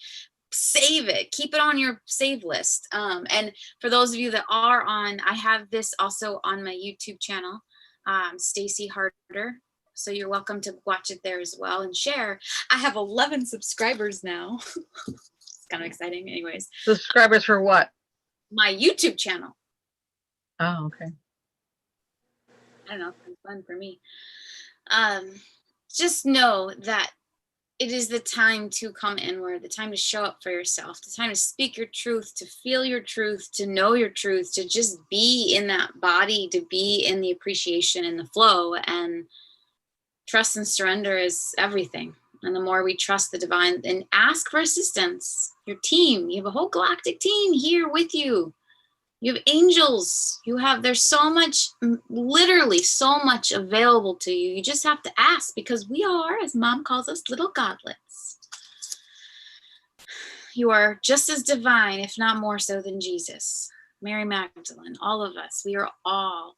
save it, keep it on your save list. And for those of you that are on, I have this also on my YouTube channel, Stacie Harder. So you're welcome to watch it there as well and share. I have 11 subscribers now. It's kind of exciting. Anyways. Subscribers for what? My YouTube channel. Oh, okay. I don't know. It's fun for me. Just know that it is the time to come inward, the time to show up for yourself, the time to speak your truth, to feel your truth, to know your truth, to just be in that body, to be in the appreciation and the flow. And trust and surrender is everything. And the more we trust the divine and ask for assistance, your team, you have a whole galactic team here with you. You have angels. There's so much, literally so much available to you. You just have to ask, because we are, as mom calls us, little godlets. You are just as divine, if not more so, than Jesus, Mary Magdalene, all of us. We are all.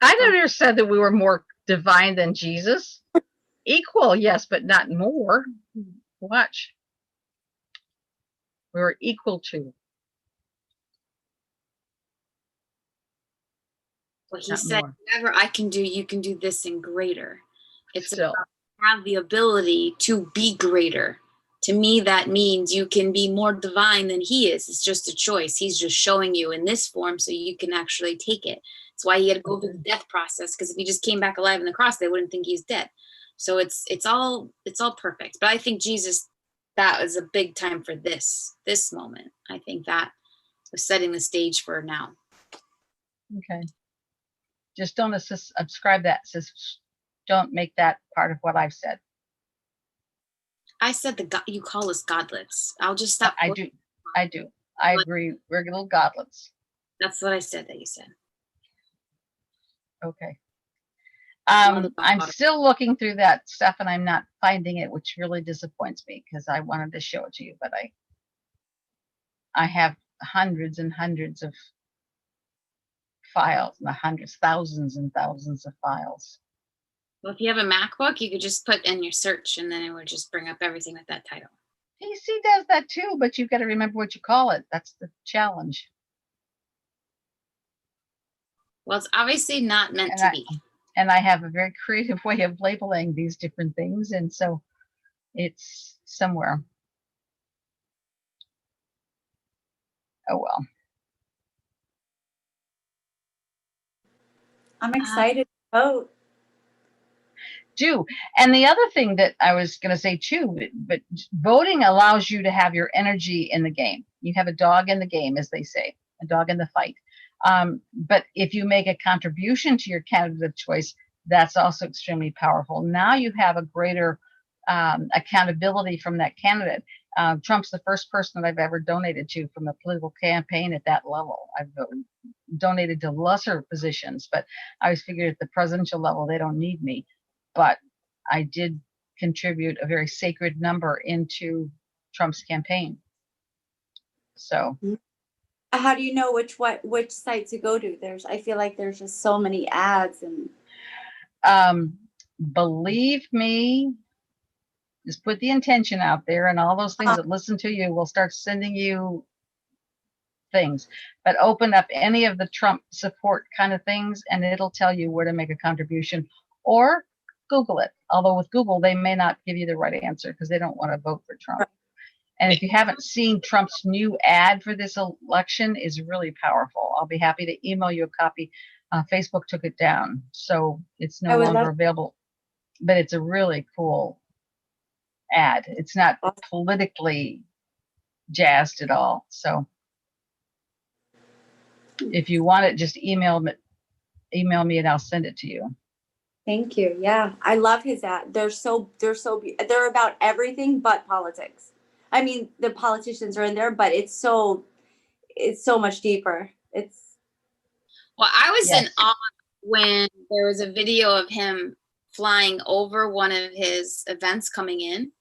I never said that we were more divine than Jesus. Equal, yes, but not more. Watch. We were equal to. Well, he said, whatever I can do, you can do this and greater. It's about have the ability to be greater. To me, that means you can be more divine than he is. It's just a choice. He's just showing you in this form so you can actually take it. That's why he had to go through the death process, because if he just came back alive in the cross, they wouldn't think he's dead. So it's all perfect. But I think Jesus, that was a big time for this moment. I think that was setting the stage for now. Okay. Just don't subscribe that. Don't make that part of what I've said. I said you call us godlets. I'll just stop. I do. I agree. We're little godlets. That's what I said that you said. Okay. I'm still looking through that stuff and I'm not finding it, which really disappoints me, because I wanted to show it to you, but I have hundreds and hundreds of files, not hundreds, thousands and thousands of files. Well, if you have a MacBook, you could just put in your search and then it would just bring up everything with that title. PC does that too, but you've got to remember what you call it. That's the challenge. Well, it's obviously not meant And to I, be. and I have a very creative way of labeling these different things. And so it's somewhere. Oh, well. I'm excited to vote. Do. And the other thing that I was going to say too, but voting allows you to have your energy in the game. You have a dog in the game, as they say, a dog in the fight. But if you make a contribution to your candidate of choice, that's also extremely powerful. Now you have a greater accountability from that candidate. Trump's the first person that I've ever donated to from a political campaign at that level. I've donated to lesser positions, but I always figured at the presidential level, they don't need me. But I did contribute a very sacred number into Trump's campaign. So How do you know which site to go to? I feel like there's just so many ads and believe me, just put the intention out there, and all those things that listen to you will start sending you things. But open up any of the Trump support kind of things, and it'll tell you where to make a contribution, or Google it. Although with Google, they may not give you the right answer because they don't want to vote for Trump. And if you haven't seen Trump's new ad for this election, is really powerful. I'll be happy to email you a copy. Facebook took it down, so it's no longer available. But it's a really cool ad. It's not politically jazzed at all. So if you want it, just email me and I'll send it to you. Thank you. Yeah, I love his ad. They're about everything but politics. I mean, the politicians are in there, but it's so much deeper. Well, I was in awe when there was a video of him flying over one of his events coming in,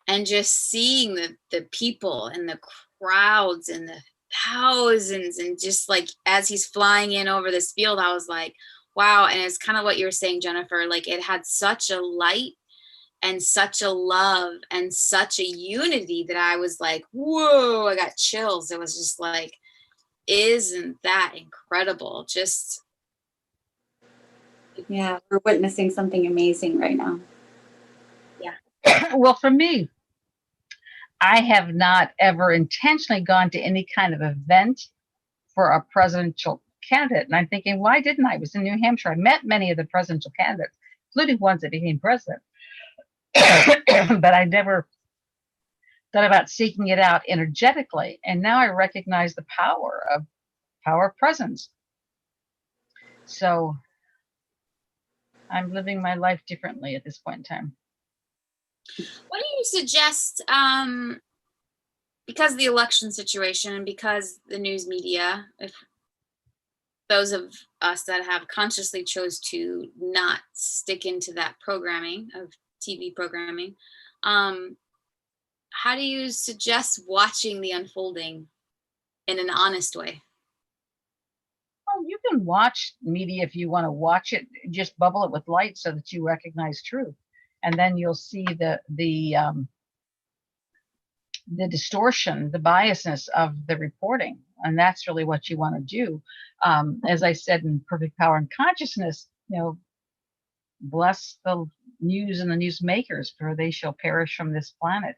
and just seeing the people and the crowds and the thousands, and just like as he's flying in over this field, I was like, wow. And it's kind of what you were saying, Jennifer, like it had such a light and such a love and such a unity that I was like, whoa, I got chills. It was just like, isn't that incredible? Just, yeah, we're witnessing something amazing right now. Yeah. Well, for me, I have not ever intentionally gone to any kind of event for a presidential candidate. And I'm thinking, why didn't I? I was in New Hampshire. I met many of the presidential candidates, including ones that became president. But I never thought about seeking it out energetically. And now I recognize the power of presence. So I'm living my life differently at this point in time. what do you suggest, because of the election situation and because the news media, if those of us that have consciously chose to not stick into that programming of TV programming, how do you suggest watching the unfolding in an honest way? Well, you can watch media if you want to watch it. Just bubble it with light so that you recognize truth, and then you'll see the distortion, the biasness of the reporting, and that's really what you want to do. As I said in Perfect Power and Consciousness, bless the news and the newsmakers, for they shall perish from this planet.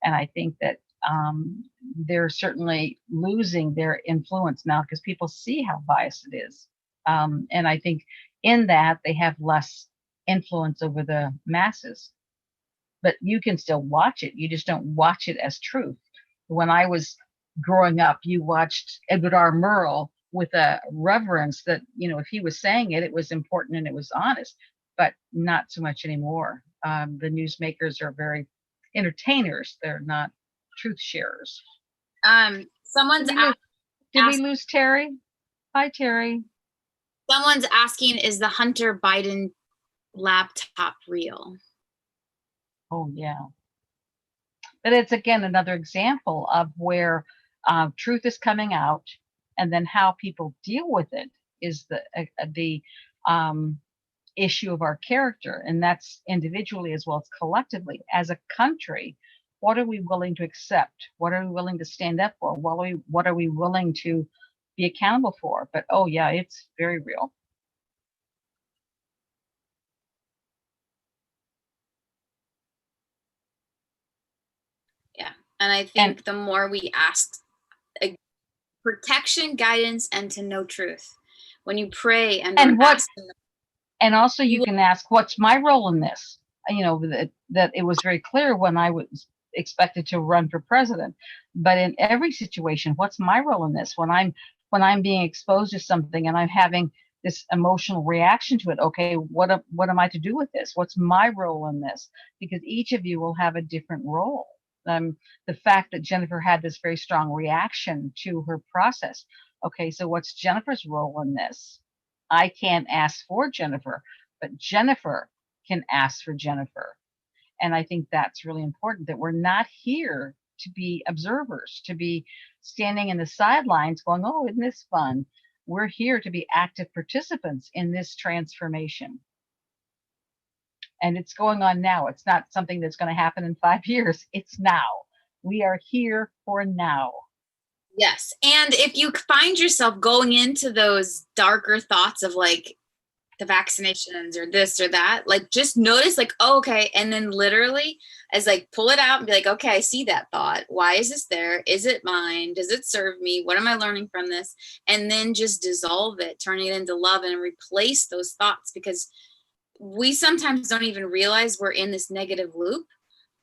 And I think that they're certainly losing their influence now because people see how biased it is. And I think in that they have less influence over the masses. But you can still watch it. You just don't watch it as truth. When I was growing up, you watched Edward R. Murrow with a reverence that, if he was saying it, it was important and it was honest, but not so much anymore. The newsmakers are very entertainers. They're not truth sharers. Someone's Did we lose Terry? Hi, Terry. Someone's asking, is the Hunter Biden laptop real? Oh, yeah. But it's, again, another example of where truth is coming out, and then how people deal with it is the issue of our character. And that's individually as well as collectively. As a country, what are we willing to accept? What are we willing to stand up for? What are we willing to be accountable for. But oh yeah, it's very real. Yeah. And I think the more we ask protection, guidance, and to know truth. When you pray and ask, and also you can ask, what's my role in this? You know, that it was very clear when I was expected to run for president, but in every situation, what's my role in this? When I'm being exposed to something and I'm having this emotional reaction to it, okay, what am I to do with this? What's my role in this? Because each of you will have a different role. The fact that Jennifer had this very strong reaction to her process. Okay, so what's Jennifer's role in this? I can't ask for Jennifer, but Jennifer can ask for Jennifer. And I think that's really important, that we're not here to be observers, to be standing in the sidelines going, oh, isn't this fun? We're here to be active participants in this transformation. And it's going on now. It's not something that's going to happen in 5 years. It's now. We are here for now. Yes. And if you find yourself going into those darker thoughts of like the vaccinations or this or that, like just notice like, oh, okay. And then literally as like pull it out and be like, okay, I see that thought. Why is this there? Is it mine? Does it serve me? What am I learning from this? And then just dissolve it, turn it into love and replace those thoughts, because we sometimes don't even realize we're in this negative loop.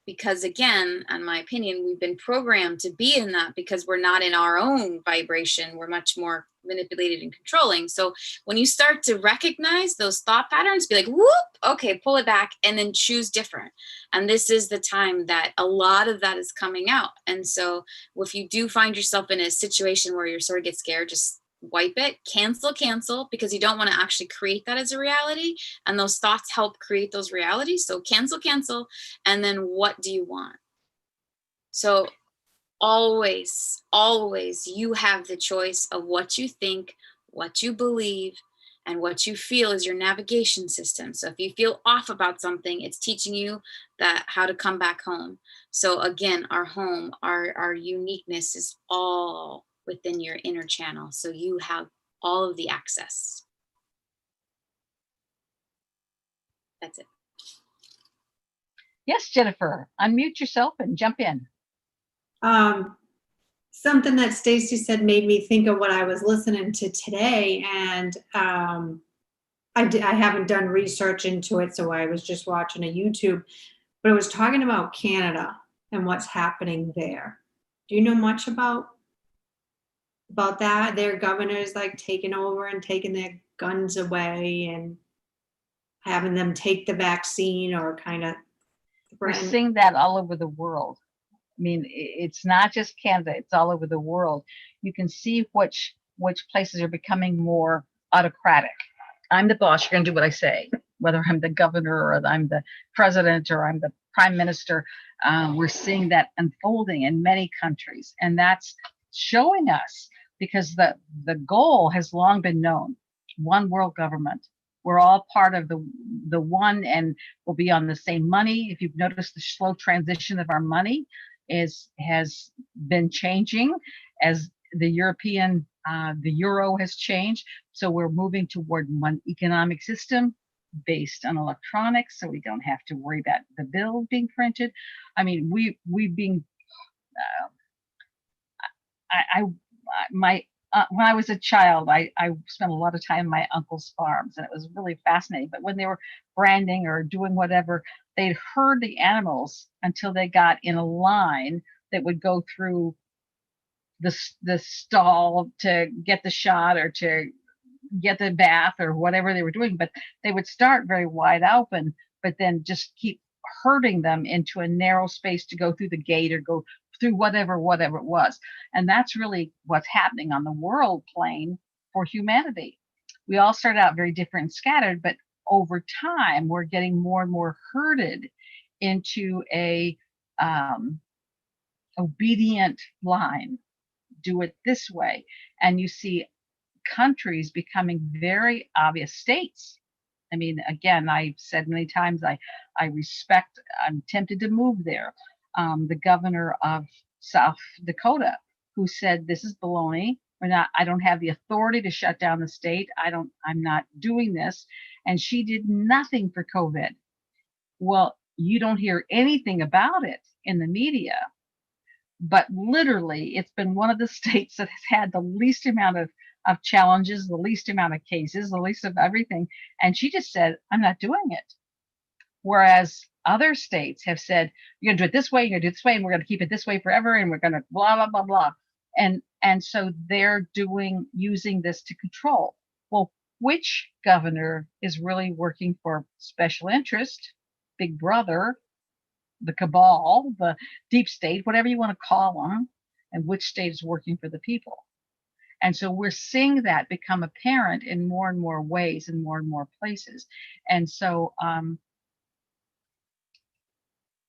Because again, in my opinion, we've been programmed to be in that because we're not in our own vibration. We're much more manipulated and controlling. So when you start to recognize those thought patterns, be like, whoop, okay, pull it back and then choose different. And this is the time that a lot of that is coming out. And so if you do find yourself in a situation where you sort of get scared, just wipe it, cancel, because you don't want to actually create that as a reality. And those thoughts help create those realities. So cancel. And then what do you want? So always you have the choice of what you think, what you believe, and what you feel is your navigation system. So if you feel off about something, it's teaching you that how to come back home. So again, our home, our uniqueness is all within your inner channel. So you have all of the access. That's it. Yes, Jennifer, unmute yourself and jump in. Something that Stacie said made me think of what I was listening to today, and I haven't done research into it, so I was just watching a YouTube, but it was talking about Canada and what's happening there. Do you know much about that? Their governor's like taking over and taking their guns away and having them take the vaccine, or kind of. We're seeing that all over the world. I mean, it's not just Canada, it's all over the world. You can see which places are becoming more autocratic. I'm the boss, you're going to do what I say, whether I'm the governor or I'm the president or I'm the prime minister. We're seeing that unfolding in many countries. And that's showing us, because the goal has long been known: one world government. We're all part of the one, and we'll be on the same money. If you've noticed, the slow transition of our money has been changing as the euro has changed. So we're moving toward one economic system based on electronics, so we don't have to worry about the bill being printed. I mean, when I was a child, I spent a lot of time in my uncle's farms, and it was really fascinating. But when they were branding or doing whatever, they'd herd the animals until they got in a line that would go through the stall to get the shot or to get the bath or whatever they were doing. But they would start very wide open, but then just keep herding them into a narrow space to go through the gate or go through whatever it was. And that's really what's happening on the world plane for humanity. We all start out very different and scattered, but over time, we're getting more and more herded into a obedient line. Do it this way. And you see countries becoming very obvious states. I mean, again, I've said many times, I respect, I'm tempted to move there. The governor of South Dakota, who said, this is baloney, I don't have the authority to shut down the state. I'm not doing this. And she did nothing for COVID. Well, you don't hear anything about it in the media, but literally it's been one of the states that has had the least amount of challenges, the least amount of cases, the least of everything. And she just said, I'm not doing it. Whereas other states have said, you're going to do it this way, you're going to do it this way, and we're going to keep it this way forever, and we're going to blah, blah, blah, blah. And so they're using this to control. Well, which governor is really working for special interest, Big Brother, the cabal, the deep state, whatever you want to call them, and which state is working for the people? And so we're seeing that become apparent in more and more ways in more and more places. And so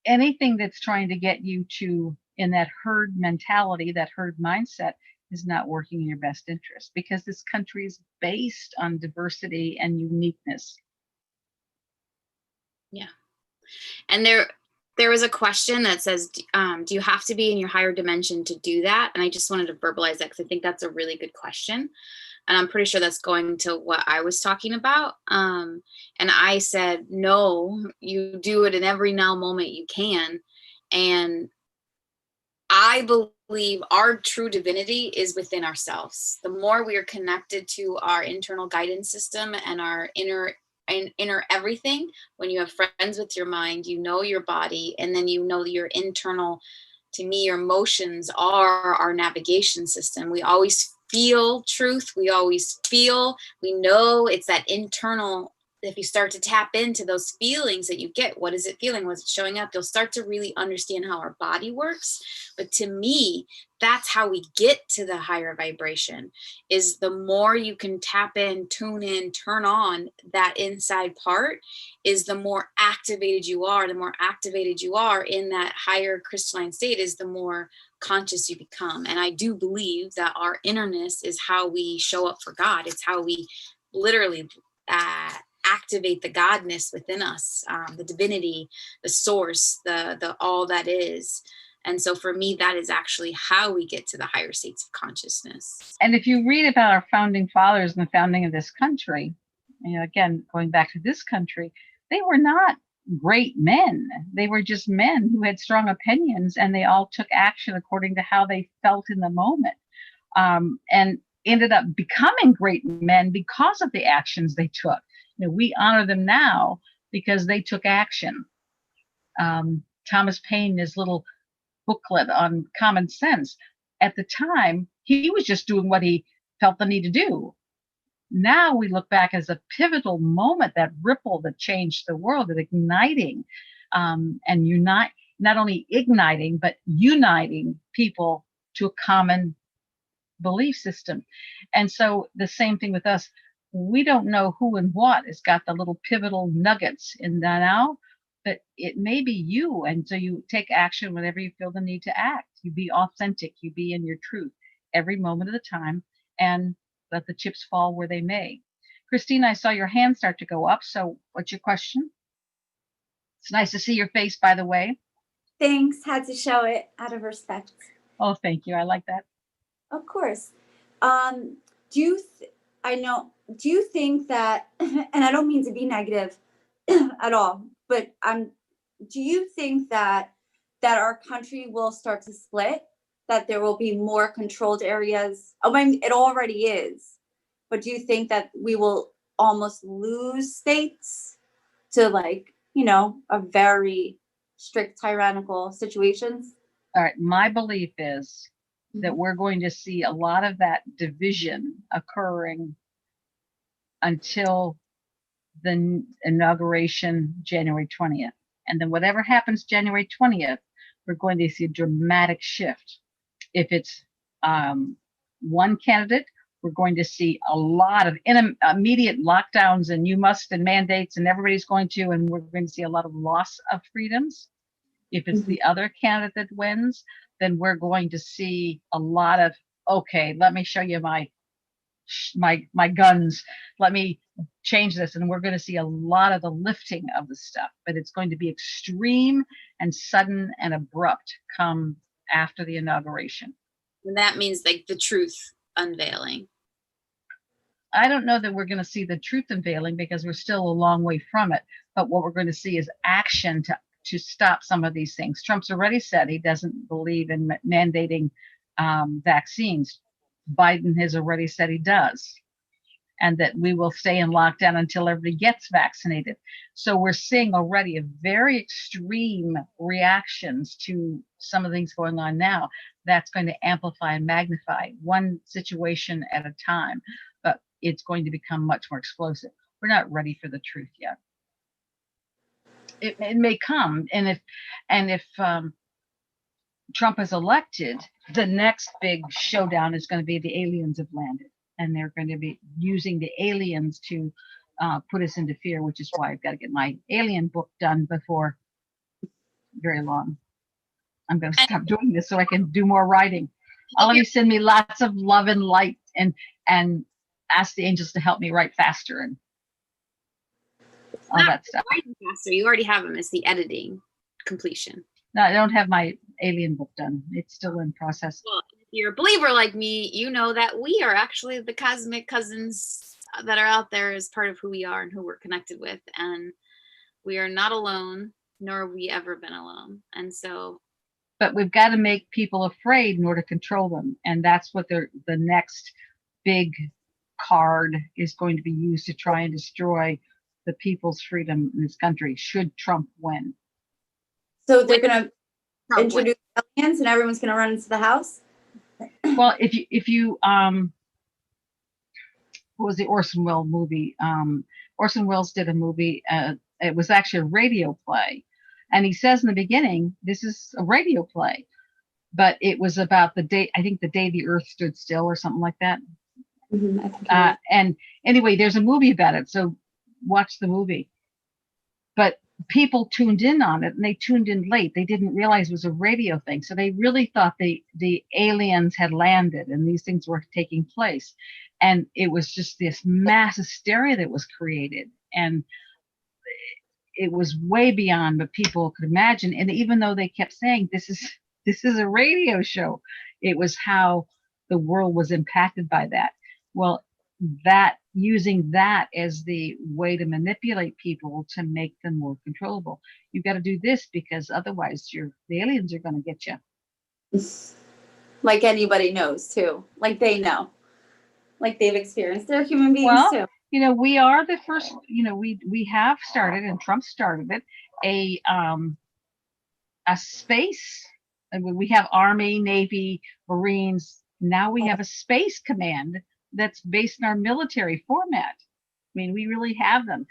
anything that's trying to get you to in that herd mentality, that herd mindset, is not working in your best interest, because this country is based on diversity and uniqueness. Yeah. And there was a question that says, do you have to be in your higher dimension to do that? And I just wanted to verbalize that because I think that's a really good question. And I'm pretty sure that's going to what I was talking about. And I said, no, you do it in every now moment you can. And I believe our true divinity is within ourselves. The more we are connected to our internal guidance system and our inner everything, when you have friends with your mind, you know your body, and then you know your internal, to me, your emotions are our navigation system. We always feel truth. We know it's that internal. If you start to tap into those feelings that you get, what is it feeling? What's it showing up? You'll start to really understand how our body works. But to me, that's how we get to the higher vibration, is the more you can tap in, tune in, turn on that inside part, is the more activated you are. The more activated you are in that higher crystalline state, is the more conscious you become. And I do believe that our innerness is how we show up for God. It's how we literally activate the godness within us, the divinity, the source, the all that is. And so for me, that is actually how we get to the higher states of consciousness. And if you read about our founding fathers and the founding of this country, again, going back to this country, they were not great men. They were just men who had strong opinions, and they all took action according to how they felt in the moment, and ended up becoming great men because of the actions they took. We honor them now because they took action. Thomas Paine, his little booklet on common sense, at the time, he was just doing what he felt the need to do. Now we look back as a pivotal moment, that ripple that changed the world, that igniting and unite, not only igniting, but uniting people to a common belief system. And so the same thing with us. We don't know who and what has got the little pivotal nuggets in that now, but it may be you. And so you take action whenever you feel the need to act. You be authentic, you be in your truth every moment of the time, and let the chips fall where they may. Christine, I saw your hand start to go up. So what's your question? It's nice to see your face, by the way. Thanks. Had to show it out of respect. Oh, thank you. I like that. Of course. Do you think that, and I don't mean to be negative at all, but do you think that our country will start to split, that there will be more controlled areas? I mean, it already is, but do you think that we will almost lose states to a very strict tyrannical situations? All right. My belief is that we're going to see a lot of that division occurring until the inauguration January 20th. And then whatever happens January 20th, we're going to see a dramatic shift. If it's one candidate, we're going to see a lot of immediate lockdowns and you must and mandates, and everybody's going to, and we're going to see a lot of loss of freedoms. If it's the other candidate that wins, then we're going to see a lot of, okay, let me show you my guns. Let me change this. And we're going to see a lot of the lifting of the stuff, but it's going to be extreme and sudden and abrupt come after the inauguration. And that means like the truth unveiling? I don't know that we're going to see the truth unveiling because we're still a long way from it. But what we're going to see is action to stop some of these things. Trump's already said he doesn't believe in mandating vaccines. Biden has already said he does, and that we will stay in lockdown until everybody gets vaccinated. So we're seeing already a very extreme reactions to some of the things going on now. That's going to amplify and magnify one situation at a time, but it's going to become much more explosive. We're not ready for the truth yet. It may come, and if Trump is elected, the next big showdown is going to be the aliens have landed, and they're going to be using the aliens to put us into fear, which is why I've got to get my alien book done before very long. I'm going to stop doing this so I can do more writing. All of you send me lots of love and light, and ask the angels to help me write faster and all that stuff. Writing faster. You already have them. It's the editing completion. No, I don't have my alien book done. It's still in process. Well, if you're a believer like me, you know that we are actually the cosmic cousins that are out there as part of who we are and who we're connected with. And we are not alone, nor have we ever been alone. And so. But we've got to make people afraid in order to control them. And that's what the next big card is going to be used to try and destroy the people's freedom in this country, should Trump win. So they're going to introduce aliens and everyone's going to run into the house? Well, if you what was the Orson Welles movie? Orson Welles did a movie. It was actually a radio play, and he says in the beginning, "This is a radio play," but it was about the day. I think the day the Earth stood still, or something like that. Mm-hmm, and anyway, there's a movie about it, so watch the movie. But people tuned in on it, and they tuned in late. They didn't realize it was a radio thing, so they really thought the aliens had landed and these things were taking place. And it was just this mass hysteria that was created, and it was way beyond what people could imagine. And even though they kept saying this is a radio show, it was how the world was impacted by that. Well, that using that as the way to manipulate people to make them more controllable. You got to do this because otherwise the aliens are going to get you. Like anybody knows too. Like they know. Like they've experienced. They're human beings too. You know, we are the first, we have started, and Trump started it, a space. We have Army, Navy, Marines. Now we have a space command that's based in our military format. I mean, we really have them.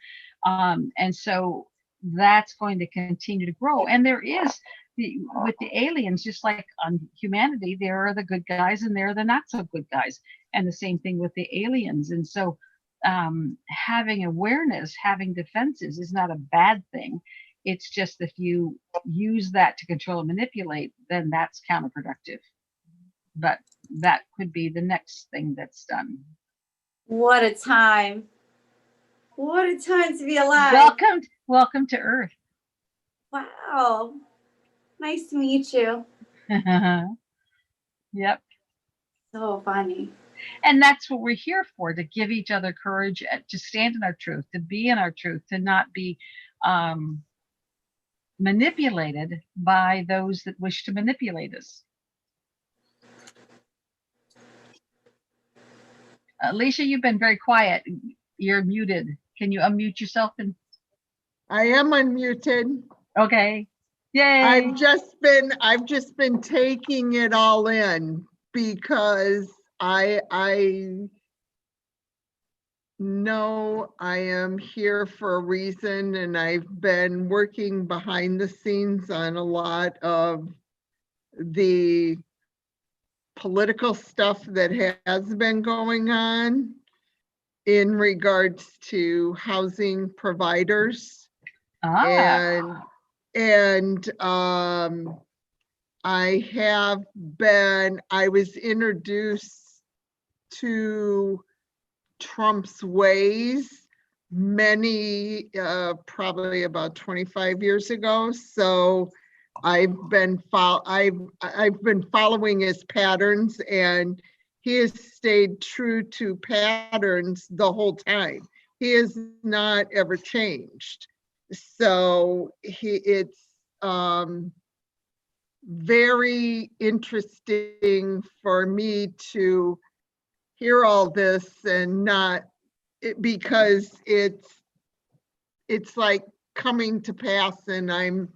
And so that's going to continue to grow. And there is, with the aliens, just like on humanity, there are the good guys and there are the not so good guys. And the same thing with the aliens. And so having awareness, having defenses is not a bad thing. It's just if you use that to control and manipulate, then that's counterproductive. But that could be the next thing that's done. What a time. What a time to be alive. Welcome to Earth. Wow. Nice to meet you. Yep. So funny. And that's what we're here for, to give each other courage, to stand in our truth, to be in our truth, to not be manipulated by those that wish to manipulate us. Alicia, you've been very quiet. You're muted. Can you unmute yourself? I am unmuted. Okay. Yay. I've just been taking it all in because I know I am here for a reason, and I've been working behind the scenes on a lot of the political stuff that has been going on in regards to housing providers. And I was introduced to Trump's ways many, probably about 25 years ago. So I've been following his patterns, and he has stayed true to patterns the whole time. He has not ever changed. So it's very interesting for me to hear all this and not, because it's like coming to pass, and I'm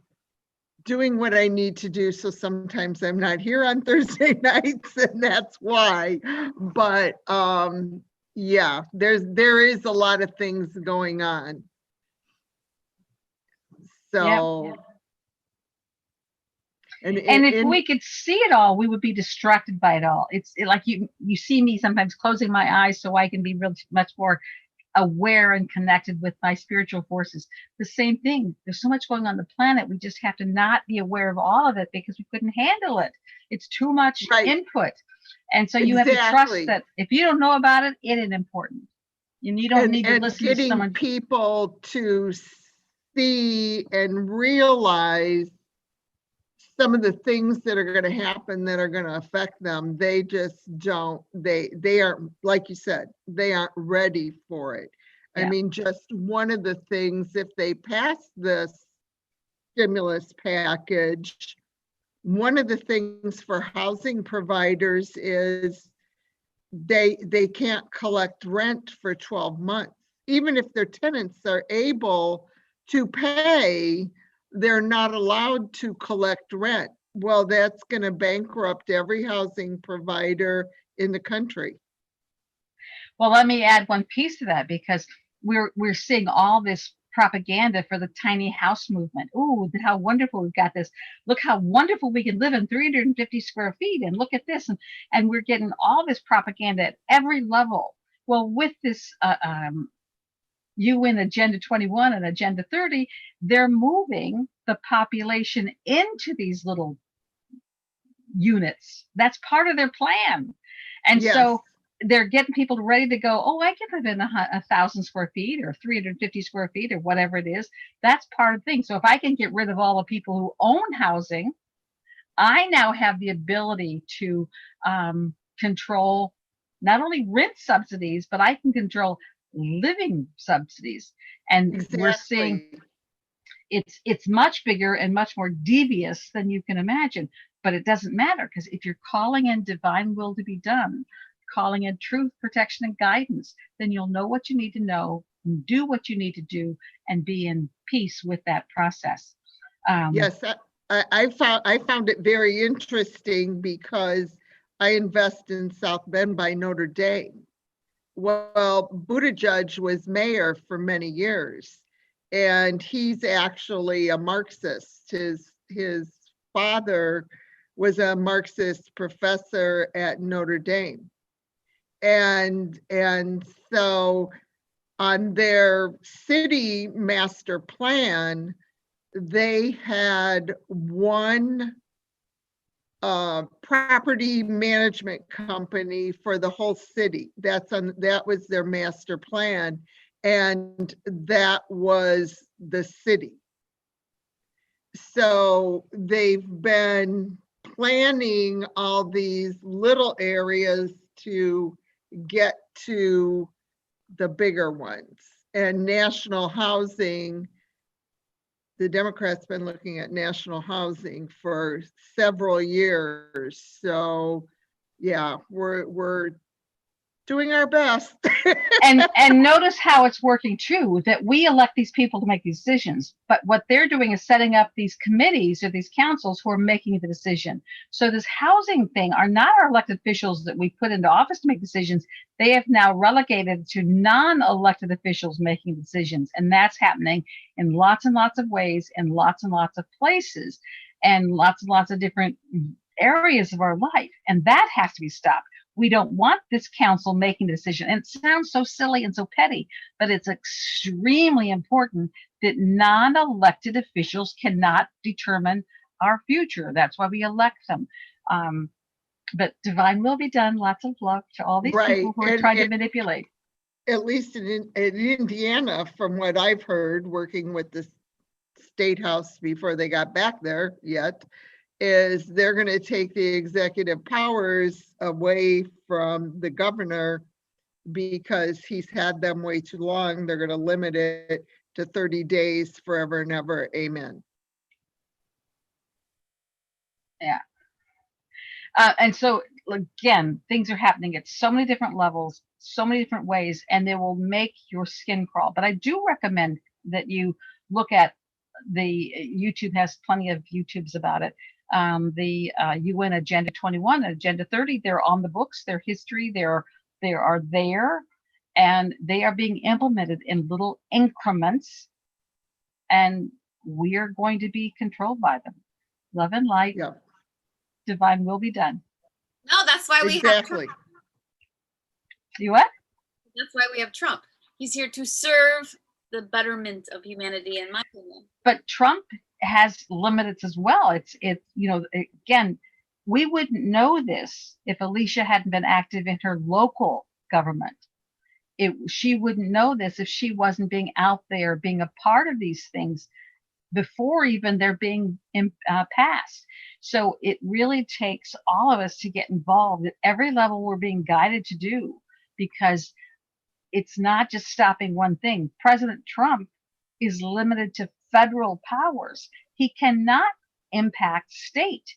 doing what I need to do. So sometimes I'm not here on Thursday nights, and that's why. But yeah, there is a lot of things going on. So and if we could see it all, we would be distracted by it all. It's like you see me sometimes closing my eyes so I can be real much more aware and connected with my spiritual forces. The same thing. There's so much going on the planet. We just have to not be aware of all of it because we couldn't handle it. It's too much input. And so you have to trust that if you don't know about it, it is important. You don't need to listen to someone. Getting people to see and realize some of the things that are going to happen that are going to affect them. They just don't, they aren't, like you said, they aren't ready for it. Yeah. I mean, just one of the things, if they pass this stimulus package, one of the things for housing providers is they can't collect rent for 12 months. Even if their tenants are able to pay, they're not allowed to collect rent. Well, that's going to bankrupt every housing provider in the country. Well, let me add one piece to that, because we're seeing all this propaganda for the tiny house movement. Oh, how wonderful we've got this. Look how wonderful we can live in 350 square feet, and look at this. And we're getting all this propaganda at every level. Well, with this UN Agenda 21 and Agenda 30, they're moving the population into these little units. That's part of their plan. And so they're getting people ready to go, oh, I can live in 1,000 square feet or 350 square feet or whatever it is. That's part of the thing. So if I can get rid of all the people who own housing, I now have the ability to control not only rent subsidies, but I can control living subsidies. And we're seeing it's much bigger and much more devious than you can imagine. But it doesn't matter, because if you're calling in divine will to be done, calling in truth, protection, and guidance, then you'll know what you need to know, and do what you need to do, and be in peace with that process. Yes, I found it very interesting because I invest in South Bend by Notre Dame. Well, Buttigieg was mayor for many years, and he's actually a Marxist. His father was a Marxist professor at Notre Dame. And so on their city master plan, they had one property management company for the whole city. That was their master plan, and that was the city. So they've been planning all these little areas to get to the bigger ones. And national housing, the Democrats been looking at national housing for several years. So yeah, we're doing our best. and notice how it's working too, that we elect these people to make these decisions, but what they're doing is setting up these committees or these councils who are making the decision. So this housing thing are not our elected officials that we put into office to make decisions. They have now relegated to non-elected officials making decisions, and that's happening in lots and lots of ways, in lots and lots of places, and lots of different areas of our life, and that has to be stopped. We don't want this council making the decision. And it sounds so silly and so petty, but it's extremely important that non-elected officials cannot determine our future. That's why we elect them. But divine will be done. Lots of luck to all these people who are trying to manipulate. At least in Indiana, from what I've heard, working with the State House before they got back there yet, is they're going to take the executive powers away from the governor because he's had them way too long. They're going to limit it to 30 days forever and ever. Amen. Yeah. And so again, things are happening at so many different levels, so many different ways, and they will make your skin crawl. But I do recommend that you look at YouTube has plenty of YouTubes about it. The UN Agenda 21 and Agenda 30, they're on the books, their history, they are there, and they are being implemented in little increments, and we are going to be controlled by them. Love and light, Yeah, divine will be done. No, that's why we have exactly. Trump. You what? That's why we have Trump. He's here to serve the betterment of humanity, in my opinion. But Trump has limits as well. It's again, we wouldn't know this if Alicia hadn't been active in her local government. She wouldn't know this if she wasn't being out there, being a part of these things before even they're being passed. So it really takes all of us to get involved at every level we're being guided to do, because it's not just stopping one thing. President Trump is limited to federal powers. He cannot impact state.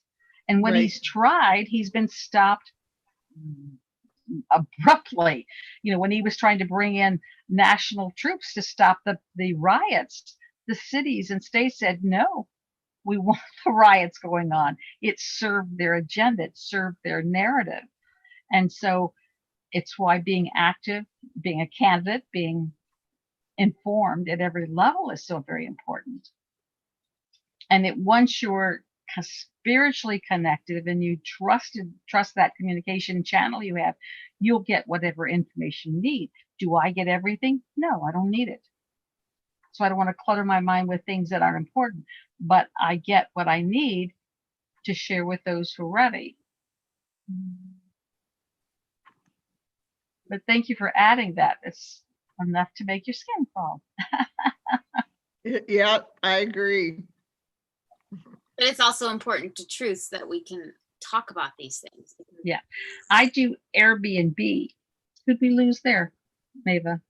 And when he's tried, he's been stopped abruptly. When he was trying to bring in national troops to stop the riots, the cities and states said, no, we want the riots going on. It served their agenda. It served their narrative. And so it's why being active, being a candidate, being informed at every level is so very important. And once you're spiritually connected and you trust that communication channel you have, you'll get whatever information you need. Do I get everything? No, I don't need it. So I don't want to clutter my mind with things that aren't important, but I get what I need to share with those who are ready. But thank you for adding that. It's enough to make your skin crawl. Yeah, I agree. But it's also important to truths that we can talk about these things. Yeah, I do Airbnb. Could we lose there, Mava?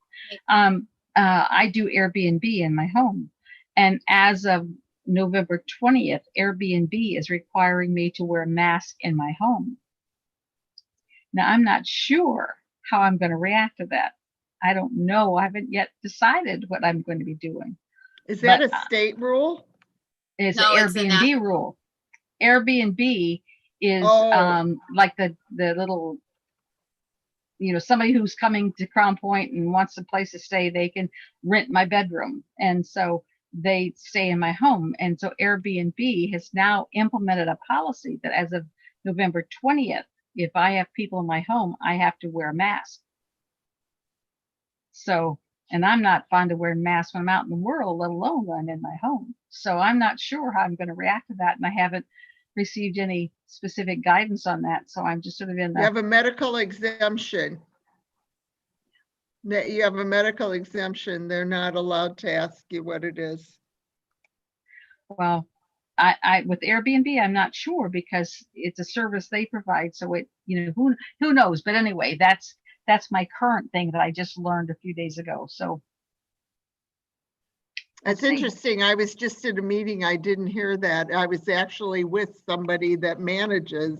I do Airbnb in my home. And as of November 20th, Airbnb is requiring me to wear a mask in my home. Now, I'm not sure how I'm going to react to that. I don't know. I haven't yet decided what I'm going to be doing. Is that a state rule? It's No, an it's a Airbnb rule. Airbnb is like the little, somebody who's coming to Crown Point and wants a place to stay, they can rent my bedroom. And so they stay in my home. And so Airbnb has now implemented a policy that as of November 20th, if I have people in my home, I have to wear a mask. So, and I'm not fond of wearing masks when I'm out in the world, let alone when I'm in my home. So I'm not sure how I'm going to react to that. And I haven't received any specific guidance on that. So I'm just sort of in the... You have a medical exemption. You have a medical exemption. They're not allowed to ask you what it is. Well, I with Airbnb, I'm not sure because it's a service they provide. So it, who knows? But anyway, that's my current thing that I just learned a few days ago. So that's interesting. I was just at a meeting. I didn't hear that. I was actually with somebody that manages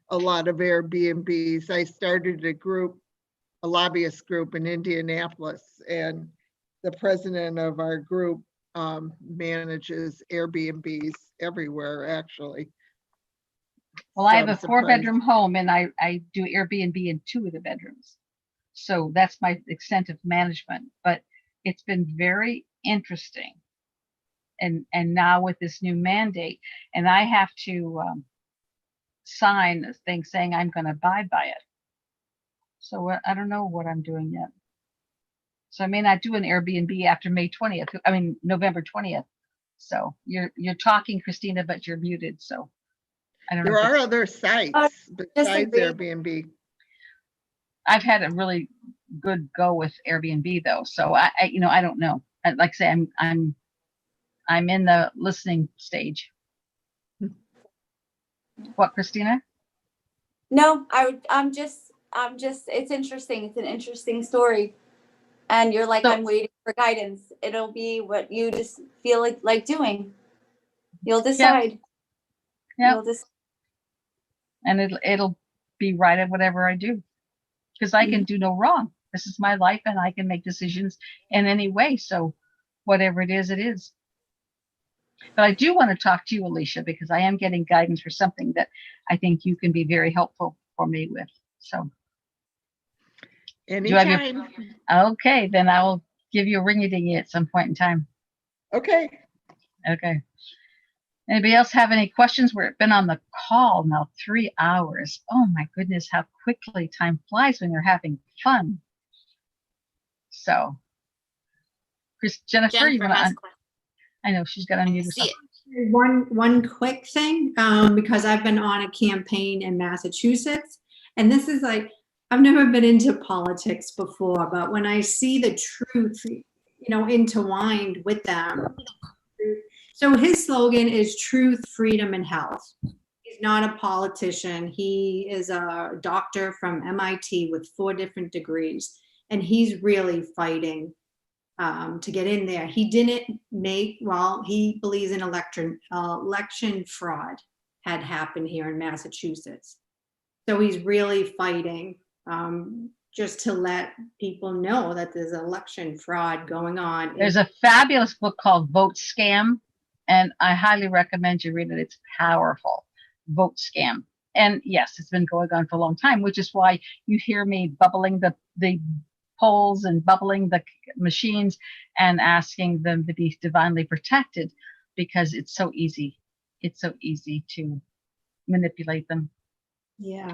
a lot of Airbnbs. I started a lobbyist group in Indianapolis, and the president of our group manages Airbnbs everywhere, actually. Well, I have a 4-bedroom home, and I do Airbnb in 2 of the bedrooms. So that's my extent of management, but it's been very interesting. And now with this new mandate, and I have to sign this thing saying I'm going to abide by it. So I don't know what I'm doing yet. So I may not do an Airbnb after November 20th. So you're talking, Christina, but you're muted. So I don't know. There are other sites besides disagree. Airbnb. I've had a really good go with Airbnb though. So I don't know. Like I say, I'm in the listening stage. What, Christina? No, it's interesting. It's an interesting story. And you're like, So, I'm waiting for guidance. It'll be what you just feel like doing. You'll decide. yeah. You'll just. And it'll be right at whatever I do, because I can do no wrong. This is my life, and I can make decisions in any way. So whatever it is, it is. But I do want to talk to you, Alicia, because I am getting guidance for something that I think you can be very helpful for me with. So Anytime. Okay, then I will give you a ring-a-dingy at some point in time. Okay. Okay. Anybody else have any questions? We've been on the call now 3 hours. Oh my goodness, how quickly time flies when you're having fun. So, Jennifer, you want to? I know she's got to unmute herself. One quick thing, because I've been on a campaign in Massachusetts, and this is like, I've never been into politics before, but when I see the truth, intertwined with them. So his slogan is truth, freedom, and health. He's not a politician. He is a doctor from MIT with 4 different degrees, and he's really fighting to get in there. He didn't he believes in election fraud had happened here in Massachusetts. So he's really fighting just to let people know that there's election fraud going on. There's a fabulous book called Vote Scam, and I highly recommend you read it. It's powerful. Vote Scam. And yes, it's been going on for a long time, which is why you hear me bubbling the polls and bubbling the machines and asking them to be divinely protected, because it's so easy. It's so easy to manipulate them. Yeah.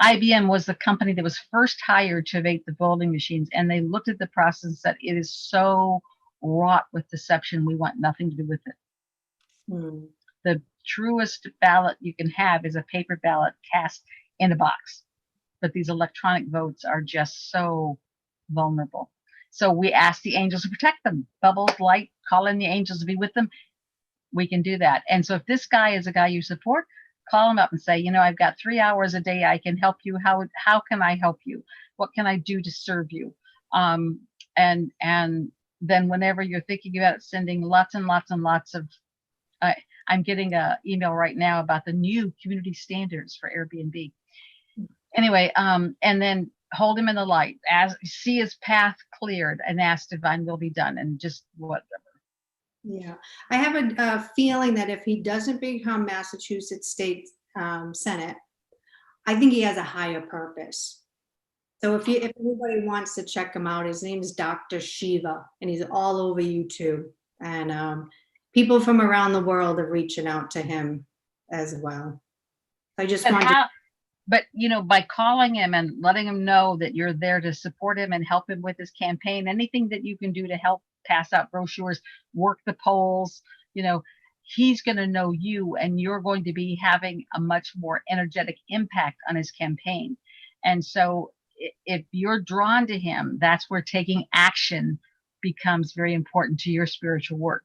IBM was the company that was first hired to evade the voting machines, and they looked at the process and said, it is so wrought with deception, we want nothing to do with it. The truest ballot you can have is a paper ballot cast in a box, but these electronic votes are just so vulnerable. So we ask the angels to protect them. Bubbles, light, call in the angels to be with them. We can do that. And so if this guy is a guy you support, call him up and say, I've got 3 hours a day. I can help you. How can I help you? What can I do to serve you? And then whenever you're thinking about sending lots and lots and lots of, I'm getting an email right now about the new community standards for Airbnb. Anyway, and then hold him in the light, see his path cleared, and ask divine will be done, and just whatever. Yeah, I have a feeling that if he doesn't become Massachusetts State Senate, I think he has a higher purpose. So if anybody wants to check him out, his name is Dr. Shiva, and he's all over YouTube. And people from around the world are reaching out to him as well. I just wanted to. But, by calling him and letting him know that you're there to support him and help him with his campaign, anything that you can do to help pass out brochures, work the polls, he's going to know you, and you're going to be having a much more energetic impact on his campaign. And so if you're drawn to him, that's where taking action becomes very important to your spiritual work.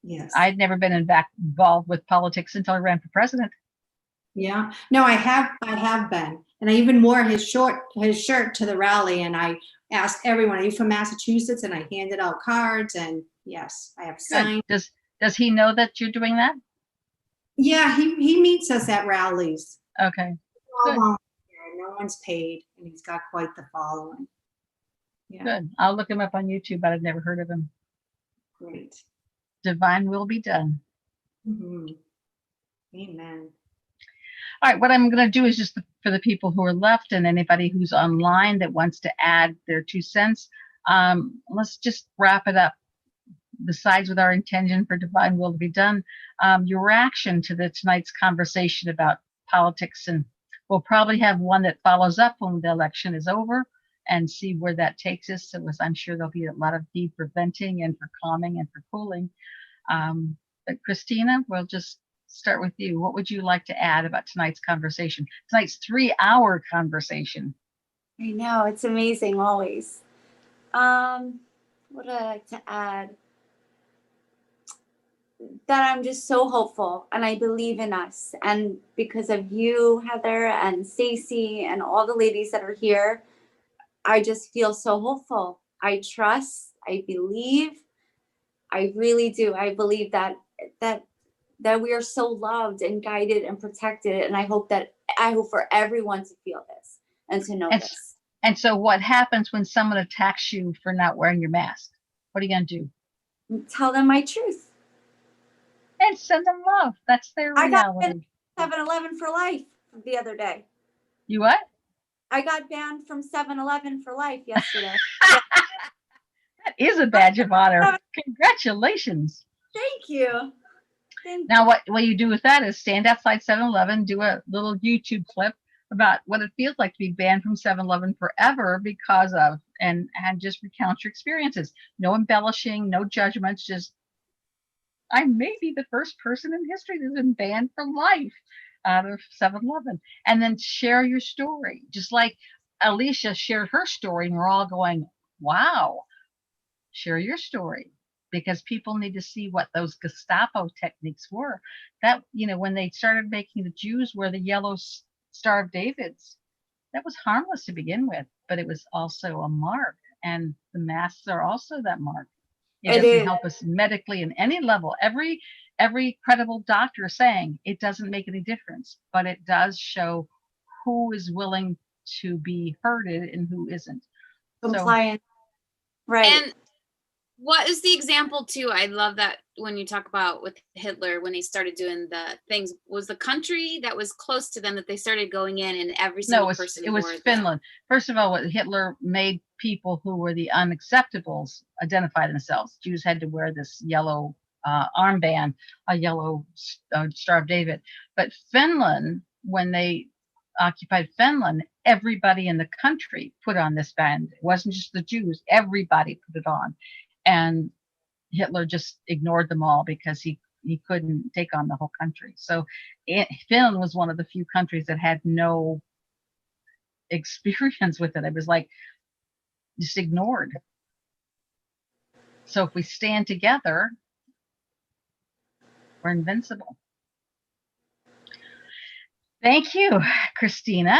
Yes. I'd never been involved with politics until I ran for president. Yeah, no, I have been, and I even wore his shirt to the rally, and I asked everyone, "Are you from Massachusetts?" And I handed out cards, and yes, I have signed. Does he know that you're doing that? Yeah, he meets us at rallies. Okay. No one's paid, and he's got quite the following. Yeah. Good. I'll look him up on YouTube, but I've never heard of him. Great. Divine will be done. Mm-hmm. Amen. All right, what I'm going to do is just for the people who are left and anybody who's online that wants to add their 2 cents, let's just wrap it up. Besides with our intention for divine will to be done, your reaction to tonight's conversation about politics, and we'll probably have one that follows up when the election is over and see where that takes us. So I'm sure there'll be a lot of need for venting and for calming and for cooling. But Christina, we'll just start with you. What would you like to add about tonight's conversation? Tonight's 3-hour conversation. I know, it's amazing always. What would I like to add? I'm just so hopeful, and I believe in us. And because of you, Heather, and Stacie, and all the ladies that are here, I just feel so hopeful. I trust, I believe, I really do. I believe that that we are so loved and guided and protected. And I hope for everyone to feel this and to know And, this. and so what happens when someone attacks you for not wearing your mask? What are you going to do? Tell them my truth. And send them love. That's their I got reality. 7-Eleven for life the other day. You what? I got banned from 7-Eleven for life yesterday. That is a badge of honor. Congratulations. Thank you. Now, what you do with that is stand outside 7-Eleven, do a little YouTube clip about what it feels like to be banned from 7-Eleven forever because of, and just recount your experiences. No embellishing, no judgments, just, I may be the first person in history that's been banned for life out of 7-Eleven. And then share your story. Just like Alicia shared her story, and we're all going, wow, share your story. Because people need to see what those Gestapo techniques were. That, when they started making the Jews wear the yellow Star of David's, that was harmless to begin with, but it was also a mark. And the masks are also that mark. It doesn't help us medically in any level. Every credible doctor is saying it doesn't make any difference, but it does show who is willing to be herded and who isn't. Compliant. Right. And what is the example too? I love that when you talk about with Hitler, when he started doing the things, was the country that was close to them that they started going in, and every single person. It was Finland. First of all, what Hitler made people who were the unacceptables identify themselves. Jews had to wear this yellow armband, a yellow Star of David. But Finland, when they occupied Finland, everybody in the country put on this band. It wasn't just the Jews, everybody put it on. And Hitler just ignored them all because he couldn't take on the whole country. So Finland was one of the few countries that had no experience with it. It was like just ignored. So if we stand together, we're invincible. Thank you, Christina.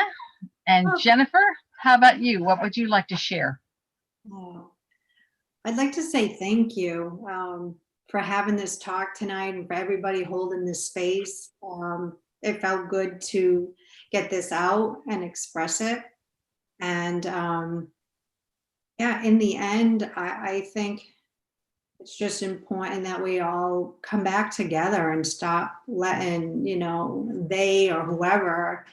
And Jennifer, how about you? What would you like to share? Oh, I'd like to say thank you for having this talk tonight and for everybody holding this space. It felt good to get this out and express it. And yeah, in the end, I think it's just important that we all come back together and stop letting, they or whoever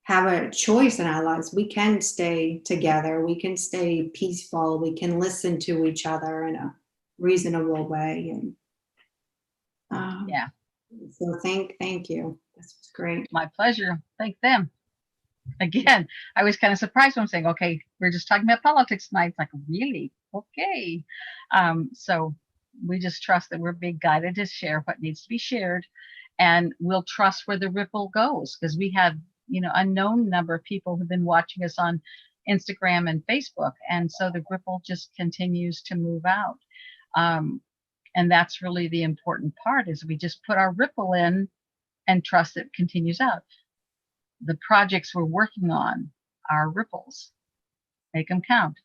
have a choice in our lives. We can stay together. We can stay peaceful. We can listen to each other in a reasonable way. And yeah. So thank you. This was great. My pleasure. Thank them. Again, I was kind of surprised when I'm saying, okay, we're just talking about politics tonight. It's like, really? Okay. So we just trust that we're being guided to share what needs to be shared, and we'll trust where the ripple goes, because we have, a known number of people who've been watching us on Instagram and Facebook. And so the ripple just continues to move out. And that's really the important part, is we just put our ripple in and trust it continues out. The projects we're working on are ripples. Make them count.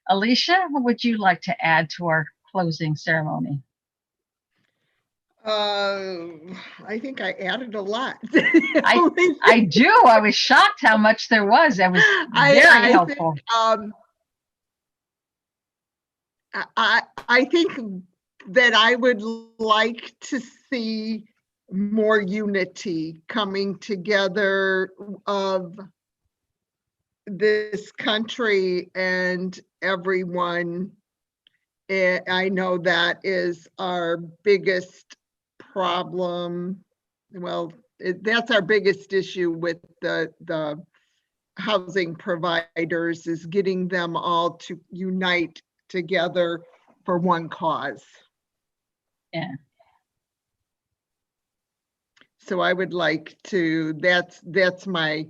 Alicia, what would you like to add to our closing ceremony? I think I added a lot. I do. I was shocked how much there was. That was very helpful. I think that I would like to see more unity coming together of this country and everyone. I know that is our biggest problem. Well, that's our biggest issue with the housing providers, is getting them all to unite together for one cause. Yeah. So I would like to, that's my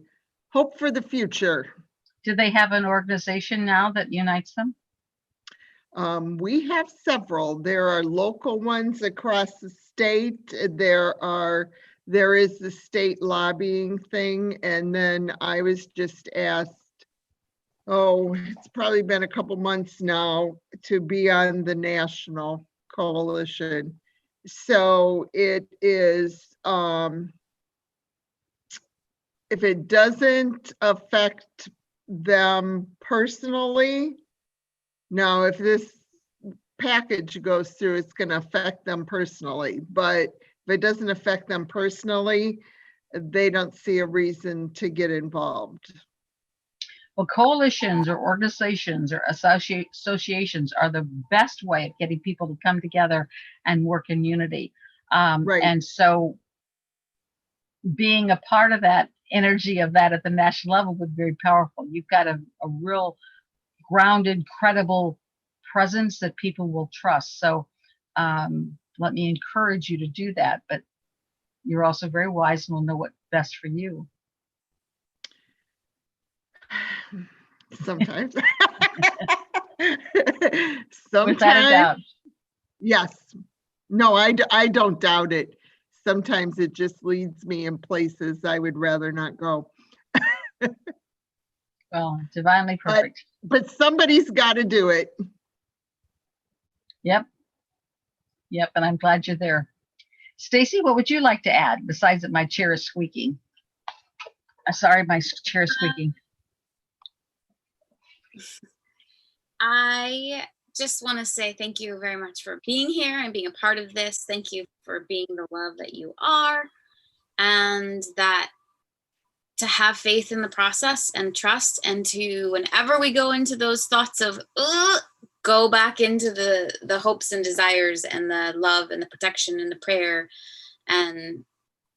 hope for the future. Do they have an organization now that unites them? We have several. There are local ones across the state. There is the state lobbying thing. And then I was just asked, oh, it's probably been a couple months now, to be on the national coalition. So it is, if it doesn't affect them personally, now if this package goes through, it's going to affect them personally. But if it doesn't affect them personally, they don't see a reason to get involved. Well, coalitions or organizations or associations are the best way of getting people to come together and work in unity. Right. And so being a part of that energy of that at the national level would be very powerful. You've got a real grounded, credible presence that people will trust. So let me encourage you to do that. But you're also very wise and will know what's best for you. Sometimes. Without a doubt. Yes. No, I don't doubt it. Sometimes it just leads me in places I would rather not go. Well, divinely perfect. But somebody's got to do it. Yep. Yep. And I'm glad you're there. Stacie, what would you like to add besides that my chair is squeaking? Sorry, my chair is squeaking. I just want to say thank you very much for being here and being a part of this. Thank you for being the love that you are, and that to have faith in the process and trust, and to, whenever we go into those thoughts of go back into the hopes and desires and the love and the protection and the prayer. And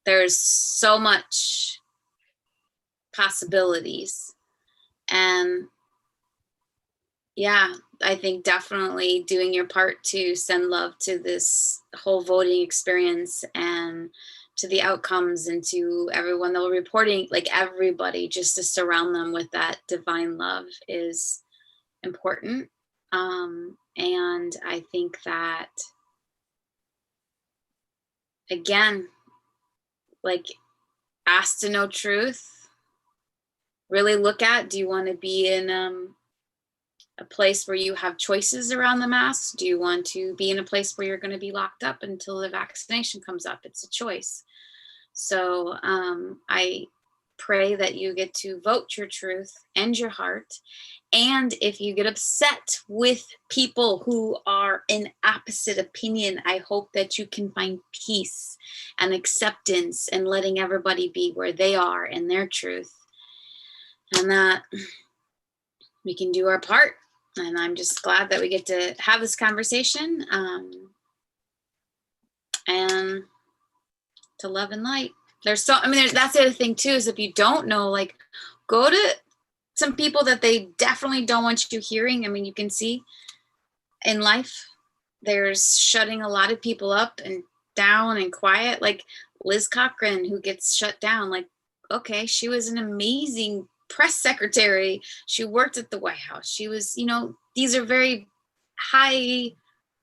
there's so much possibilities. And yeah, I think definitely doing your part to send love to this whole voting experience and to the outcomes and to everyone that will be reporting, like everybody, just to surround them with that divine love is important. And I think that, again, like, ask to know truth, really look at, do you want to be in a place where you have choices around the mask? Do you want to be in a place where you're going to be locked up until the vaccination comes up? It's a choice. So I pray that you get to vote your truth and your heart. And if you get upset with people who are in opposite opinion, I hope that you can find peace and acceptance and letting everybody be where they are in their truth, and that we can do our part. And I'm just glad that we get to have this conversation and to love and light. That's the other thing too, is if you don't know, like, go to some people that they definitely don't want you hearing. I mean, you can see in life, there's shutting a lot of people up and down and quiet, like Liz Cochran, who gets shut down. Like, okay, she was an amazing press secretary. She worked at the White House. She was, these are very high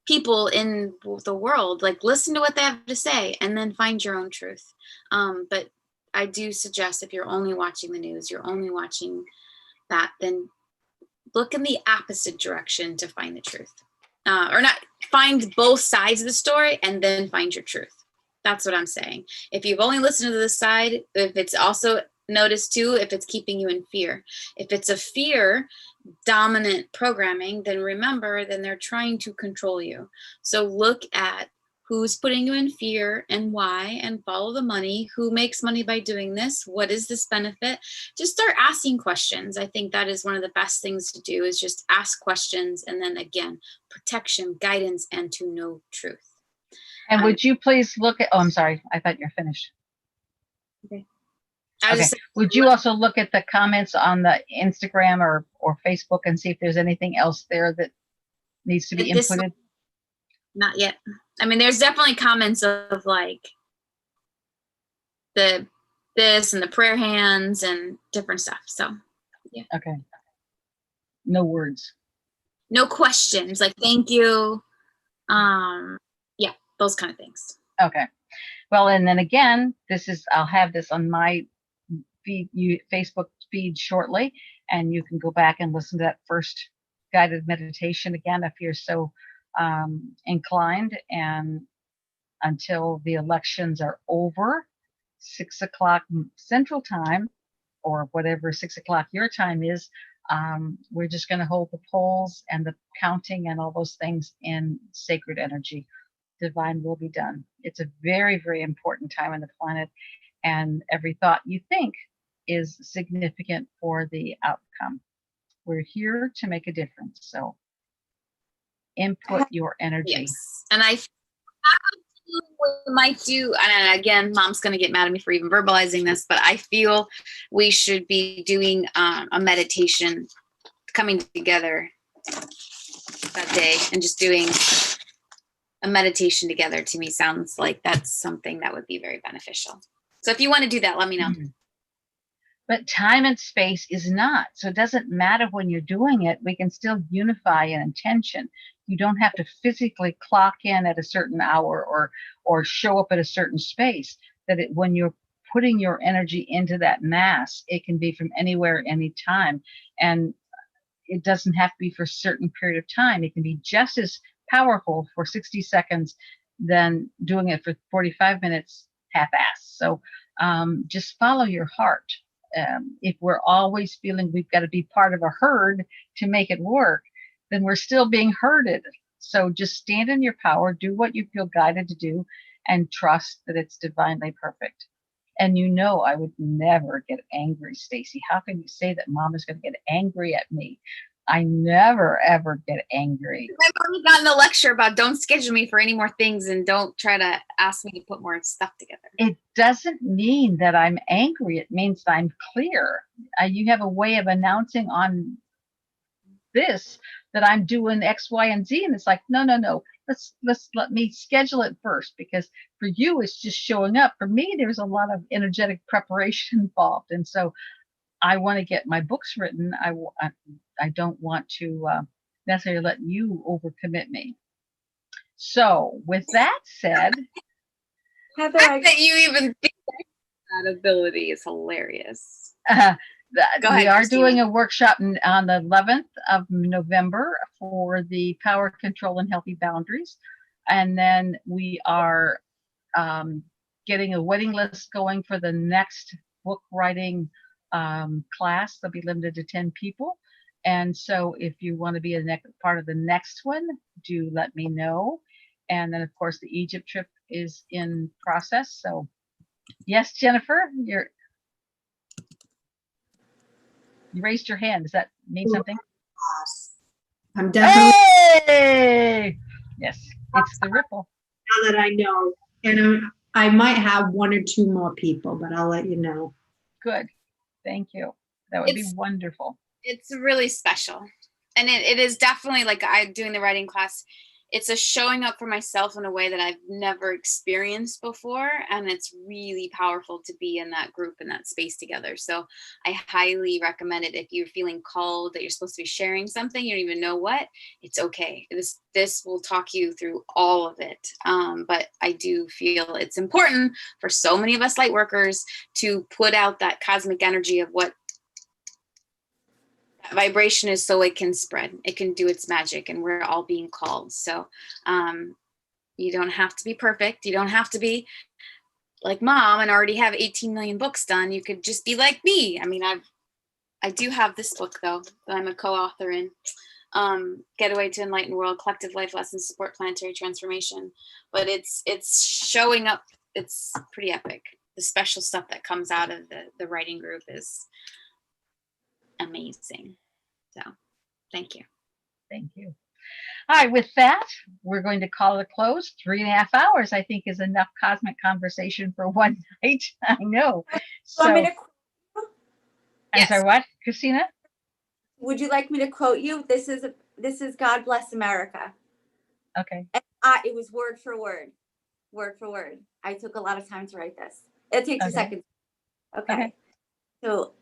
people in the world. Like, listen to what they have to say and then find your own truth. But I do suggest, if you're only watching the news, you're only watching that, then look in the opposite direction to find the truth. Or not, find both sides of the story and then find your truth. That's what I'm saying. If you've only listened to this side, if it's also, notice too, if it's keeping you in fear. If it's a fear dominant programming, then remember, then they're trying to control you. So look at who's putting you in fear and why, and follow the money. Who makes money by doing this? What is this benefit? Just start asking questions. I think that is one of the best things to do, is just ask questions. And then again, protection, guidance, and to know truth. And would you please look at, I'm sorry, I thought you're finished. Okay. Would you also look at the comments on the Instagram or Facebook and see if there's anything else there that needs to be inputted? Not yet. I mean, there's definitely comments of like this and the prayer hands and different stuff. So yeah. Okay. No words. No questions, like thank you. Yeah, those kind of things. Okay. Well, and then again, I'll have this on my Facebook feed shortly, and you can go back and listen to that first guided meditation again if you're so inclined. And until the elections are over, 6 o'clock Central Time, or whatever 6 o'clock your time is, we're just going to hold the polls and the counting and all those things in sacred energy. Divine will be done. It's a very, very important time on the planet, and every thought you think is significant for the outcome. We're here to make a difference. So input your energy. Yes. And I we might do, and again, mom's going to get mad at me for even verbalizing this, but I feel we should be doing a meditation, coming together that day and just doing a meditation together. To me sounds like that's something that would be very beneficial. So if you want to do that, let me know. But time and space is not. So it doesn't matter when you're doing it. We can still unify an intention. You don't have to physically clock in at a certain hour or show up at a certain space. When you're putting your energy into that mass, it can be from anywhere, anytime. And it doesn't have to be for a certain period of time. It can be just as powerful for 60 seconds than doing it for 45 minutes half-assed. So just follow your heart. If we're always feeling we've got to be part of a herd to make it work, then we're still being herded. So just stand in your power, do what you feel guided to do, and trust that it's divinely perfect. And I would never get angry, Stacie. How can you say that mom is going to get angry at me? I never, ever get angry. I've already gotten a lecture about don't schedule me for any more things and don't try to ask me to put more stuff together. It doesn't mean that I'm angry. It means that I'm clear. You have a way of announcing on this that I'm doing X, Y, and Z. And it's like, no. Let me schedule it first, because for you, it's just showing up. For me, there's a lot of energetic preparation involved. And so I want to get my books written. I don't want to necessarily let you overcommit me. So with that said, Heather, that you even think that ability is hilarious. We are doing a workshop on the 11th of November for the power, control, and healthy boundaries. And then we are getting a waiting list going for the next book writing class. They'll be limited to 10 people. And so if you want to be a part of the next one, do let me know. And then, of course, the Egypt trip is in process. So yes, Jennifer, you raised your hand. Does that mean something? I'm definitely. Hey! Yes, it's the ripple. Now that I know, and I might have one or two more people, but I'll let you know. Good. Thank you. That would be wonderful. It's really special. And it is definitely like doing the writing class. It's a showing up for myself in a way that I've never experienced before. And it's really powerful to be in that group, in that space together. So I highly recommend it. If you're feeling called that you're supposed to be sharing something, you don't even know what, it's okay. This will talk you through all of it. But I do feel it's important for so many of us light workers to put out that cosmic energy of what vibration is, so it can spread, it can do its magic, and we're all being called. So you don't have to be perfect. You don't have to be like mom and already have 18 million books done. You could just be like me. I mean, I do have this book though that I'm a co-author in, Getaway to Enlightened World, Collective Life Lessons Support Planetary Transformation. But it's showing up. It's pretty epic. The special stuff that comes out of the writing group is amazing. So thank you. Thank you. All right, with that, we're going to call it a close. 3.5 hours, I think, is enough cosmic conversation for one night. I know. So, want me to, I'm sorry, what, Christina? would you like me to quote you? This is God Bless America. Okay. And it was word for word. I took a lot of time to write this. It takes 2 seconds. Okay. So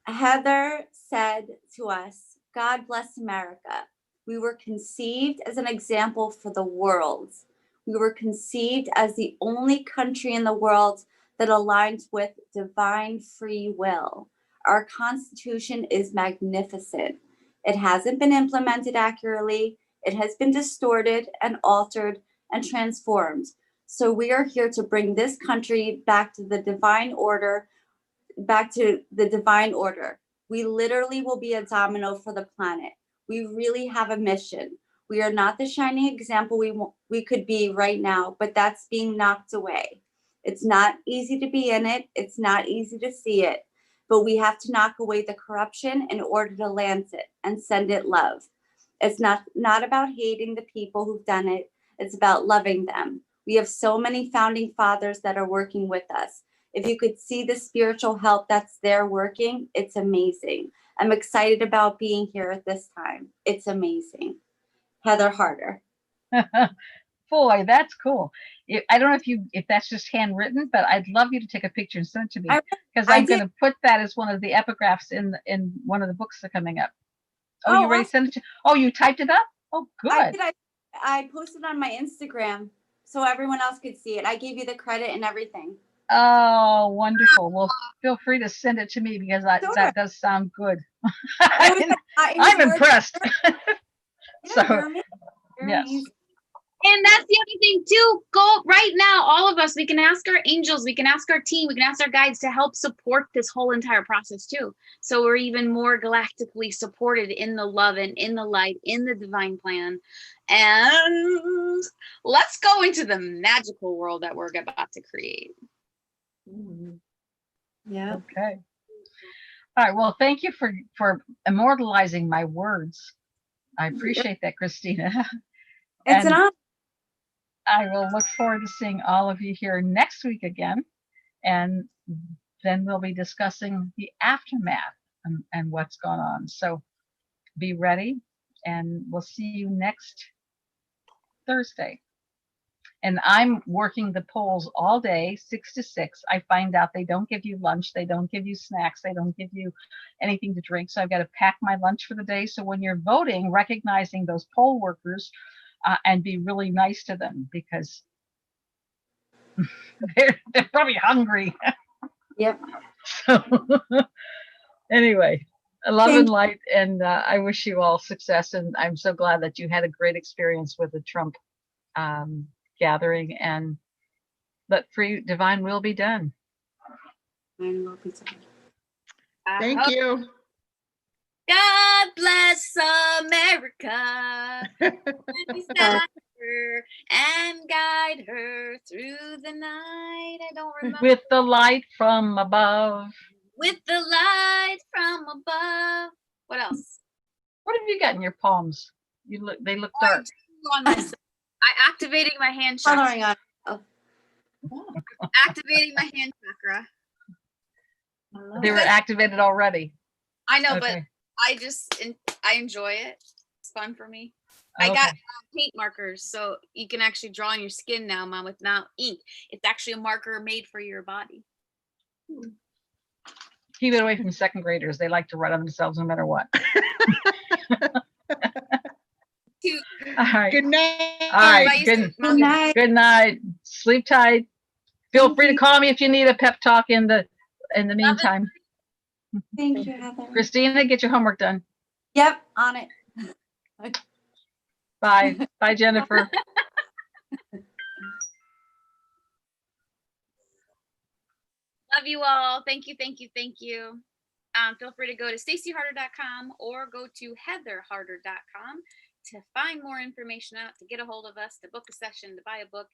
Heather said to us, God bless America. We were conceived as an example for the world. We were conceived as the only country in the world that aligns with divine free will. Our Constitution is magnificent. It hasn't been implemented accurately. It has been distorted and altered and transformed. So we are here to bring this country back to the divine order, We literally will be a domino for the planet. We really have a mission. We are not the shining example we could be right now, but that's being knocked away. It's not easy to be in it. It's not easy to see it, but we have to knock away the corruption in order to land it and send it love. It's not about hating the people who've done it. It's about loving them. We have so many founding fathers that are working with us. If you could see the spiritual help that's there working, it's amazing. I'm excited about being here at this time. It's amazing. Heather Harder. Boy, that's cool. I don't know if that's just handwritten, but I'd love you to take a picture and send it to me, because I'm going to put that as one of the epigraphs in one of the books that are coming up. Oh, you already sent it to? Oh, you typed it up? Oh, good. I posted on my Instagram so everyone else could see it. I gave you the credit and everything. Oh, wonderful. Well, feel free to send it to me, because that does sound good. I'm impressed. So, yes. And that's the other thing too. Go right now, all of us, we can ask our angels, we can ask our team, we can ask our guides to help support this whole entire process too. So we're even more galactically supported in the love and in the light, in the divine plan. And let's go into the magical world that we're about to create. Yeah. Okay. All right. Well, thank you for immortalizing my words. I appreciate that, Christina. It's an honor. I will look forward to seeing all of you here next week again. And then we'll be discussing the aftermath and what's going on. So be ready, and we'll see you next Thursday. And I'm working the polls all day, 6 to 6. I find out they don't give you lunch. They don't give you snacks. They don't give you anything to drink. So I've got to pack my lunch for the day. So when you're voting, recognizing those poll workers, and be really nice to them, because they're probably hungry. Yep. So anyway, love and light, and I wish you all success. And I'm so glad that you had a great experience with the Trump gathering, and let free divine will be done. Thank you. God bless America. Her and guide her through the night. I don't remember. With the light from above. With the light from above. What else? What have you got in your palms? They look dark. I activating my hand chakra. Activating my hand chakra. They were activated already. I know, okay. But I enjoy it. It's fun for me. Okay. I got paint markers, so you can actually draw on your skin now, Mom, without ink. It's actually a marker made for your body. Keep it away from second graders. They like to write on themselves no matter what. All right. Good night. All right. Good night. Good night. Sleep tight. Feel free to call me if you need a pep talk in the meantime. Thank you, Heather. Christina, get your homework done. Yep, on it. Bye. Bye, Jennifer. Love you all. Thank you, thank you, thank you. Feel free to go to stacieharder.com or go to heatherharder.com to find more information out, to get a hold of us, to book a session, to buy a book,